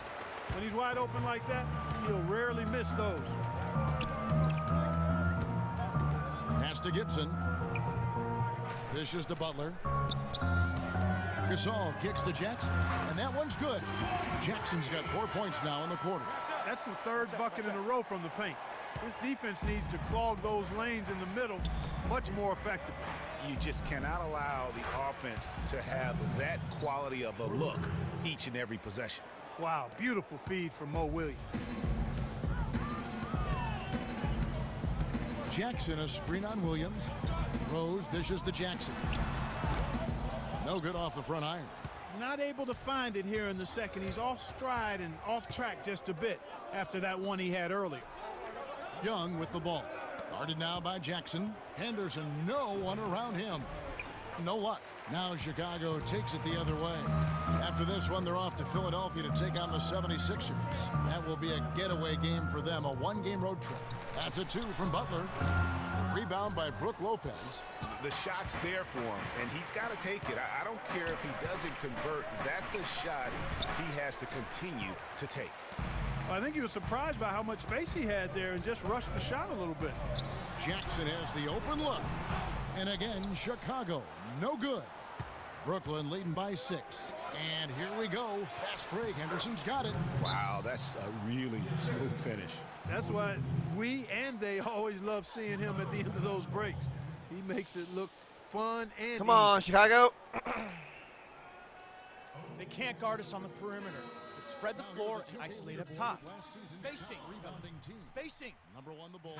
Speaker 5: When he's wide open like that, he'll rarely miss those.
Speaker 4: Pass to Gibson. Dishes to Butler. Gasol kicks to Jackson. And that one's good. Jackson's got 4 points now in the quarter.
Speaker 5: That's the 3rd bucket in a row from the paint. This defense needs to clog those lanes in the middle much more effectively.
Speaker 7: You just cannot allow the offense to have that quality of a look each and every possession.
Speaker 5: Wow, beautiful feed from Mo Williams.
Speaker 4: Jackson, a screen on Williams. Rose dishes to Jackson. No good off the front iron.
Speaker 5: Not able to find it here in the second. He's off stride and off track just a bit after that one he had earlier.
Speaker 4: Young with the ball. Guarded now by Jackson. Henderson, no one around him. No luck. Now Chicago takes it the other way. After this one, they're off to Philadelphia to take on the 76ers. That will be a getaway game for them, a one-game road trip. That's a 2 from Butler. Rebound by Brook Lopez.
Speaker 7: The shot's there for him, and he's got to take it. I don't care if he doesn't convert. That's a shot he has to continue to take.
Speaker 5: I think he was surprised by how much space he had there and just rushed the shot a little bit.
Speaker 4: Jackson has the open look. And again, Chicago, no good. Brooklyn leading by 6. And here we go. Fast break. Henderson's got it.
Speaker 7: Wow, that's a really smooth finish.
Speaker 5: That's why we and they always love seeing him at the end of those breaks. He makes it look fun and
Speaker 1: Come on, Chicago.
Speaker 16: They can't guard us on the perimeter. Let's spread the floor and isolate up top. Spacing. Spacing.
Speaker 4: Number 1, the Bulls.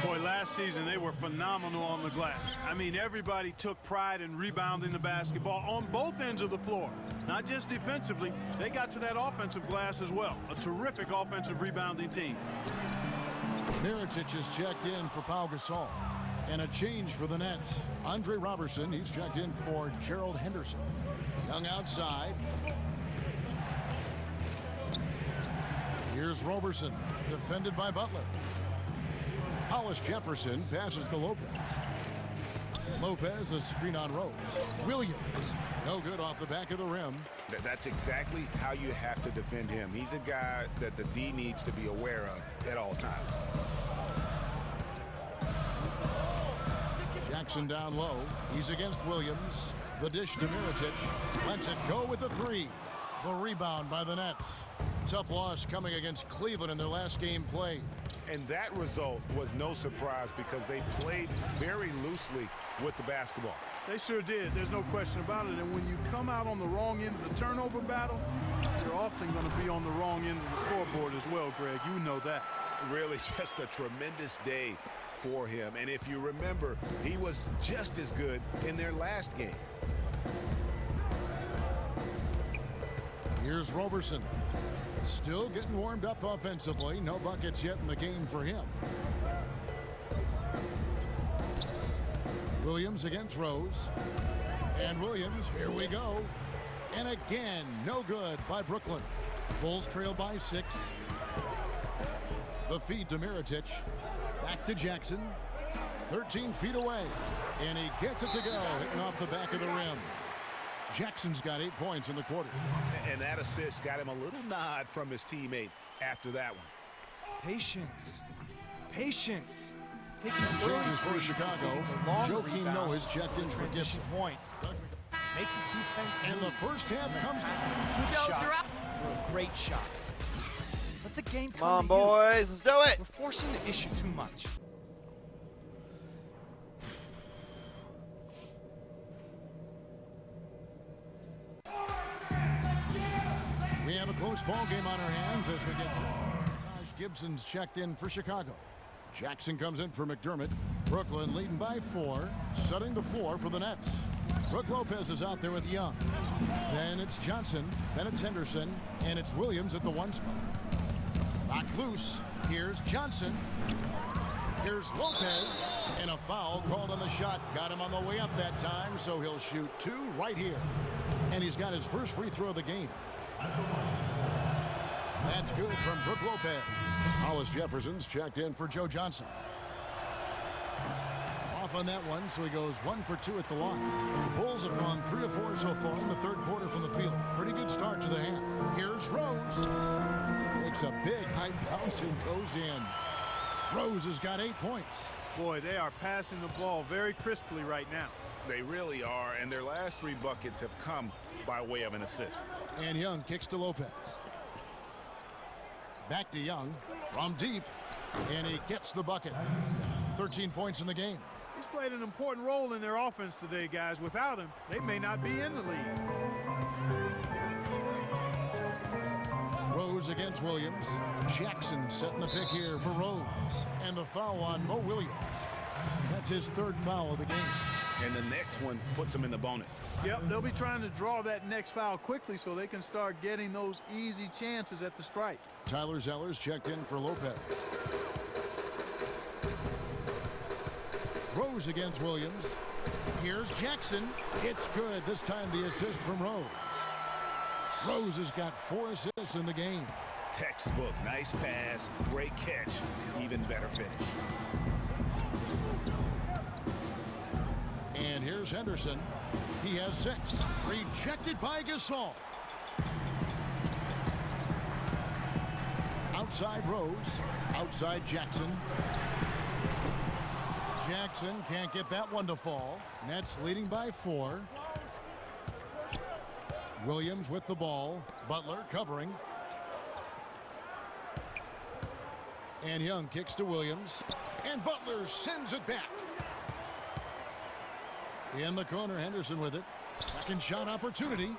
Speaker 5: Boy, last season they were phenomenal on the glass. I mean, everybody took pride in rebounding the basketball on both ends of the floor. Not just defensively, they got to that offensive glass as well. A terrific offensive rebounding team.
Speaker 4: Mirotic is checked in for Pau Gasol. And a change for the Nets. Andre Robertson, he's checked in for Gerald Henderson. Young outside. Here's Robertson, defended by Butler. Hollis Jefferson passes to Lopez. Lopez, a screen on Rose. Williams, no good off the back of the rim.
Speaker 7: That's exactly how you have to defend him. He's a guy that the D needs to be aware of at all times.
Speaker 4: Jackson down low. He's against Williams. The dish to Mirotic. Lets it go with the 3. The rebound by the Nets. Tough loss coming against Cleveland in their last game played.
Speaker 7: And that result was no surprise because they played very loosely with the basketball.
Speaker 5: They sure did. There's no question about it. And when you come out on the wrong end of the turnover battle, you're often going to be on the wrong end of the scoreboard as well, Greg. You know that.
Speaker 7: Really just a tremendous day for him. And if you remember, he was just as good in their last game.
Speaker 4: Here's Robertson. Still getting warmed up offensively. No buckets yet in the game for him. Williams against Rose. And Williams, here we go. And again, no good by Brooklyn. Bulls trail by 6. The feed to Mirotic. Back to Jackson. 13 feet away. And he gets it to go, hitting off the back of the rim. Jackson's got 8 points in the quarter.
Speaker 7: And that assist got him a little nod from his teammate after that one.
Speaker 16: Patience. Patience. Taking
Speaker 4: changes for Chicago. Joakim Noah has checked in for Gibson.
Speaker 16: Points. Make the defense.
Speaker 4: And the first half comes to
Speaker 6: Joe, throughout.
Speaker 16: For a great shot. Let the game come.
Speaker 1: Come on, boys. Let's do it.
Speaker 16: We're forcing the issue too much.
Speaker 4: We have a close ball game on our hands as we get Taj Gibson's checked in for Chicago. Jackson comes in for McDermott. Brooklyn leading by 4, setting the floor for the Nets. Brook Lopez is out there with Young. Then it's Johnson, then it's Henderson, and it's Williams at the 1 spot. Knocked loose. Here's Johnson. Here's Lopez, and a foul called on the shot. Got him on the way up that time, so he'll shoot 2 right here. And he's got his first free throw of the game. That's good from Brook Lopez. Hollis Jefferson's checked in for Joe Johnson. Off on that one, so he goes 1 for 2 at the line. The Bulls have gone 3 of 4 so far in the third quarter from the field. Pretty good start to the half. Here's Rose. Makes a big high bounce and goes in. Rose has got 8 points.
Speaker 5: Boy, they are passing the ball very crisply right now.
Speaker 7: They really are, and their last 3 buckets have come by way of an assist.
Speaker 4: And Young kicks to Lopez. Back to Young from deep, and he gets the bucket. 13 points in the game.
Speaker 5: He's played an important role in their offense today, guys. Without him, they may not be in the league.
Speaker 4: Rose against Williams. Jackson setting the pick here for Rose. And the foul on Mo Williams. That's his 3rd foul of the game.
Speaker 7: And the next one puts him in the bonus.
Speaker 5: Yep, they'll be trying to draw that next foul quickly so they can start getting those easy chances at the strike.
Speaker 4: Tyler Zeller's checked in for Lopez. Rose against Williams. Here's Jackson. It's good. This time the assist from Rose. Rose has got 4 assists in the game.
Speaker 7: Textbook. Nice pass. Great catch. Even better finish.
Speaker 4: And here's Henderson. He has 6. Rejected by Gasol. Outside Rose. Outside Jackson. Jackson can't get that one to fall. Nets leading by 4. Williams with the ball. Butler covering. And Young kicks to Williams. And Butler sends it back. In the corner, Henderson with it. Second shot opportunity.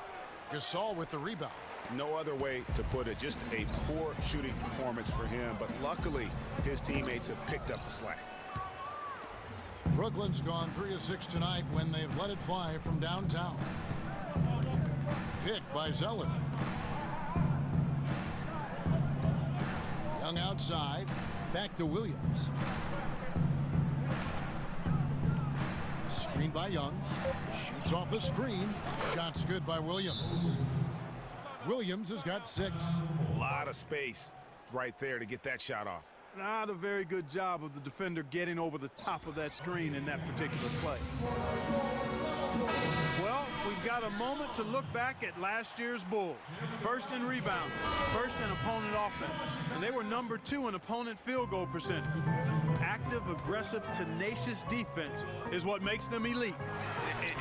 Speaker 4: Gasol with the rebound.
Speaker 7: No other way to put it. Just a poor shooting performance for him. But luckily, his teammates have picked up the slack.
Speaker 4: Brooklyn's gone 3 of 6 tonight when they've let it fly from downtown. Pick by Zeller. Young outside. Back to Williams. Screen by Young. Shoots off the screen. Shot's good by Williams. Williams has got 6.
Speaker 7: A lot of space right there to get that shot off.
Speaker 5: Not a very good job of the defender getting over the top of that screen in that particular play. Well, we've got a moment to look back at last year's Bulls. First in rebound, first in opponent offense, and they were number 2 in opponent field goal percentage. Active, aggressive, tenacious defense is what makes them elite.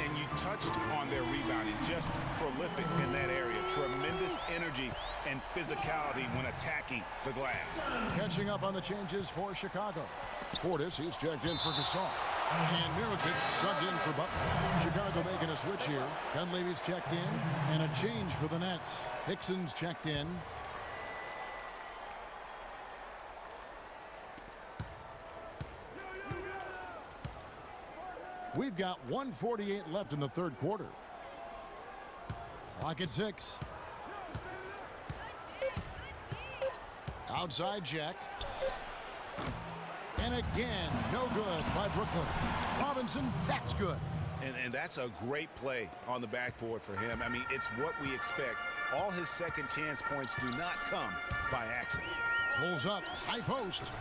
Speaker 7: And you touched on their rebounding, just prolific in that area. Tremendous energy and physicality when attacking the glass.
Speaker 4: Catching up on the changes for Chicago. Portis, he's checked in for Gasol. And Mirotic subbed in for Butler. Chicago making a switch here. Dunleavy's checked in. And a change for the Nets. Hickson's checked in. We've got 1:48 left in the third quarter. Clock at 6. Outside Jack. And again, no good by Brooklyn. Robinson, that's good.
Speaker 7: And that's a great play on the backboard for him. I mean, it's what we expect. All his second chance points do not come by accident.
Speaker 4: Pulls up, high post.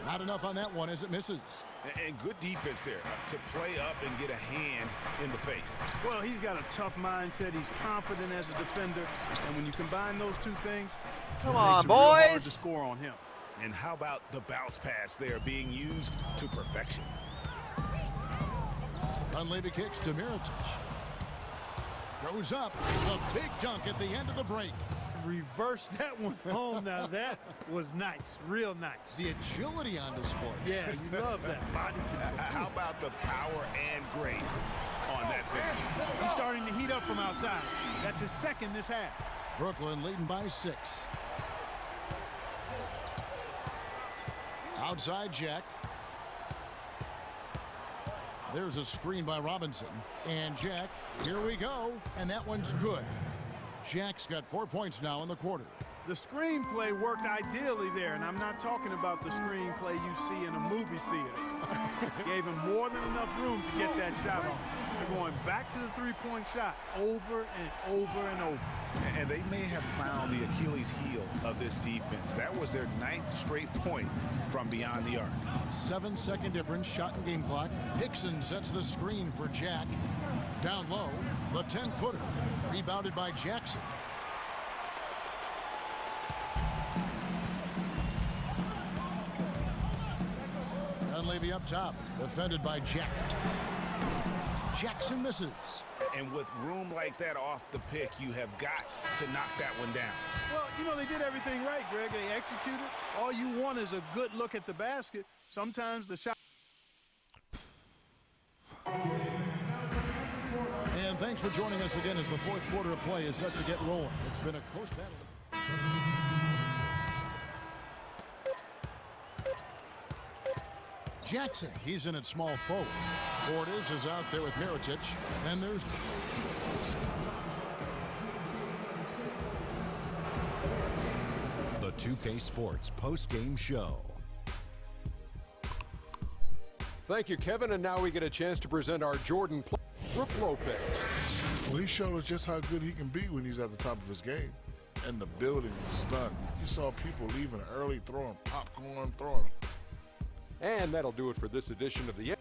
Speaker 4: Not enough on that one as it misses.
Speaker 7: And good defense there to play up and get a hand in the face.
Speaker 5: Well, he's got a tough mindset. He's confident as a defender. And when you combine those two things,
Speaker 1: come on, boys,
Speaker 5: hard to score on him.
Speaker 7: And how about the bounce pass there being used to perfection?
Speaker 4: Dunleavy kicks to Mirotic. Goes up. A big dunk at the end of the break.
Speaker 5: Reverse that one home. Now that was nice, real nice.
Speaker 4: The agility on display.
Speaker 5: Yeah, you love that body control.
Speaker 7: How about the power and grace on that finish?
Speaker 5: He's starting to heat up from outside. That's his second this half.
Speaker 4: Brooklyn leading by 6. Outside Jack. There's a screen by Robinson. And Jack, here we go. And that one's good. Jack's got 4 points now in the quarter.
Speaker 5: The screenplay worked ideally there, and I'm not talking about the screenplay you see in a movie theater. Gave him more than enough room to get that shot off. They're going back to the three-point shot over and over and over.
Speaker 7: And they may have found the Achilles heel of this defense. That was their 9th straight point from beyond the arc.
Speaker 4: 7-second difference, shot and game clock. Hickson sets the screen for Jack. Down low, the 10-footer. Rebounded by Jackson. Dunleavy up top, defended by Jack. Jackson misses.
Speaker 7: And with room like that off the pick, you have got to knock that one down.
Speaker 5: Well, you know, they did everything right, Greg. They executed. All you want is a good look at the basket. Sometimes the shot.
Speaker 4: And thanks for joining us again as the fourth quarter of play is set to get rolling. It's been a close battle. Jackson, he's in at small forward. Portis is out there with Mirotic. And there's...
Speaker 2: The 2K Sports post-game show.
Speaker 3: Thank you, Kevin. And now we get a chance to present our Jordan Brook Lopez.
Speaker 10: Well, he showed us just how good he can be when he's at the top of his game. And the building was stunned. You saw people leaving early, throwing popcorn, throwing.
Speaker 3: And that'll do it for this edition of the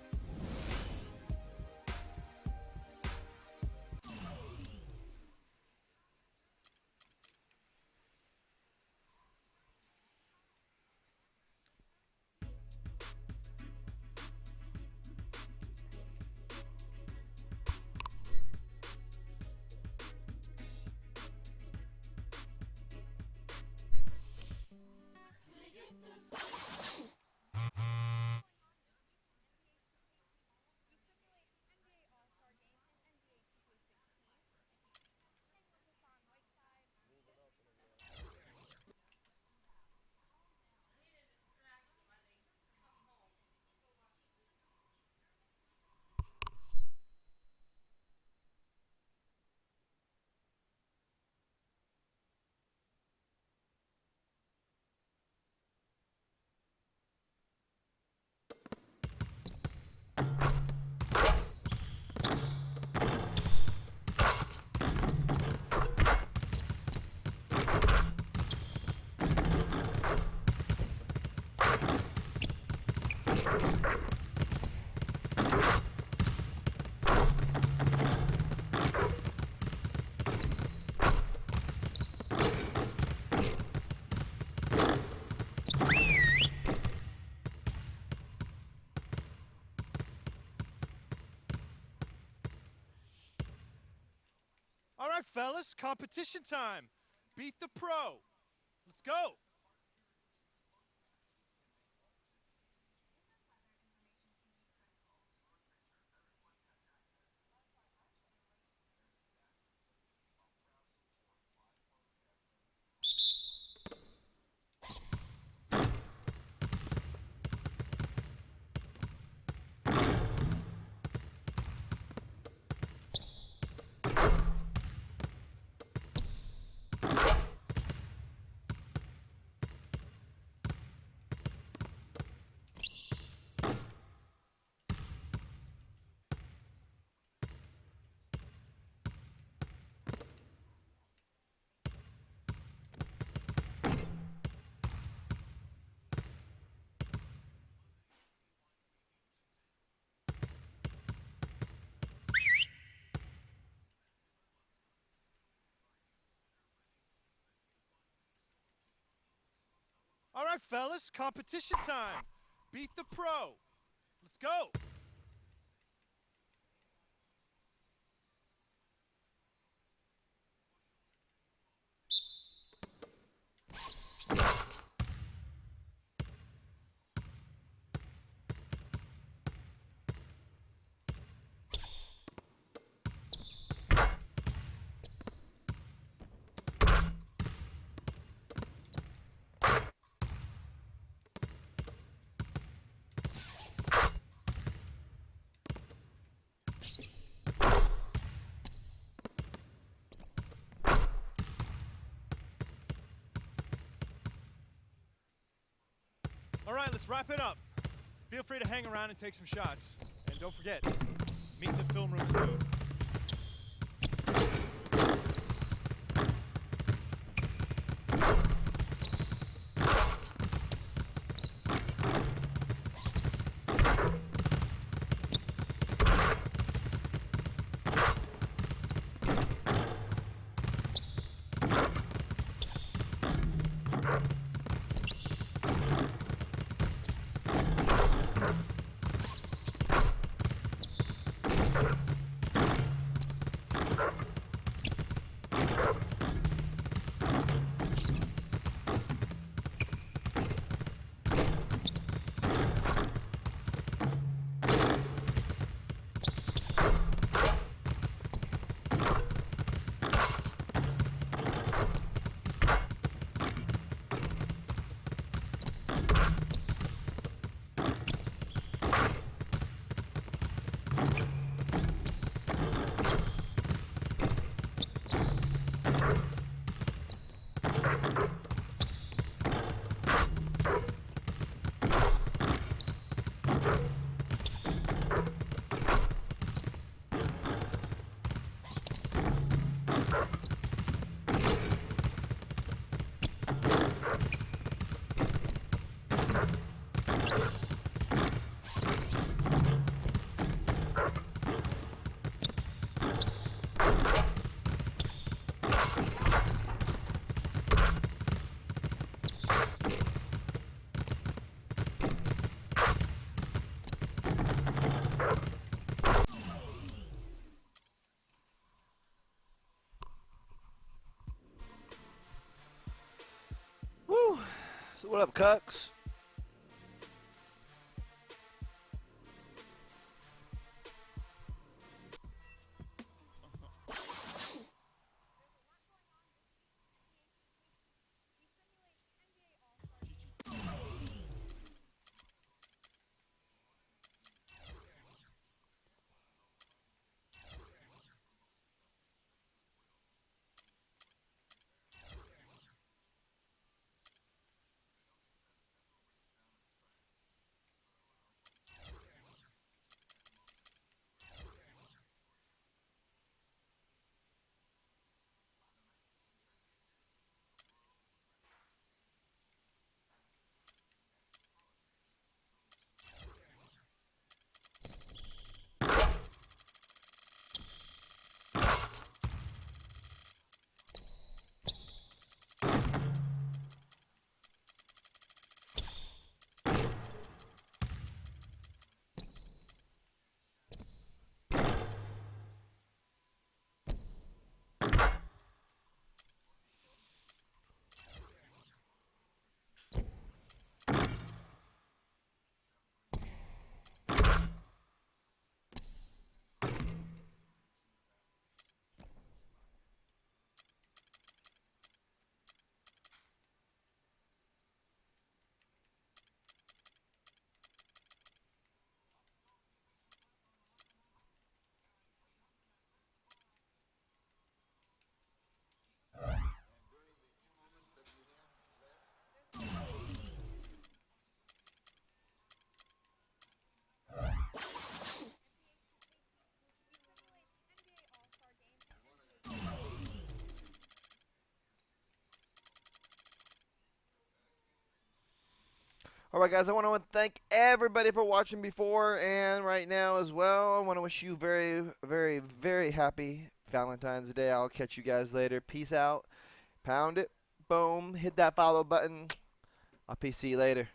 Speaker 12: All right, fellas, competition time. Beat the pro. Let's go. All right, fellas, competition time. Beat the pro. Let's go. All right, let's wrap it up. Feel free to hang around and take some shots. And don't forget, meet in the film room at noon.
Speaker 1: What up, Cucks? All right, guys, I want to thank everybody for watching before and right now as well. I want to wish you very, very, very happy Valentine's Day. I'll catch you guys later. Peace out. Pound it. Boom. Hit that follow button. I'll see you later.